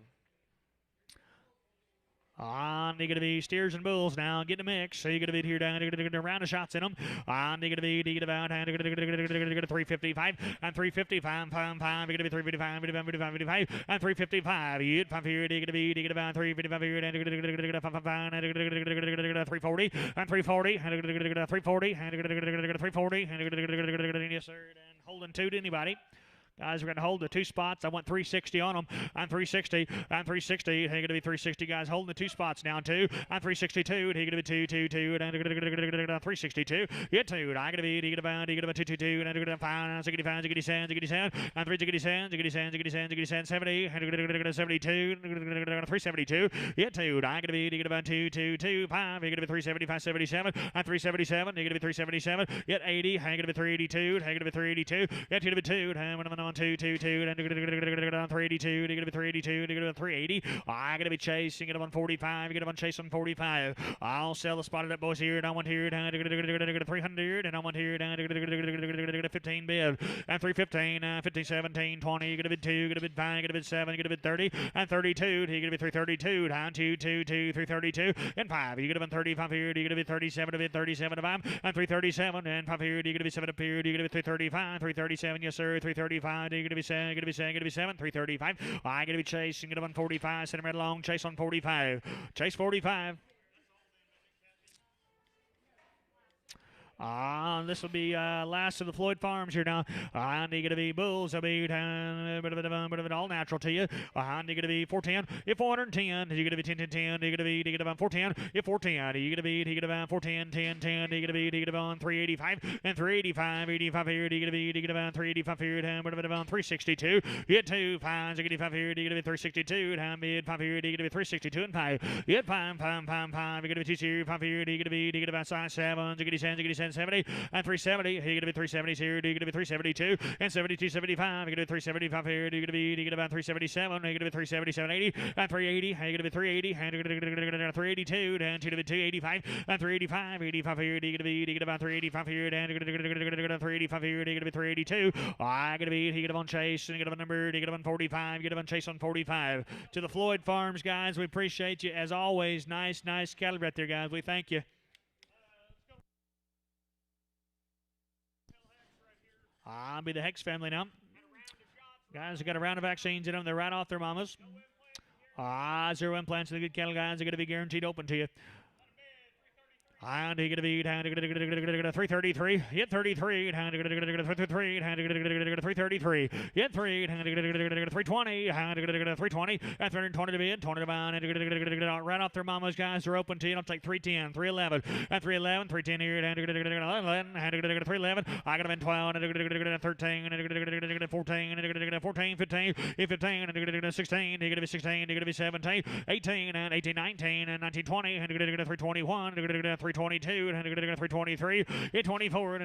Speaker 1: You're going to be steers and bulls now. Get the mix. So you're going to be here down. You're going to round of shots in them. You're going to be about 355 and 355. 5. You're going to be 355, 55, and 355. You 5 here. You're going to be about 355 here. And 340 and 340 and 340 and 340 and yes sir. And holding 2 to anybody. Guys, we're going to hold the 2 spots. I want 360 on them. I'm 360. I'm 360. He's going to be 360 guys holding the 2 spots now, 2. I'm 362. He's going to be 222. And 362. Hit 2. I'm going to be 222. And 5. 65. 67. 67. And 367. 67. 67. 70. And 72. 372. Hit 2. I'm going to be 222. 5. He's going to be 375. 77. And 377. He's going to be 377. Hit 80. I'm going to be 382. He's going to be 382. Hit 2 to be 2. And on 222 and 382. You're going to be 382. You're going to be 380. I'm going to be chasing it on 45. You're going to be on chase on 45. I'll sell the spotted up boys here. And I want here down to 300. And I want here down to 15 bid. And 315, 15, 17, 20. You're going to be 2. You're going to be 5. You're going to be 7. You're going to be 30. And 32. You're going to be 332. Down 2, 2, 2, 332. And 5. You're going to be 35 here. You're going to be 37 to bid. 37 to 5. And 337. And 5 here. You're going to be 7 up here. You're going to be 335. 337. Yes sir. 335. You're going to be 7. You're going to be 7. You're going to be 7. 335. I'm going to be chasing it on 45. Send him right along. Chase on 45. Chase 45. This will be last of the Floyd Farms here now. You're going to be Bulls. I'll be bit of an all natural to you. You're going to be 410. If 410, you're going to be 10, 10, 10. You're going to be 410. If 410, you're going to be 410, 10, 10. You're going to be 385 and 385. 85 here. You're going to be 385 here. Down 362. Hit 2 5. You're going to be 5 here. You're going to be 362. Down mid 5 here. You're going to be 362 and 5. Hit 5, 5, 5, 5. You're going to be 2 here. 5 here. You're going to be size 7. You're going to be 70 and 370. You're going to be 370 here. You're going to be 372 and 72, 75. You're going to be 375 here. You're going to be 377. You're going to be 377, 80 and 380. You're going to be 380 and you're going to be 382 down to 285 and 385. 85 here. You're going to be 385 here. Down to 385 here. You're going to be 382. I'm going to be on Chase and you get a number. You get on 45. You get on Chase on 45. To the Floyd Farms guys, we appreciate you as always. Nice cattle right there, guys. We thank you. I'll be the Hex family now. Guys, we got a round of vaccines in them. They're right off their mamas. 0 implants. The good cattle guys are going to be guaranteed open to you. And you're going to be 333. Hit 33. 333. 333. Hit 3. 320. 320. And 320 to be in. 20 to bind. Right off their mamas, guys. They're open to you. I'll take 310. 311. And 311. 310 here. 11. 311. I got them in 12. 13. 14. 14. 15. 15. 16. You're going to be 16. You're going to be 17. 18. And 18. 19. And 19. 20. 321. 322, 323, 24,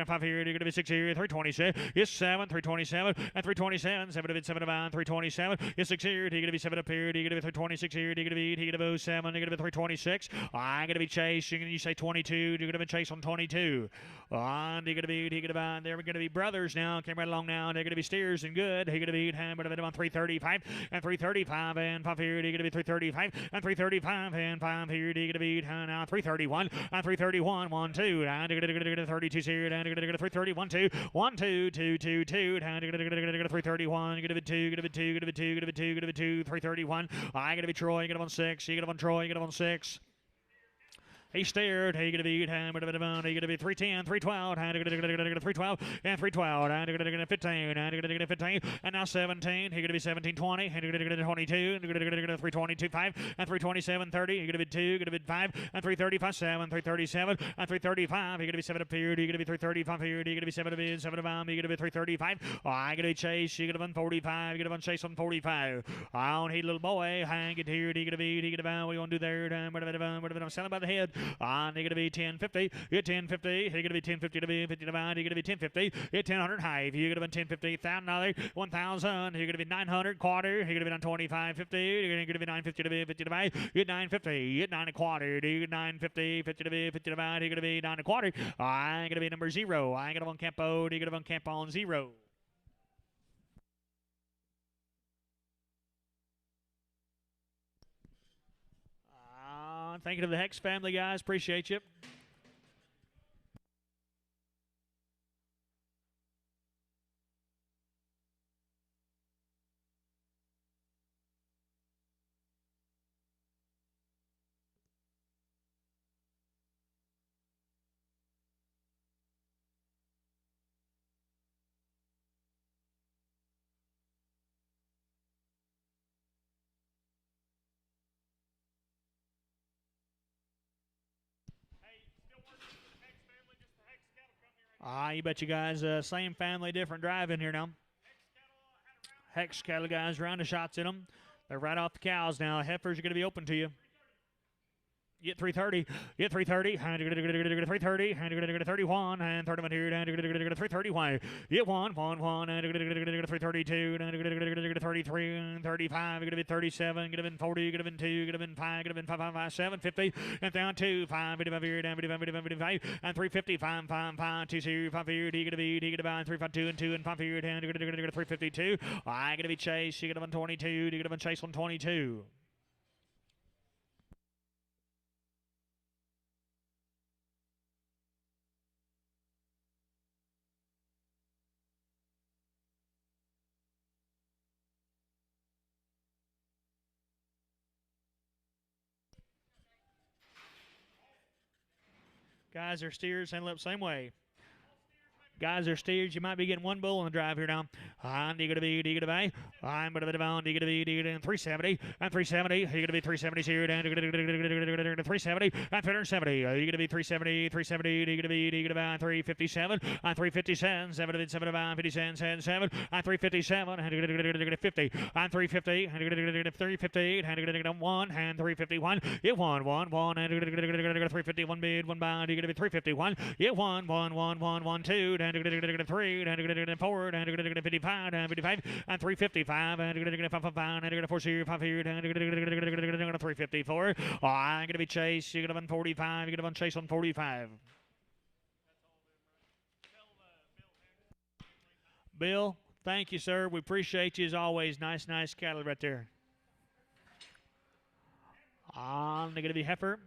Speaker 1: 5 here, you're going to be 6 here, 327, it's 7, 327, and 327, 7 of it, 7 of 9, 327, it's 6 here, you're going to be 7 up here, you're going to be 326 here, you're going to be 7, you're going to be 326, I'm going to be Chase, you say 22, you're going to be Chase on 22, and you're going to be, they're going to be brothers now, came right along now, they're going to be Steers and Good, you're going to be on 335, and 335, and 5 here, you're going to be 335, and 335, and 5 here, you're going to be now 331, and 331, 1, 2, and 32 here, and 331, 2, 1, 2, 2, 2, 2, and 331, get a bit 2, get a bit 2, get a bit 2, get a bit 2, get a bit 2, 331. I get a bit Troy, get a 1 6, you get a 1 Troy, you get a 1 6. He stared. He going to be 310, 312, and 312, and 312, and 15, and 15, and now 17. He going to be 17, 20, and 22, and 322, 5, and 327, 30. He going to be 2, going to be 5, and 335, 7, 337, and 335. He going to be 7 up here. He going to be 335 here. He going to be 7 up in, 7 of them. He going to be 335. I going to be Chase. He going to be 45. He going to be Chase on 45. I don't need little boy. Hang it here. He going to be. He going to be. What do you want to do there? I'm selling by the head. And you're going to be 1050. You're 1050. You're going to be 1050 to be 50 to buy. You're going to be 1050. You're 1000 high. You're going to be 1050. $1,000. 1,000. You're going to be 900 quarter. You're going to be on 2550. You're going to be 950 to be 50 to buy. You're 950. You're 9 a quarter. You're 950. 50 to be 50 to buy. You're going to be 9 a quarter. I'm going to be number 0. I'm going to on Campo. You're going to be on Campo on 0. Thank you to the Hex family, guys. Appreciate you. You bet you guys. Same family, different drive in here now. Hex cattle guys, round of shots in them. They're right off the cows now. Heifers are going to be open to you. Get 330, get 330, 330, 31, and 31 here, 331. Get 1, 1, 1, and 332, 33, and 35, get a bit 37, get a bit 40, get a bit 2, get a bit 5, get a bit 5, 5, 5, 7, 50, and down 2, 5, 55 here, down 55, 55, and 350, 5, 5, 5, 2 here, 5 here, D, get a B, D, get a B, 3, 5, 2, and 2, and 5 here, down 352. I get a bit Chase, you get a 122, you get a bit Chase on 22. Guys are steers, handle up same way. Guys are steers. You might be getting one bull on the drive here now. I'm going to be, I'm going to be, 370, and 370. You're going to be 370 here, and 370, and 370. You're going to be 370, 370. You're going to be 357, and 357, 7, 57, 7, and 357, and 50, and 350, and 358, and 1, and 351. You won, and 351 bid, 1 bound. You're going to be 351. You won, 2. And 3 and 4 and 55 and 55 and 355 and 5 and 4 here 5 here and 354. I'm going to be Chase. You're going to be 45. You're going to be Chase on 45. Bill, thank you, sir. We appreciate you as always. Nice cattle right there. I'm going to be heifer.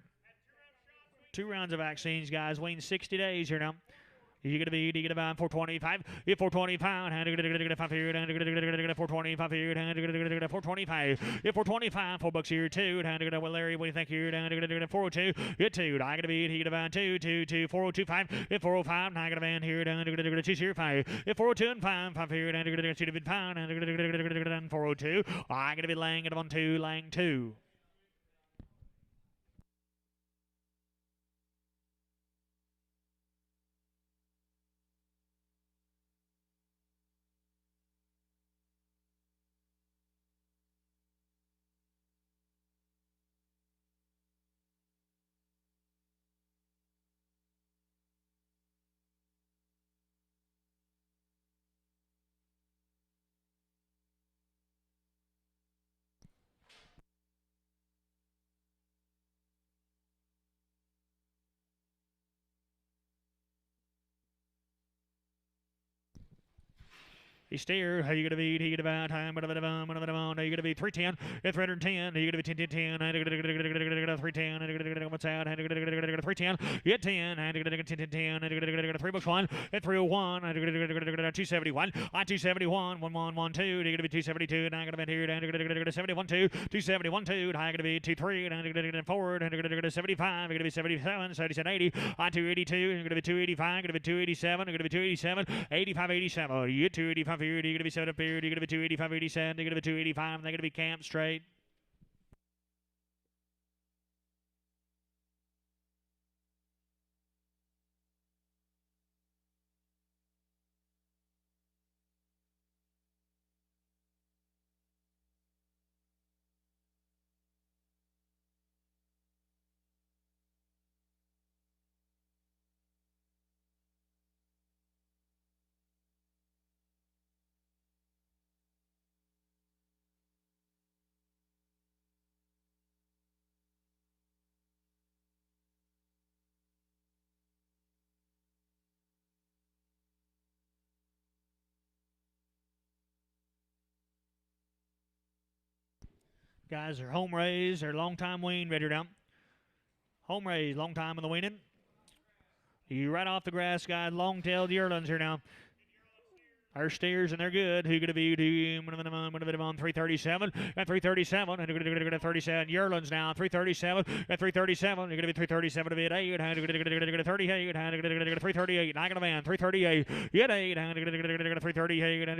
Speaker 1: 2 rounds of vaccines, guys. Waiting 60 days here now. You're going to be 425. You're 425. And 5 here. And 425 here. And 425. You're 425. $4 here, 2. And well, Larry, what do you think here? And 402. You're 2. I got to be 2, 4025. You're 405. I got a van here. And 2 here, 5. You're 402 and 5 here. And 2 to bid 5. And 402. I got to be Lang at 1 2. Lang 2. He's steer. How you gonna be? He gonna be time. You're gonna be 310. 310. You're gonna be 10. 310. What's out? 310. Get 10. 10. 3 books 1. 301. 271. 271. 1112. You're gonna be 272. And I'm gonna be here. 71 2. 271 2. I'm gonna be 23. And forward. 75. You're gonna be 77. 77 80. 282. You're gonna be 285. You're gonna be 287. You're gonna be 287. 85 87. You get 285. You're going to be 7 up here. You're going to be 285, 87. You're going to be 285. And they're going to be camped straight. Guys are home raised. They're long time wean. Ready down. Home raised. Long time in the weaning. You right off the grass, guys. Long-tailed yearlings here now. Our steers, and they're good. Who going to be 337 and 337 and 37 yearlings now 337 and 337. You're going to be 337 to be at 8 and 38 and 338. I got a man 338. Get 8 and 338 and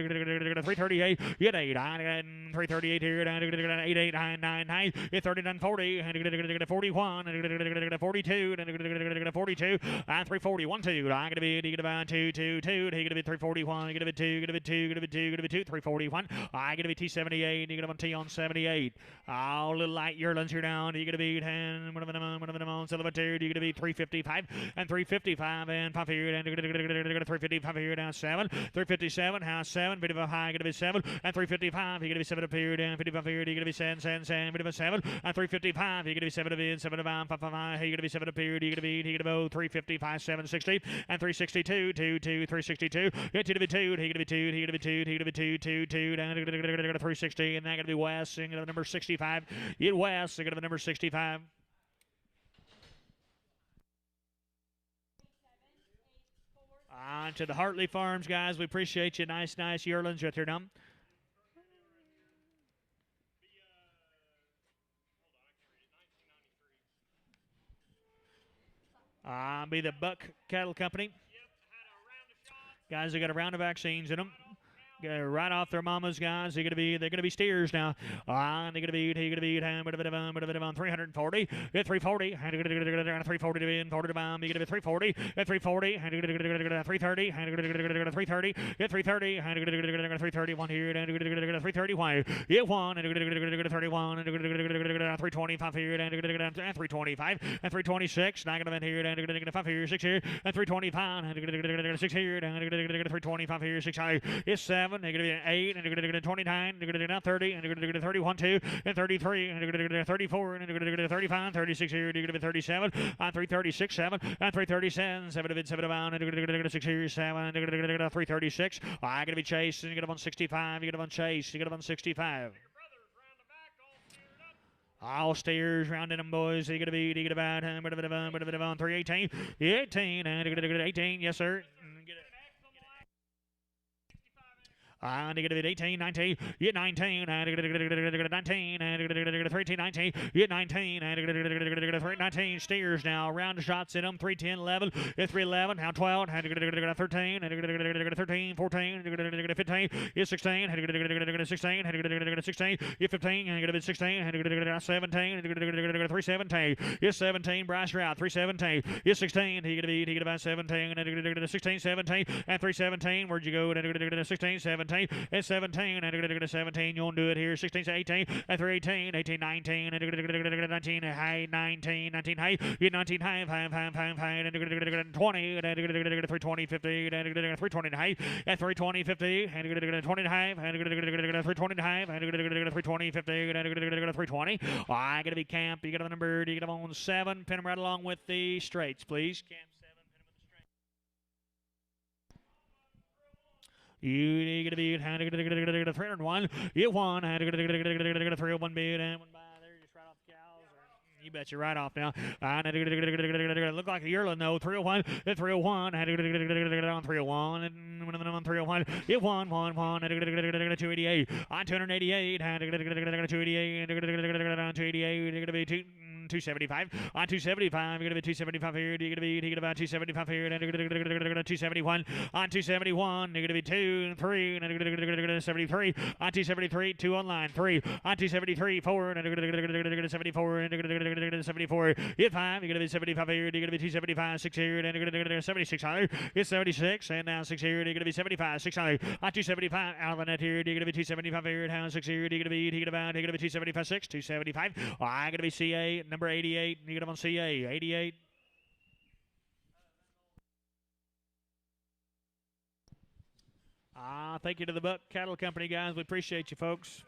Speaker 1: 338. Get 8 and 338 here and 88 and 9 It's 39 40 and 41 and 42 and 42 and 341 2. I'm going to be 222. He's going to be 341. He's going to be 2, gonna be 2, 341. I gonna be T78. You're gonna be T on 78. Oh, little light yearlings here down. You're gonna be 10. One of them on silver two. You're gonna be 355 and 355 and 5 here and 355 here down 7. 357 house 7. 55 high gonna be 7 and 355. You're gonna be 7 up here down 55 here. You're gonna be 7 7 7 and 355. You're gonna be 7 up in 7 5 5 5. You're gonna be 7 up here. You're gonna be 355 760 and 362 2 2 362. You're to be 2. You're gonna be 2. You're gonna be 2. You're gonna be 2 2 2 down to 360 and that's gonna be West. You're gonna be number 65. Get West. You're gonna be number 65. On to the Hartley Farms, guys. We appreciate you. Nice yearlings right there, now. Be the Buck Cattle Company. Guys, they got a round of vaccines in them. Right off their mamas, guys. They're gonna be steers now. They're gonna be 340. At 340, 340 to in, 40 to bomb. You're gonna be 340. At 340, 330, 330. At 330, 330. One here, 330. Why? It one, 31, 325 here, 325, and 326. Not gonna here, 5 here, 6 here, and 325, 6 here, 325 here, 6 high. It's 7. They're going to be an 8, and they're going to get 29, they're going to get 30, and they're going to get 31, 2, and 33, and they're going to get 34, and they're going to get 35, 36 here, they're going to be 37, on 336, 7, and 337, 7 of it, 7 of on, and they're going to get 6 here, 7, and they're going to get 336. I'm going to be chased, and you get up on 65, you get up on chase, you get up on 65. All steers rounding them, boys. You get about 318, 18, and 18, yes, sir. Negative 18, 19, get 19, and 19, and 13, 19, get 19, and 19. Steers now, round of shots in them, 310, 11, it's 311, now 12, 13, 13, 14, 15, it's 16, 16, 16, it's 15, 16, 17, 317, it's 17, Bryce Route, 317, it's 16, he get about 17, 16, 17, and 317, where'd you go, 16, 17, and 17, and 17, you won't do it here, 16, 18, and 318, 18, 19, and 19, high, 19, 19, high, 19, high, 5, 20, and 320, 50, and 320, high, and 320, 50, and 20, high, and 320, high, and 320, 50, and 320. I got to be camp, you got a number, you got them on 7, pin them right along with the straights, please. Camp. You get to be 301. You won. 301 bid and one by there. Just right off the cows. You bet you're right off now. Look like a yearling though. 301. 301. On 301. And 301. It won. 288. On 288. 288. 288. You're gonna be 275 on 275. You're gonna be 275 here. You're gonna be about 275 here. And 271 on 271. You're gonna be 2 and 3 and 73 on 273. 2 on line 3 on 273. 4 and 74 and 74. Hit 5. You're gonna be 75 here. You're gonna be 275. 6 here and 76 higher. It's 76 and now 6 here. You're gonna be 75. 6 higher on 275 out of the net here. You're gonna be 275 here. And 6 here. You're gonna be 275 6 275. I'm gonna be CA number 88, you get them on CA, 88. Thank you to the Buck Cattle Company, guys. We appreciate you, folks.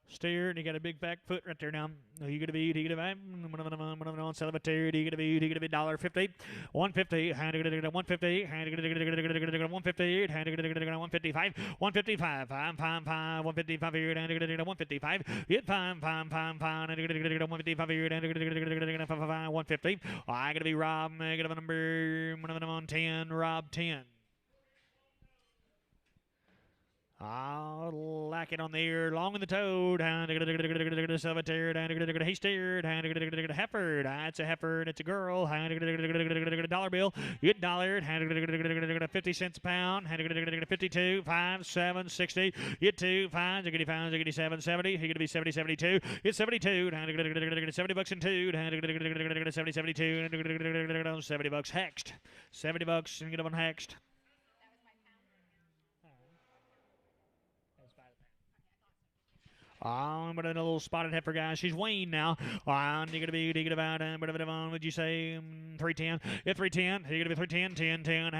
Speaker 1: Steer, and you got a big back foot right there now. You gonna be, you gonna be, on celebratory, you gonna be $1.50, 150, 150, 150, 155, 155, 155 here, 155, hit 155 here, 150. I gotta be Rob, I got a number, on 10, Rob 10. Lack it on the ear, long in the toad. Silvertear, he steered. Heifer, it's a Heifer, it's a girl. $1.50, $50 bill. Get $1. 50 cents a pound. 52, 5, 7, 60. Get 2, 5, ziggity 5, ziggity 7, 70. He gonna be 70, 72. It's 72. 70 bucks and 2. 70, 72. 70 bucks hexed. 70 bucks and get them hexed. But a little spotted heifer, guys. She's weaned now. Diggity about, would you say 310? Yeah, 310. He gonna be 310, 10, 10.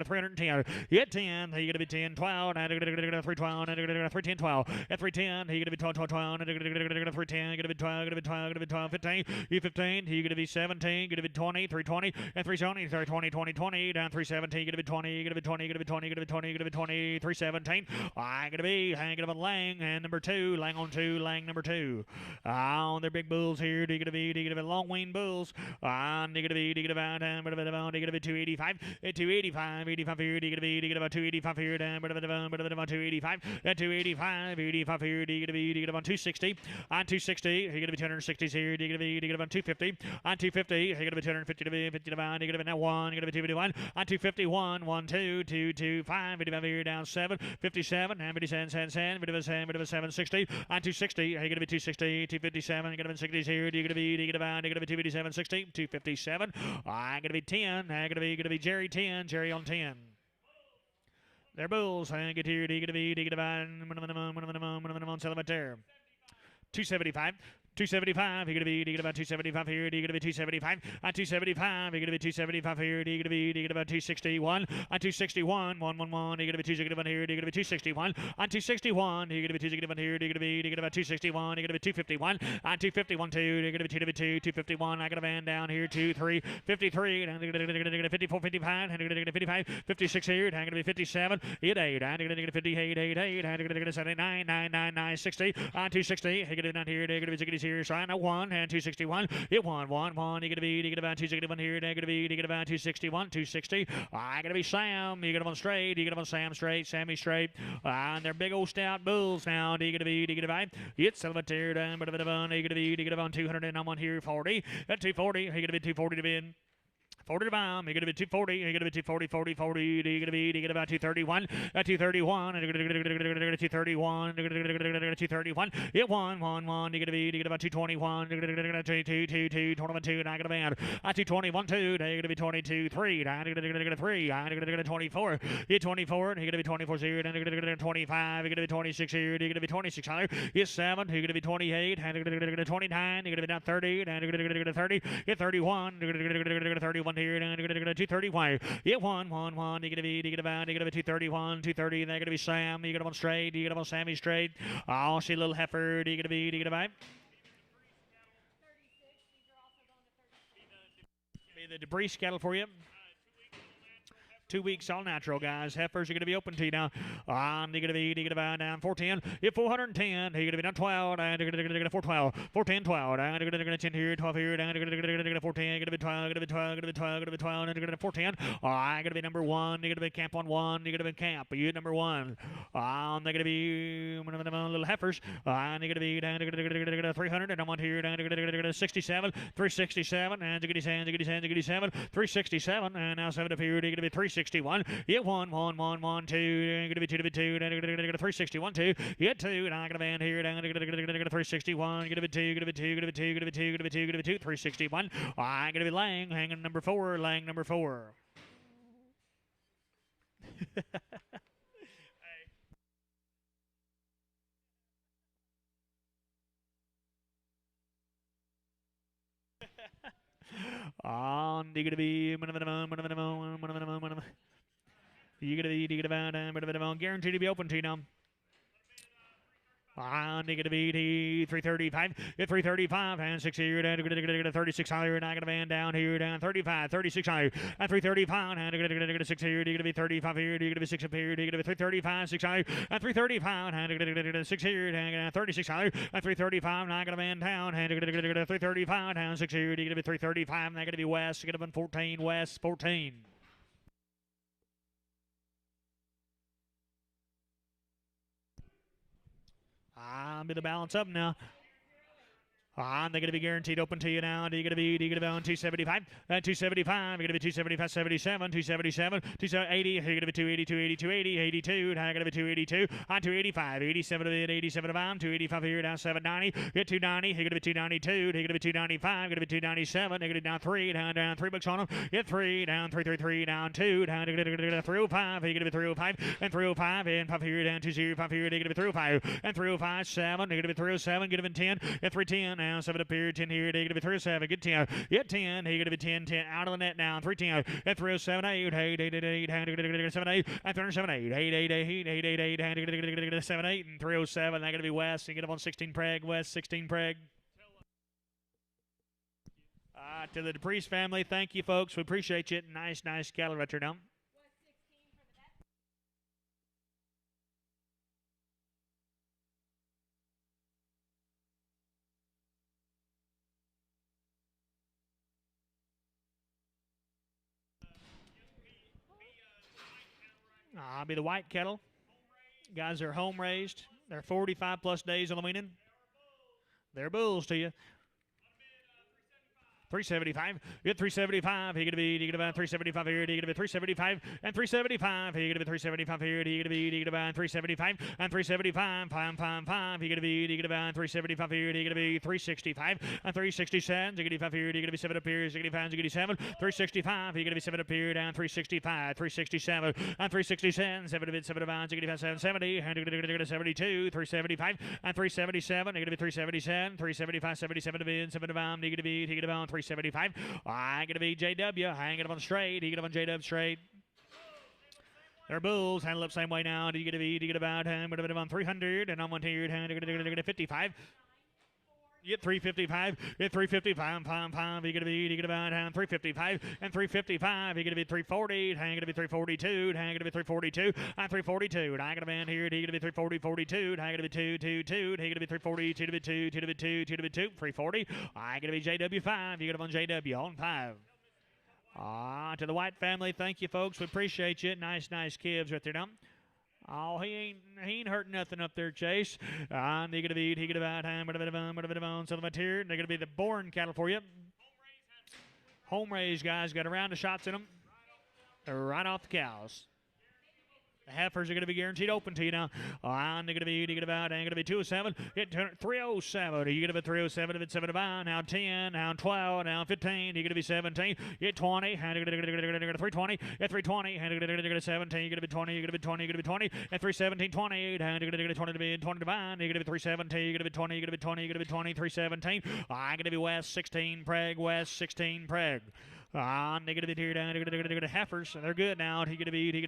Speaker 1: 310. Yeah, 10. He gonna be 10, 12. 312. 310, 12. At 310, he gonna be 12, 12, 12. 310, gonna be 12, gonna be 12, gonna be 12, 15. You 15. He gonna be 17. Gonna be 20, 320. At 370, 20, 20, 20. Down 317. Gonna be 20. Gonna be 20. Gonna be 20. Gonna be 20. Gonna be 20. 317. Gonna be hanging up on Lang and number 2. Lang on 2, Lang number 2. They're big bulls here. Diggity, long wing bulls. Diggity, 285. 285, 85 here. Diggity, about 285 here. 285. 285, 85 here. Diggity, about 260. On 260, he gonna be 260s here. Diggity, about 250. On 250, he gonna be 250 to be 50 to bind. Diggity, now 1. Gonna be 251. On 251, 1, 2, 2, 2, 5. 55 here, down 7. 57, and 57, 7, 7, 60. On 260, you're going to be 260, 257, you're going to be 60s here, you're going to be 257, 60, 257. I'm going to be 10, I'm going to be Jerry 10, Jerry on 10. They're bulls, I get here, you're going to be, sell them at there. 275. 275, you're going to be about 275 here, you're going to be 275. On 275, you're going to be 275 here, you're going to be about 261. On 261, 111, you're going to be 261 here, you're going to be 261. On 261, you're going to be 261 here, you're going to be about 261, you're going to be 251. On 251, 2, you're going to be 251. I got a van down here, 2, 3, 53, 54, 55, 55, 56 here, I'm going to be 57, 8, 8, I'm going to get 58, 8, 8, I'm going to get 79, 9, 9, 9, 60. On 260, you're going to be down here, you're going to be here, sign a 1 and 261. It 1, 1, 1. You're going to be about 261 here. You're going to be about 261, 260. I'm going to be Sam. You're going to be straight. You're going to be Sam straight, Sammy straight. And they're big old stout bulls now. You're going to be it's Salvatore down, but you're going to be on 200 and I'm on here 40. At 240, you're going to be 240 to win. 40 to bomb. You're going to be 240. You're going to be 240, 40, 40. You're going to be about 231. 231. 231. 231. It 1, 1, 1. You're going to be about 221. 2, 2, 2, 2, and I got a band. 221, 2. You're going to be 22, 3. I'm going to 3. I'm going to 24. You're 24. You're going to be 24 here. You're going to be 25. You're going to be 26 here. You're going to be 26 higher. You're 7. You're going to be 28. You're going to be 29. You're going to be down 30. You're going to be 30. You're 31. You're going to be 31. Here, and you're going to 231. Yeah, 1, 1, 1. You're going to be, about 231, 230. They're going to be Sam. You're going to be straight. You're going to be Sammy straight. Oh, she little heifer. You're going to be, the debris cattle for you. 2 weeks all natural, guys. Heifers are going to be open to you now. You're going to be down 410. You're 410. You're going to be down 12. And you're going to get 412. 410, 12. And you're going to 10 here, 12 here. And you're going to get 14. You're going to be 12. You're going to be 12. You're going to be 12. You're going to be 12. And you're going to 410. I'm going to be number 1. You're going to be camp on 1. You're going to be camp. You're number 1. They're going to be little heifers. And you're going to be down 300. And I'm on here. And you're going to get 67. 367. And you're going to 7. 367. And now 7 up here. You're going to be 361. Yeah, 1, 1, 1, 1, 2. You're going to be 2 to be 2. And you're going to get 361, 2. Yeah, 2. And I'm going to band here. And I'm going to get 361. You're going to be 2. You're going to be 2. You're going to be 2. You're going to be 2. You're going to be 2. You're going to be 2. 361. I'm going to be Lang. Hanging number 4. Lang number 4. On you're gonna be you're gonna be guaranteed to be open to you now. Negative 80, 335, 335, and 6 here, and 36 higher, and I got a man down here, down 35, 36 higher, and 335, and 6 here, you're going to be 35 here, you're going to be 6 up here, you're going to be 335, 6 higher, and 335, and 6 here, and 36 higher, and 335, and I got a man down, and 335, and 6 here, you're going to be 335, and I got to be west, you're going to be 14, west, 14. I'll be the balance up now. They're going to be guaranteed open to you now. You're going to be on 275, 275. You're going to be 275, 77, 277, 280. You're going to be 280, 280, 280, 82. You're going to be 282, on 285, 87 of it, 87 of them, 285 here down 790. Get 290. You're going to be 292. You're going to be 295. You're going to be 297. You're going to be down 3, down 3 bucks on them. Get 3, down 333, down 2, down 305. You're going to be 305 and 305 and 5 here down 205 here. You're going to be 305 and 305 7. You're going to be 307. Get them 10 and 310. Now 7 up here, 10 here, they're going to be 307, get 10, get 10, they're going to be 10, 10, out of the net now, 310, and 307, 8, 8, 8, 8, 8, 7, 8, and 307, 8, 8, 8, 8, 8, 8, 8, 7, 8, and 307, they're going to be West, you get up on 16 Preg, West, 16 Preg. To the DePriest family, thank you, folks. We appreciate you. Nice cattle right there now. I'll be the white kettle. Guys are home raised. They're 45 plus days on the weaning. They're bulls to you. 375. Get 375. He going to be 375 here. He going to be 375 and 375. He going to be 375 here. He going to be 375 and 375. 555. He going to be 375 here. He going to be 365 and 367. He going to be 5 here. He going to be 7 up here. 65 67. 365. He going to be 7 up here down 365. 367 and 367. 7 of it. 7 of bounds. He going to be 770 and 72. 375 and 377. He going to be 377. 375. 77 of it. 7 of bounds. He going to be 375. I'm going to be JW. Hang it up on straight. He get up on JW straight. They're bulls. Handle up same way now. Do you get a V? Do you get about on 300? And I'm on here. They're going to 55. Get 355, get 355, pom. You're going to be, about 355, and 355, you're going to be 340, hang going to be 342, hang going to be 342, I'm 342, and I got a man here, you're going to be 340, 42, hang going to be 222, you're going to be 340, 2 to be 2, 2 to be 2, 2 to be 2, 340, I'm going to be JW5, you're going to be on JW on 5. To the White family, thank you, folks. We appreciate you. Nice kids right there now. Oh, he ain't hurting nothing up there, Chase. They're gonna be about time, but on some of the here. They're gonna be the born cattle for you. Home raised guys got a round of shots in them. They're right off the cows. The heifers are going to be guaranteed open to you now. They're going to be 207. Get 307. You're going to be 307. If it's 7 to buy. Now 10. Now 12. Now 15. You're going to be 17. Get 20. And you're going to 320. Get 320. And you're going to 17. You're going to be 20. You're going to be 20. You're going to be 20. At 317, 28. And you're going to 20 to be 20 to buy. You're going to be 317. You're going to be 20. You're going to be 20. You're going to be 20. 317. I'm going to be West 16 Preg. West 16 Preg. They're going to be here down. They're going to heifers. They're good now. They're going to be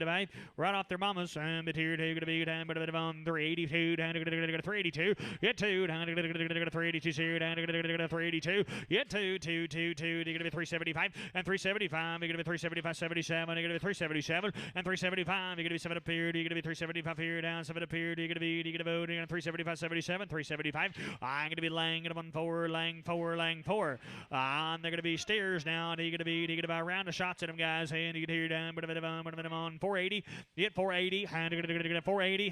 Speaker 1: right off their mamas. And here they're going to be down. But on 382. Down to 382. Get 2. Down to 382. Here down to 382. Get 2. 2. 2. 2. They're going to be 375 and 375. They're going to be 375. 77. They're going to be 377 and 375. They're going to be 7 up here. They're going to be 375 here down. 7 up here. They're going to be 375. 77. 375. I'm going to be Lang on 4. Lang 4. Lang 4. They're going to be steers now. They're going to be about a round of shots at them, guys. And you get here down, but on 480. Get 480. 480. 480.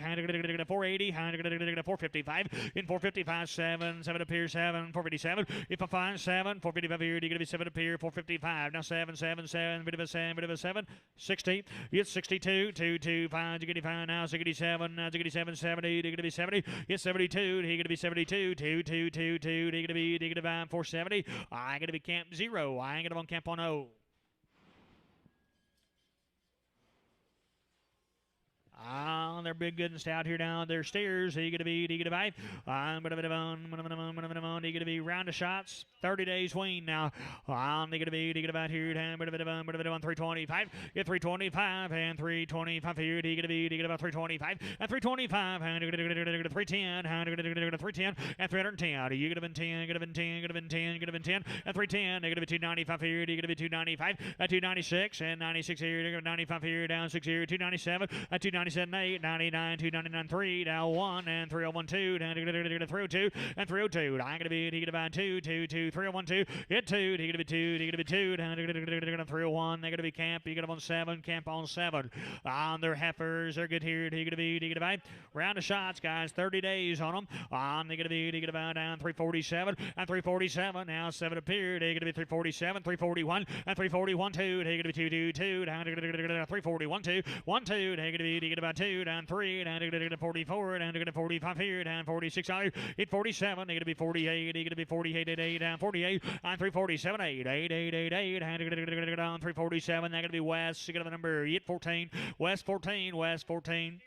Speaker 1: 455. In 455, 7. 7 up here, 7. 457. If I find 7, 455 here, you're going to be 7 up here, 455. Now 7, 7, 7. Bit of a 7, bit of a 7. 60. You get 62. 2, 2, 5. You get 5 now. 67. Now 67, 70. You're going to be 70. Get 72. You're going to be 72. 2, 2, 2, 2. You're going to be 470. I'm going to be Camp 0. I ain't going to be on Camp 10. They're big, good, and stout here now. They're steers. He gonna be 5. They're gonna be round of shots. 30 days wean now. They're gonna be about here down. On 325. Get 325 and 325 here. He gonna be about 325 and 325 and 310 and 310 and 310. You gonna been 10. Gonna been 10. Gonna been 10. Gonna been 10 and 310. They're gonna be 295 here. You're gonna be 295 and 296 and 96 here. They're gonna be 95 here down 6 here. 297 and 297. 297.8, 99, 299.3, now 1, and 301.2, down to 302, and 302. I'm going to be, he about 2, 2, 2, 301.2, hit 2, he going to be 2, he going to be 2, down to 301. They're going to be Camp, he got on 7, Camp on 7. On their heifers, they're good here, he going to be, he going to buy. Round of shots, guys, 30 days on them. On, they going to be, he going to buy down 347, and 347. Now 7 appeared, he going to be 347, 341, and 341, 2, he going to be 2, 2, 2, down to 341, 2, 1, 2, he going to be, he going to buy 2, down 3, down to 44, down to 45 here, down 46, hit 47, he going to be 48, he going to be 48, 8, down 48, on 347, 8, 8, 8, 8, 8, down 347, they're going to be West, you got the number, hit 14, West 14, West 14.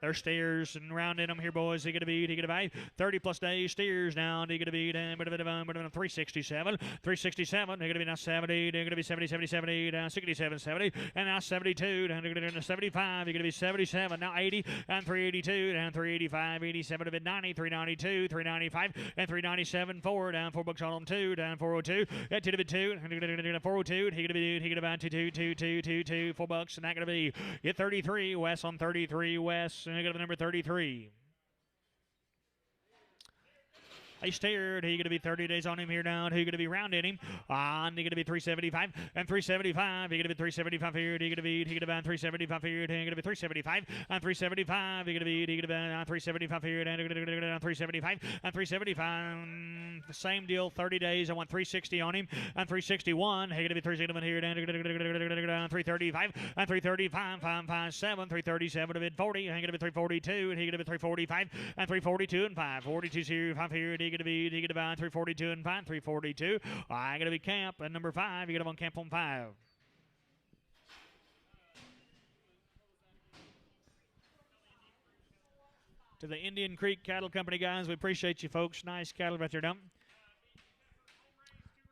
Speaker 1: Their steers and rounding them here, boys. They're going to be 30 plus days steers now. They're going to be 367, 367. They're going to be now 70. They're going to be 70, 70, 70, down 67, 70, and now 72. Down to 75. They're going to be 77. Now 80 and 382. Down 385, 87 to 90, 392, 395, and 397. 4 down 4 bucks on them 2. Down 402. At 2 to 2. 402. He going to be 2, 2, 2, 2, 2, 4 bucks, and that going to be at 33. West on 33. West. And I got the number 33. He steered. He going to be 30 days on him here now. He going to be rounding him. On. He going to be 375 and 375. He going to be 375 here. He going to be 375 here. He going to be 375 and 375. He going to be 375 here. And 375 and 375. The same deal. 30 days. I want 360 on him and 361. He going to be 361 here. And 335 and 335. 557. 337 to mid 40. He going to be 342 and he going to be 345 and 342 and 542 here. 5 here. He going to be 342 and 5, 342. I going to be Camp at number 5. You get him on Camp on 5. To the Indian Creek Cattle Company, guys, we appreciate you, folks. Nice cattle right there, dump.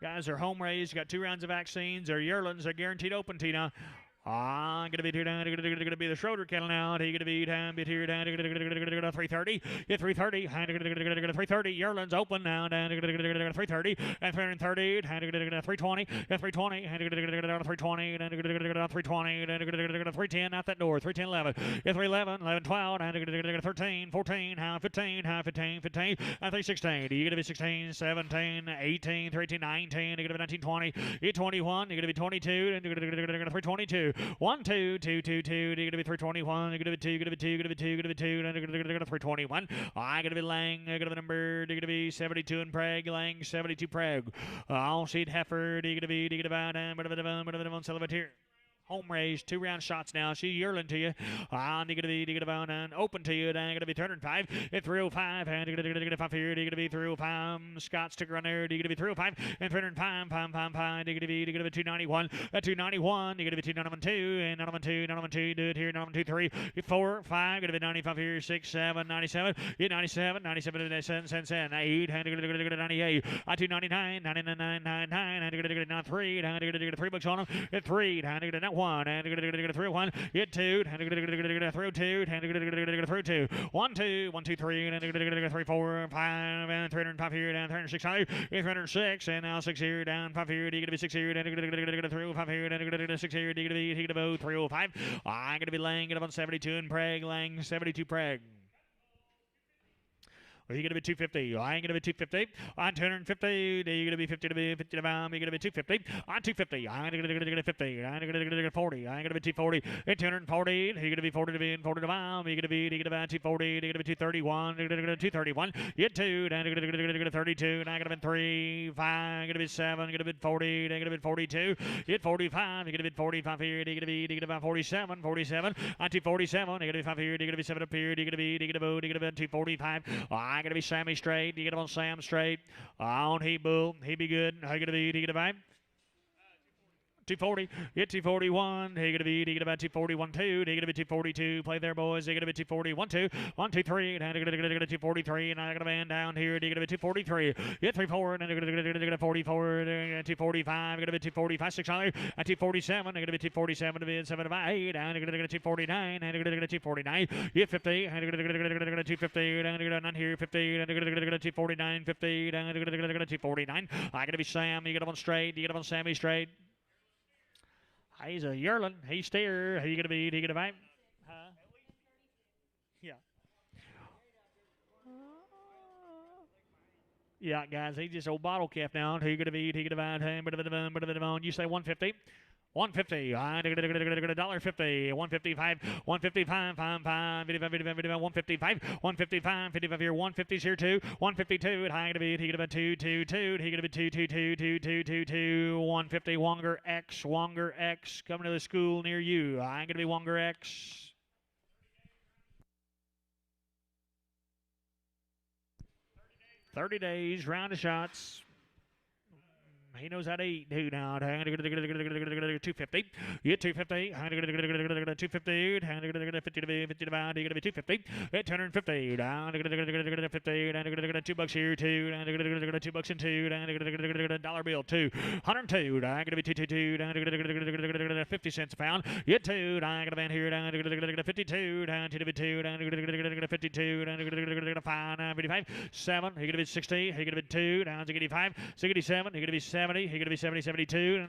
Speaker 1: Guys, they're home raised. You got 2 rounds of vaccines. They're yearlings. They're guaranteed open, Tina. Going to be here down. Going to be the Schroeder cattle now. He going to be down. Bit here down. 330. Hit 330. 330. Yearlings open now. Down 330 and 330. 320. 320. 320. 320. 310. Out that door. 310. 11. 311. 11. 12. 13. 14. 15. 15. 15. And 316. You're going to be 16. 17. 18. 318. 19. You're going to be 19. 20. 21. You're going to be 22. 322. 1, 2, 2, 2, 2. You're going to be 321. You're going to be 2. You're going to be 2. You're going to be 2. You're going to be 2. You're going to be 321. I'm going to be Lang. I'm going to be number. You're going to be 72 in Prague. Lang 72 Prague. All seed heifer. You're going to be. You're going to be on Celebrate home raised, 2 round shots now. She yearling to you. And you're going to be open to you. And you're going to be 305 at 305. And you're going to get 5 here. You're going to be 305. Scott sticker on there. You're going to be 305 and 305. 5. You're going to be 291. At 291. You're going to be 291 2 and 912. 2. Do it here. 912 3. 4. 5. Going to be 95 here. 6. 7. 97. 97. 97. 7. 8. And you're going to get 98. 299. 99. 99. And you're going to get 3. And you're going to get 3 bucks on them. At 3. And you're going to get 1 and 301. Hit 2 and 302 and 302. 1 2 1 2 3 and 3 4 5 and 305 here down 306 high 306 and now 6 here down 5 here. You're gonna be 6 here and 305 here and 6 here. You're gonna be 305. I'm gonna be Lang it up on 72 in Prague. Lang 72 Prague. Are you going to be 250? I ain't going to be 250. On 250. You're going to be 50 to be 50 to bomb. You're going to be 250. On 250. I'm going to get 50. I'm going to get 40. I'm going to be 240. At 240. You're going to be 40 to be 40 to bomb. You're going to be 240. You're going to be 231. You're going to get 231. You get 2. You're going to get 32. And I'm going to be 3. 5. I'm going to be 7. You're going to be 40. You're going to be 42. You get 45. You're going to be 45 here. You're going to be 47. 47. On 247. You're going to be 5 here. You're going to be 7 up here. You're going to be 245. I'm going to be Sammy straight. You get him on Sam straight. On he bull. He be good. How you going to be? You get him 240. Get 241. He gonna be about 241 2. He gonna be 242. Play there, boys. He gonna be 241 2. 1 2 3. And I'm gonna get 243. And I'm gonna man down here. He gonna be 243. Get 3 4. And I'm gonna get 44. 245. Gonna be 245 6 higher. At 247. I'm gonna be 247 to be 7 by 8. And I'm gonna get 249. And I'm gonna get 249. Get 50. And I'm gonna get 250. And I'm gonna get here 50. And I'm gonna get 249 50. And I'm gonna get 249. I'm gonna be Sam. You get him on straight. You get him on Sammy straight. He's a yearling. He's steer. Who you gonna be? He gonna bite? Huh? Yeah, guys, he's just old bottle cap now. He gonna be, he gonna be, you say 150. 150, dollar 50, 155, 155, 155, 155, 55 here, 150's here too, 152, high gonna be, he gonna be 222, he gonna be 222, 150, Wonger X, coming to the school near you, I'm gonna be Wonger X. 30 days, round of shots. He knows how to eat, dude. Now, 250. Yeah, 250. 250. 50 to be 50 to buy. You're going to be 250. 250. Down. $2 here. $2 and $2. Bill. 202. Down. Going to be 222. 50 cents a pound. Yeah, 2. Down. Going to be here. Down. 52. Down. 2 to be 2. Down. 52. Down. 5. 55. 7. You're going to be 60. You're going to be 2. Down. 65. 67. You're going to be 70. He's going to be 70, 72,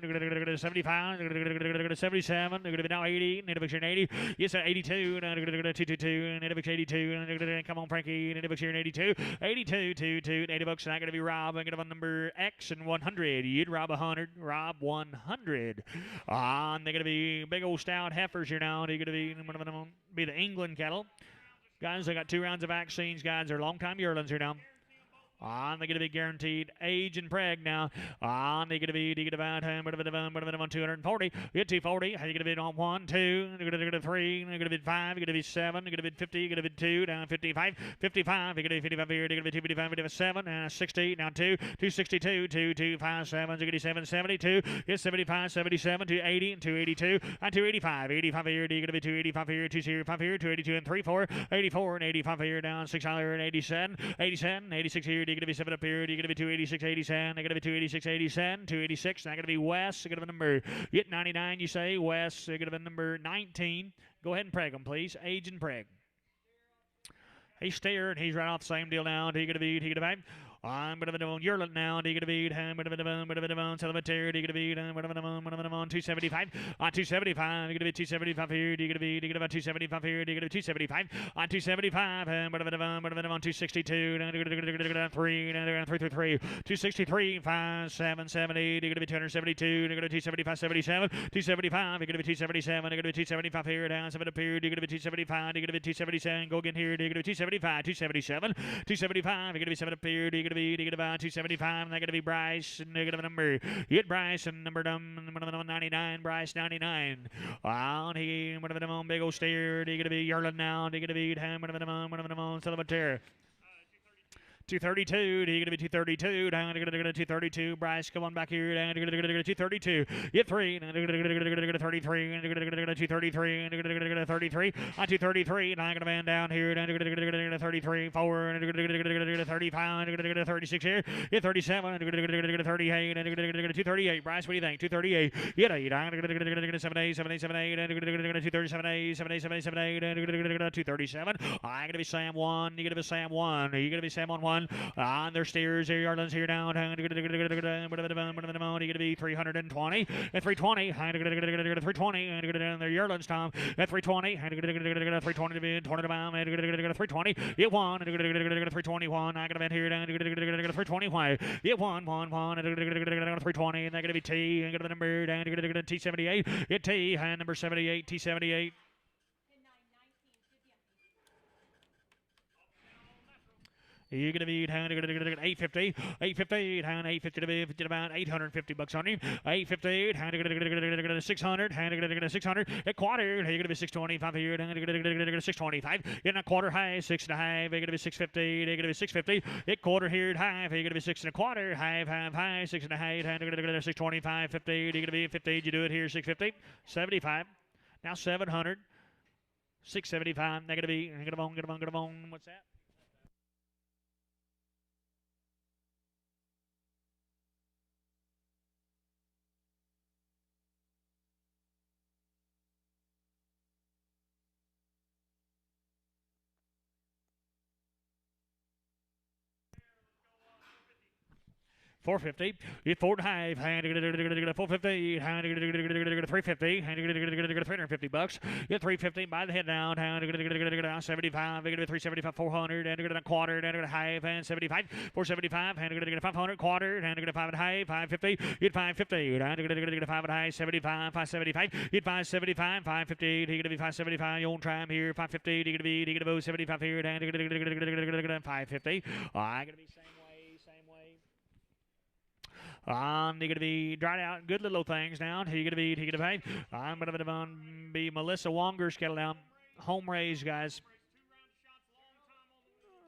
Speaker 1: 75, 77, going to be now 80, Nativiction 80, yes, 82, 222, Nativiction 82, come on, Frankie, Nativiction 82, 82, 22, $80, not going to be Rob, I'm going to have a number X and 100, you'd Rob 100, Rob 100, they're going to be big old stout heifers here now, they're going to be the England cattle, guys, they got 2 rounds of vaccines, guys, they're long-time yearlings here now. They're going to be guaranteed age and preg now. They're going to be 240. Get 240. How you going to be on 1, 2, they're going to be 3, they're going to be 5, they're going to be 7, they're going to be 50, you're going to be 2, down 55, 55, you're going to be 55 here, they're going to be 255, 57, and 60, now 2, 262, 2257, you're going to be 772, yes, 75, 77, 280, and 282, and 285, 85 here, you're going to be 285 here, 205 here, 282 and 3, 4, 84 and 85 here, down 687, 87, 86 here, you're going to be 7 up here. You're going to be 286, 87. They're going to be 286, 87, 286. They're going to be Wes. They're going to be number 99, you say. Wes. They're going to be number 19. Go ahead and preg them, please. Age and preg. He's steering. He's right off the same deal now. He's going to be, I'm going to be on Yearling now. You're going to be Celebratory. You're going to be 275. On 275. You're going to be 275 here. You're going to be 275 here. You're going to be 275. On 275. On 262. 333. 263. 5, 7, 7, 8. You're going to be 272. You're going to be 275, 77. 275. You're going to be 277. You're going to be 275 here. Down 7 up here. You're going to be 275. You're going to be 277. Go again here. You're going to be 275. 277. 275. You're going to be 7 up here. You're going to be 275, and they're going to be Bryce, and they're going to be number, get Bryce, and number 99, Bryce 99. He, big old steer, they're going to be Yearling now, they're going to be, Celebratory. 232, you're going to be 232, down to 232, Bryce, come on back here, down to 232, get 3, 33, 233, 33, on 233, now going to man down here, down to 33, 4, 35, 36 here, get 37, 38, 238, Bryce, what do you think, 238, get 8, 78, 78, 78, 237, 78, 78, 78, 237, I'm going to be Sam 1, you're going to be Sam 1, you're going to be Sam on 1, on their stairs here, Yardlands here down, you're going to be 320, at 320, 320, and their Yardlands, Tom, at 320, 320 to be 20 to bound, 320, it won, 321, I got a man here down, 320, it won, 320, and they're going to be T, and going to be number down, T78, it T, and number 78, T78. You're going to be down 850, 850, down 850 to be 50 about $850 on you. 850, down 600, down 600. A quarter, you're going to be 625 here, down 625. In a quarter high, 6 and a half. You're going to be 650, you're going to be 650. A quarter here, half. You're going to be 6 and a quarter, half, high, 6 and a half. Down 625, 50. You're going to be 50. You do it here, 650, 75. Now 700, 675. They're going to be, get them on. What's that? 450. Get 4.5. 450. 350. 350 bucks. Get 350 by the head down. 75. 375. 400. And a quarter. And a half. And 75. 475. And 500 quarter. And 5 and a half. 550. Get 550. And 5 and a half. 75. 575. Get 575. 550. He gonna be 575. You won't try him here. 550. He gonna be 75 here. And 550. I gonna be same way. They're going to be dried out. Good little things now. He going to be. I'm going to be Melissa Wonger's kettle down. Home raised, guys.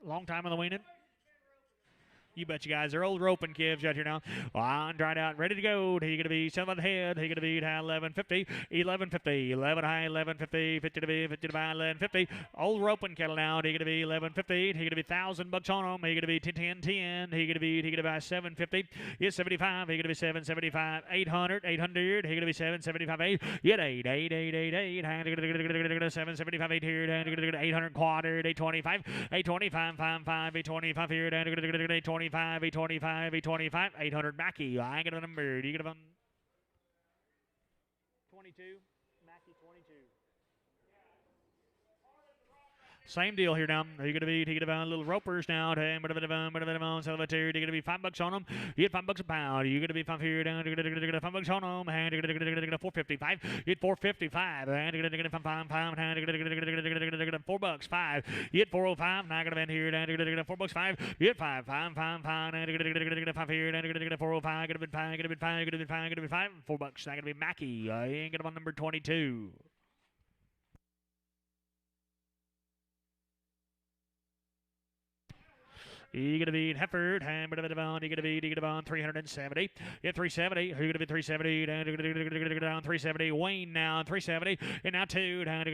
Speaker 1: Long time on the weaning. You bet you guys. They're old roping kids out here now. On, dried out, ready to go. He gonna be 7 by the head. He gonna be 1150, 1150, 11 high, 1150, 50 to be 50 to buy, 1150. Old roping kettle now. He gonna be 1150. He gonna be $1,000 on him. He gonna be 10, 10. He gonna buy 750. He's 75. He gonna be 775, 800, 800. He gonna be 775, 8. Yet 8, 8, 8, 8, 8. 775, 8 here. 800 quarter, 825, 825, 55, 825 here. 825. 825, 825, 800 Mackie. I get a number. Do you get a 22? Mackie 22. Same deal here now. You're going to be taking about little ropers now. So you're going to be $5 on them. You get $5 a pound. You're going to be 5 here down. You're going to get $5 on them. And you're going to get 455. You get 455. And you're going to get 5 pound. And you're going to get $4 5. You get 405. Now you're going to be here. And you're going to get $4 5. You get 5 5 5 5. And you're going to get 5 here. And you're going to get 405. Going to be 5. Going to be 5. Going to be 5. Going to be 5. $4. Now going to be Mackie. You ain't going to be on number 22. You're going to be Hefford, Hammer of the Bond. You're going to be 370. Yeah, 370. You're going to be 370. Down 370. Wayne now 370. And now 2. Down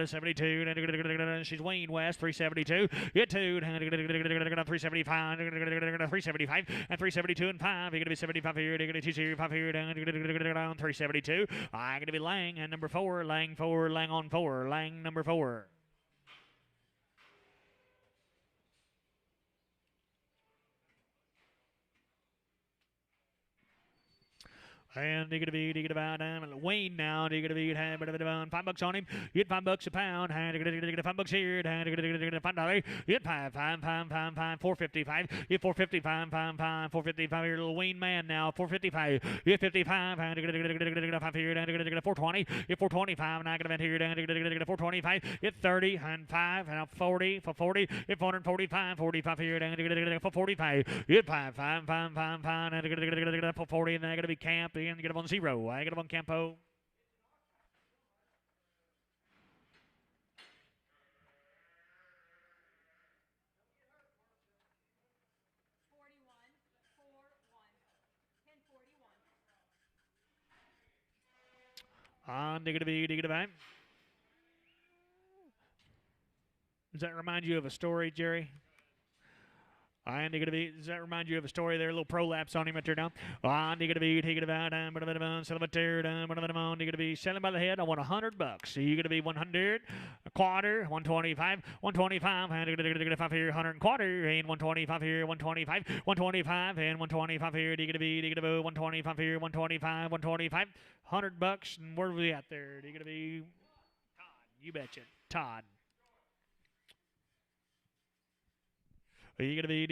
Speaker 1: 72. She's Wayne West 372. Yeah, 2. Down 375. 375. And 372 and 5. You're going to be 75 here. You're going to be 205 here. Down 372. I'm going to be Lang and number 4. Lang 4. Lang on 4. Lang number 4. And you're going to be Wayne now. You're going to be $5 on him. You get $5 a pound. And you're going to get $5 here. And you're going to get $5. You get 5, 455. You get 455, 455 here. Little Wayne man now. 455. You get 55. And you're going to get 5 here. And you're going to get 420. You get 425. And I'm going to be here. And you're going to get 425. You get 30 and 5 and 40 for 40. You get 445. 45 here. And you're going to get 445. You get 5, 5. And you're going to get 40. And they're going to be Camp. And get him on 0. I get him on Campo. On diggity. Does that remind you of a story, Jerry? And does that remind you of a story there? A little prolapse on him at there now. And you're going to be taking about selling by the head. I want $100. So you're going to be 100, a quarter, 125, 125, and you're going to get 5 here, 100 and quarter, and 125 here, 125, 125, and 125 here. You're going to be 125 here, 125, 125, $100. And where are we at there? You're going to be Todd. You betcha, Todd. He's going to be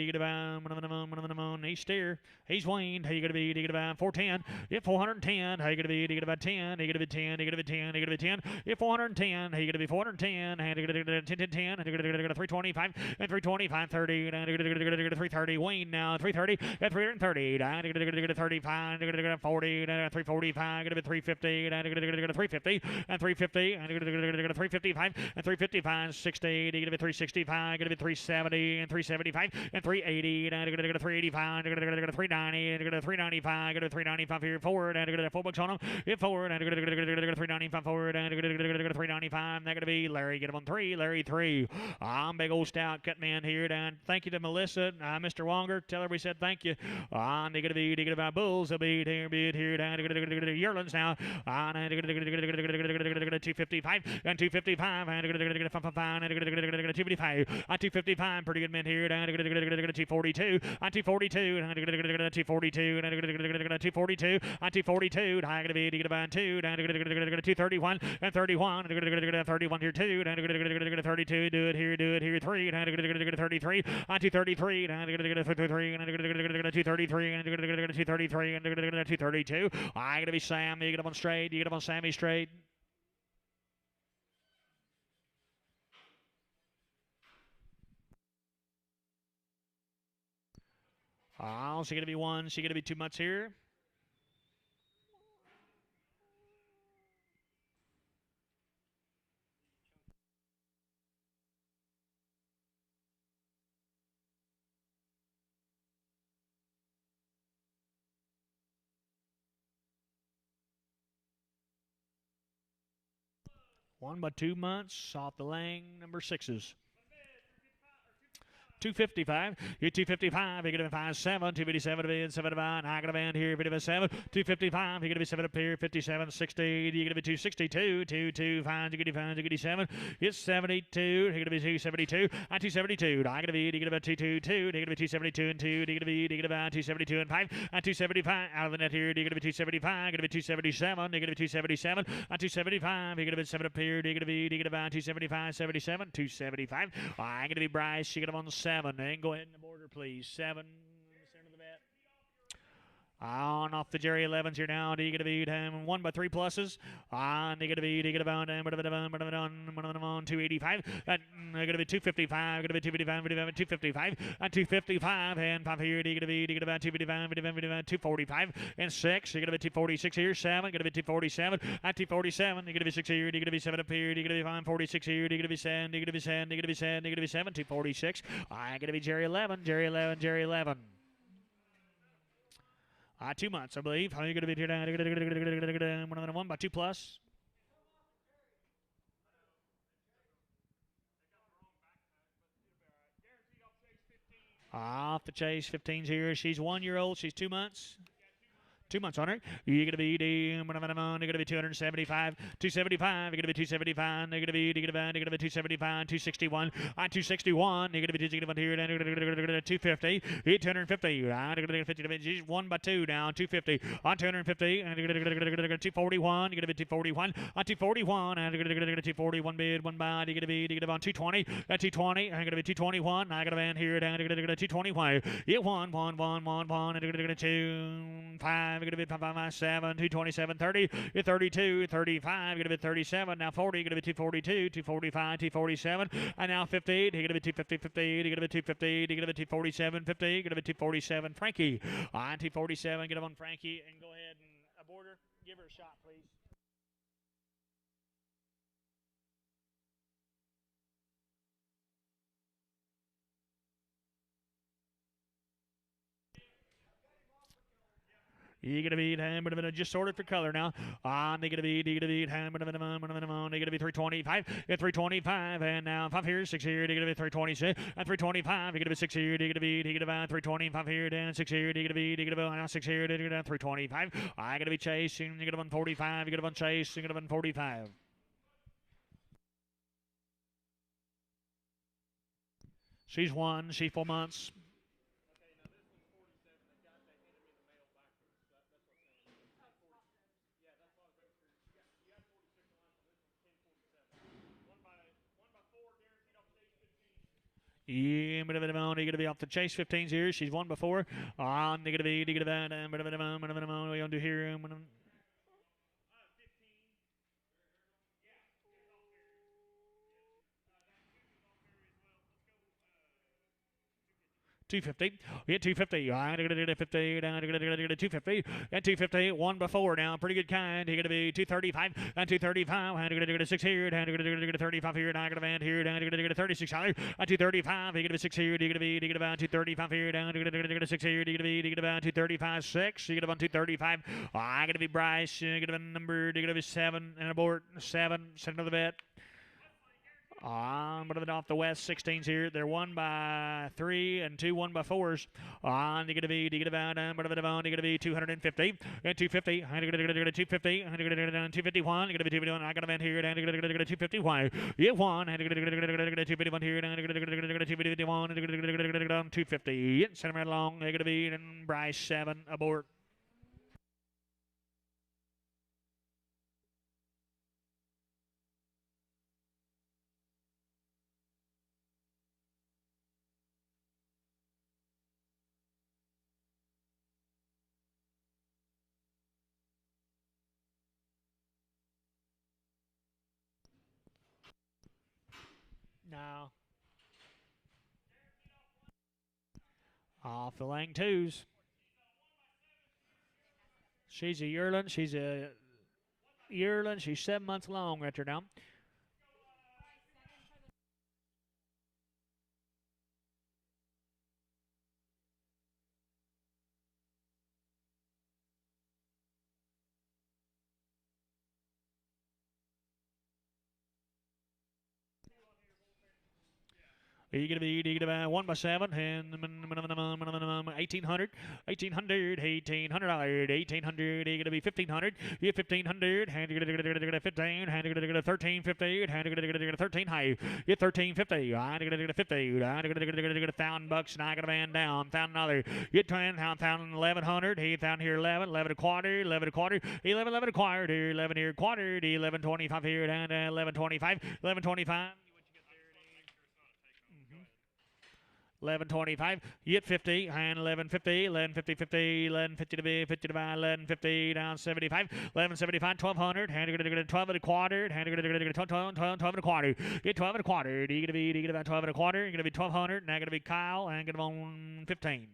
Speaker 1: he's steer. He's Wayne. He's going to be 410. If 410, he's going to be 10. He's going to be 10. He's going to be 10. He's going to be 10. If 410, he's going to be 410. And he's going to get 10. And he's going to get 325 and 325, 30. And he's going to get 330. Wayne now 330 at 330. And he's going to get 35. And he's going to get 40. And 345. Going to be 350. And he's going to get 350 and 350. And he's going to get 355 and 355, 60. He's going to be 365. Going to be 370 and 375. And 380, and I'm going to get a 385, and I'm going to get a 390, and I'm going to get a 395, get a 395 here forward, and I'm going to get $4 on them, hit forward, and I'm going to get a 395 forward, and I'm going to get a 395, and they're going to be Larry, get him on 3, Larry 3. I'm big old stout cut man here, and thank you to Melissa, Mr. Wonger, tell her we said thank you. And they're going to be my Bulls, they'll be here, down, Yearlings now, and I'm going to 255 and 255 and 255 and 255. Pretty good mint here. 242 and 242 and 242 and 242 and 242. I gotta be about 2 down to 231 and 31 and 31 here 2 down to 32. Do it here 3 down to 33 and 233 down to 33 and 233 and 233 and 232. I gotta be Sam. You get up on straight. You get up on Sammy straight. Oh, she gonna be 1. She gonna be 2 months here. One by 2 months off the Lang number 6s. 255. You're 255. You're going to be 57. 257 to be in 75. I got a band here. 57. 255. You're going to be 7 up here. 57. 60. You're going to be 262. 225. You're going to be 7. It's 72. You're going to be 272. And 272. I'm going to be. You're going to be 222. You're going to be 272 and 2. You're going to be. You're going to be 272 and 5. And 275 out of the net here. You're going to be 275. You're going to be 277. You're going to be 277. And 275. You're going to be 7 up here. You're going to be. You're going to be 275. 77. 275. I'm going to be Bryce. You're going to be on the 7. And go ahead in the border, please. 7. Center of the bet. On off the Jerry 11s here now. Do you get a beat? 1 by 3 pluses. On you get a beat. You get about 285. Going to be 255. Going to be 255. 255. And 255. And 5 here. Do you get a beat? You get about 255. 245. And 6. You're going to be 246 here. 7. Going to be 247. And 247. You're going to be 6 here. You're going to be 7 up here. You're going to be 546 here. You're going to be 7. You're going to be 7. You're going to be 7. You're going to be 7. 246. I'm going to be Jerry 11. Jerry 11. Jerry 11. 2 months, I believe. How are you going to be here now? 1 by 2 plus. Off the Chase 15's here. She's 1 year old. She's 2 months. 2 months on her. You're going to be you're going to be 275, 275. You're going to be 275. You're going to be 275, 261, 261. You're going to be 261 here. 250, 250. She's 1 by 2 down. 250 on 250. 241. You're going to be 241 on 241. 241 bid 1 by. You're going to be on 220. 220. I'm going to be 221. I got a van here down. 221. It 1, 1, 1, 1, 1. 2, 5. Going to be 5, 7, 227, 30, 32, 35, going to be 37, now 40, going to be 242, 245, 247, and now 50, you're going to be 250, 50, you're going to be 250, you're going to be 247, 50, you're going to be 247, Frankie, on 247, get him on Frankie, and go ahead and abort her, give her a shot, please. You're going to be just sorted for color now. They're going to be they're going to be 325 and 325 and now 5 here, 6 here, they're going to be 326 and 325. You're going to be 6 here, they're going to be 325 here, down 6 here, they're going to be 6 here, they're going to be 325. I'm going to be chasing. You're going to be on 45. You're going to be on chase. You're going to be on 45. She's 1. She's 4 months. Yeah, you're going to be off the Chase 15's here. She's 1 before. On, they're going to be, what are you going to do here? 250. Yeah, 250. All right, 250. 250. And 250. 1 before now. Pretty good kind. You're going to be 235. And 235. And you're going to get a 6 here. And you're going to get a 35 here. And I'm going to band here. And you're going to get a 36 here. And 235. You're going to be 6 here. You're going to be 235 here. And you're going to get a 6 here. You're going to be 235 6. You're going to be on 235. I'm going to be Bryce. You're going to be numbered. You're going to be 7 and abort. 7. Send another bet. But off the west, 16s here. They're 1 by 3 and 2 1 by 4s. On to get a V, to get a van, but of it on to get a V 250 and 250. I get a 250, I get a 251, I get a 251. I got a van here, and I get a 251. You won, and I get a 251 here, and I get a 251, and I get a 250. Send him right along, I get a V, and Bryce 7 abort. Now, off the lane 2s. She's a yearling. She's a yearling. She's 7 months long right there now. You're going to be 1 by 7 and 1800, $1,800, $1,800. You're going to be 1500. You're 1500. And you're going to get a 15. And you're going to get a 1350. And you're going to get a 13 high. You're 1350. And you're going to get a 50. And you're going to get $1,000. And I got a man down. $1,000. You're 10. $1,100. He found here 11. 11 a quarter. 11 a quarter. 11 a quarter. 11 here quarter. 1125 here. And 1125. 1125. 1125, you get 50, and 1150, 1150, 50, 1150 to be 50 to buy, 1150 down 75, 1175, 1200, and you're going to get 12 and a quarter, and you're going to get 12 and a quarter, get 12 and a quarter, you're going to about 12 and a quarter, you're going to be 1200, and I'm going to be Kyle, and get him on 15.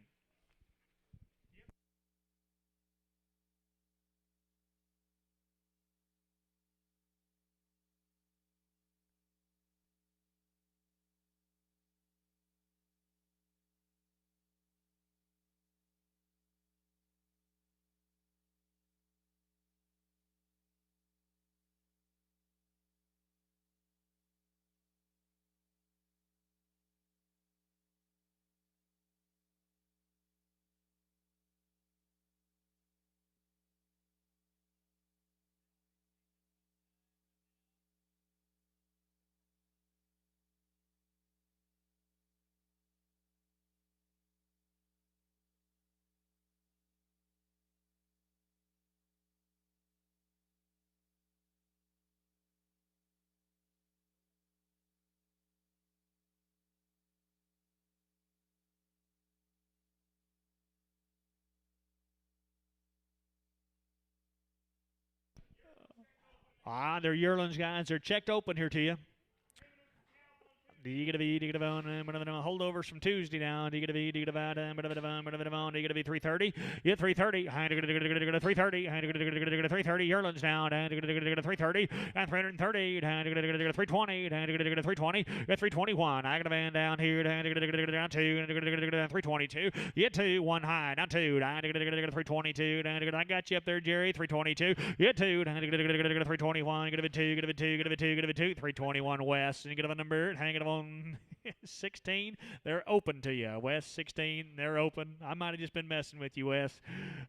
Speaker 1: They're yearlings, guys. They're checked open here to you. You got to be holdovers from Tuesday now. You got to be 330. Yeah, 330. 330. 330. Yearlings now. 330 and 330. 320. 320. 321. I got a man down here. Down 2. 322. Yeah, 2. 1 high. Down 2. 322. I got you up there, Jerry. 322. Yeah, 2. 321. Get a 2. Get a 2. Get a 2. Get a 2. 321 West. And you get a number. Hang it on 16. They're open to you, Wes. 16. They're open. I might have just been messing with you, Wes.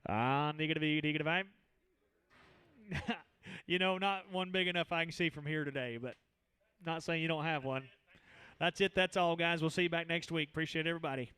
Speaker 1: Negative 5. You know, not one big enough I can see from here today, but not saying you don't have one. That's it. That's all, guys. We'll see you back next week. Appreciate everybody.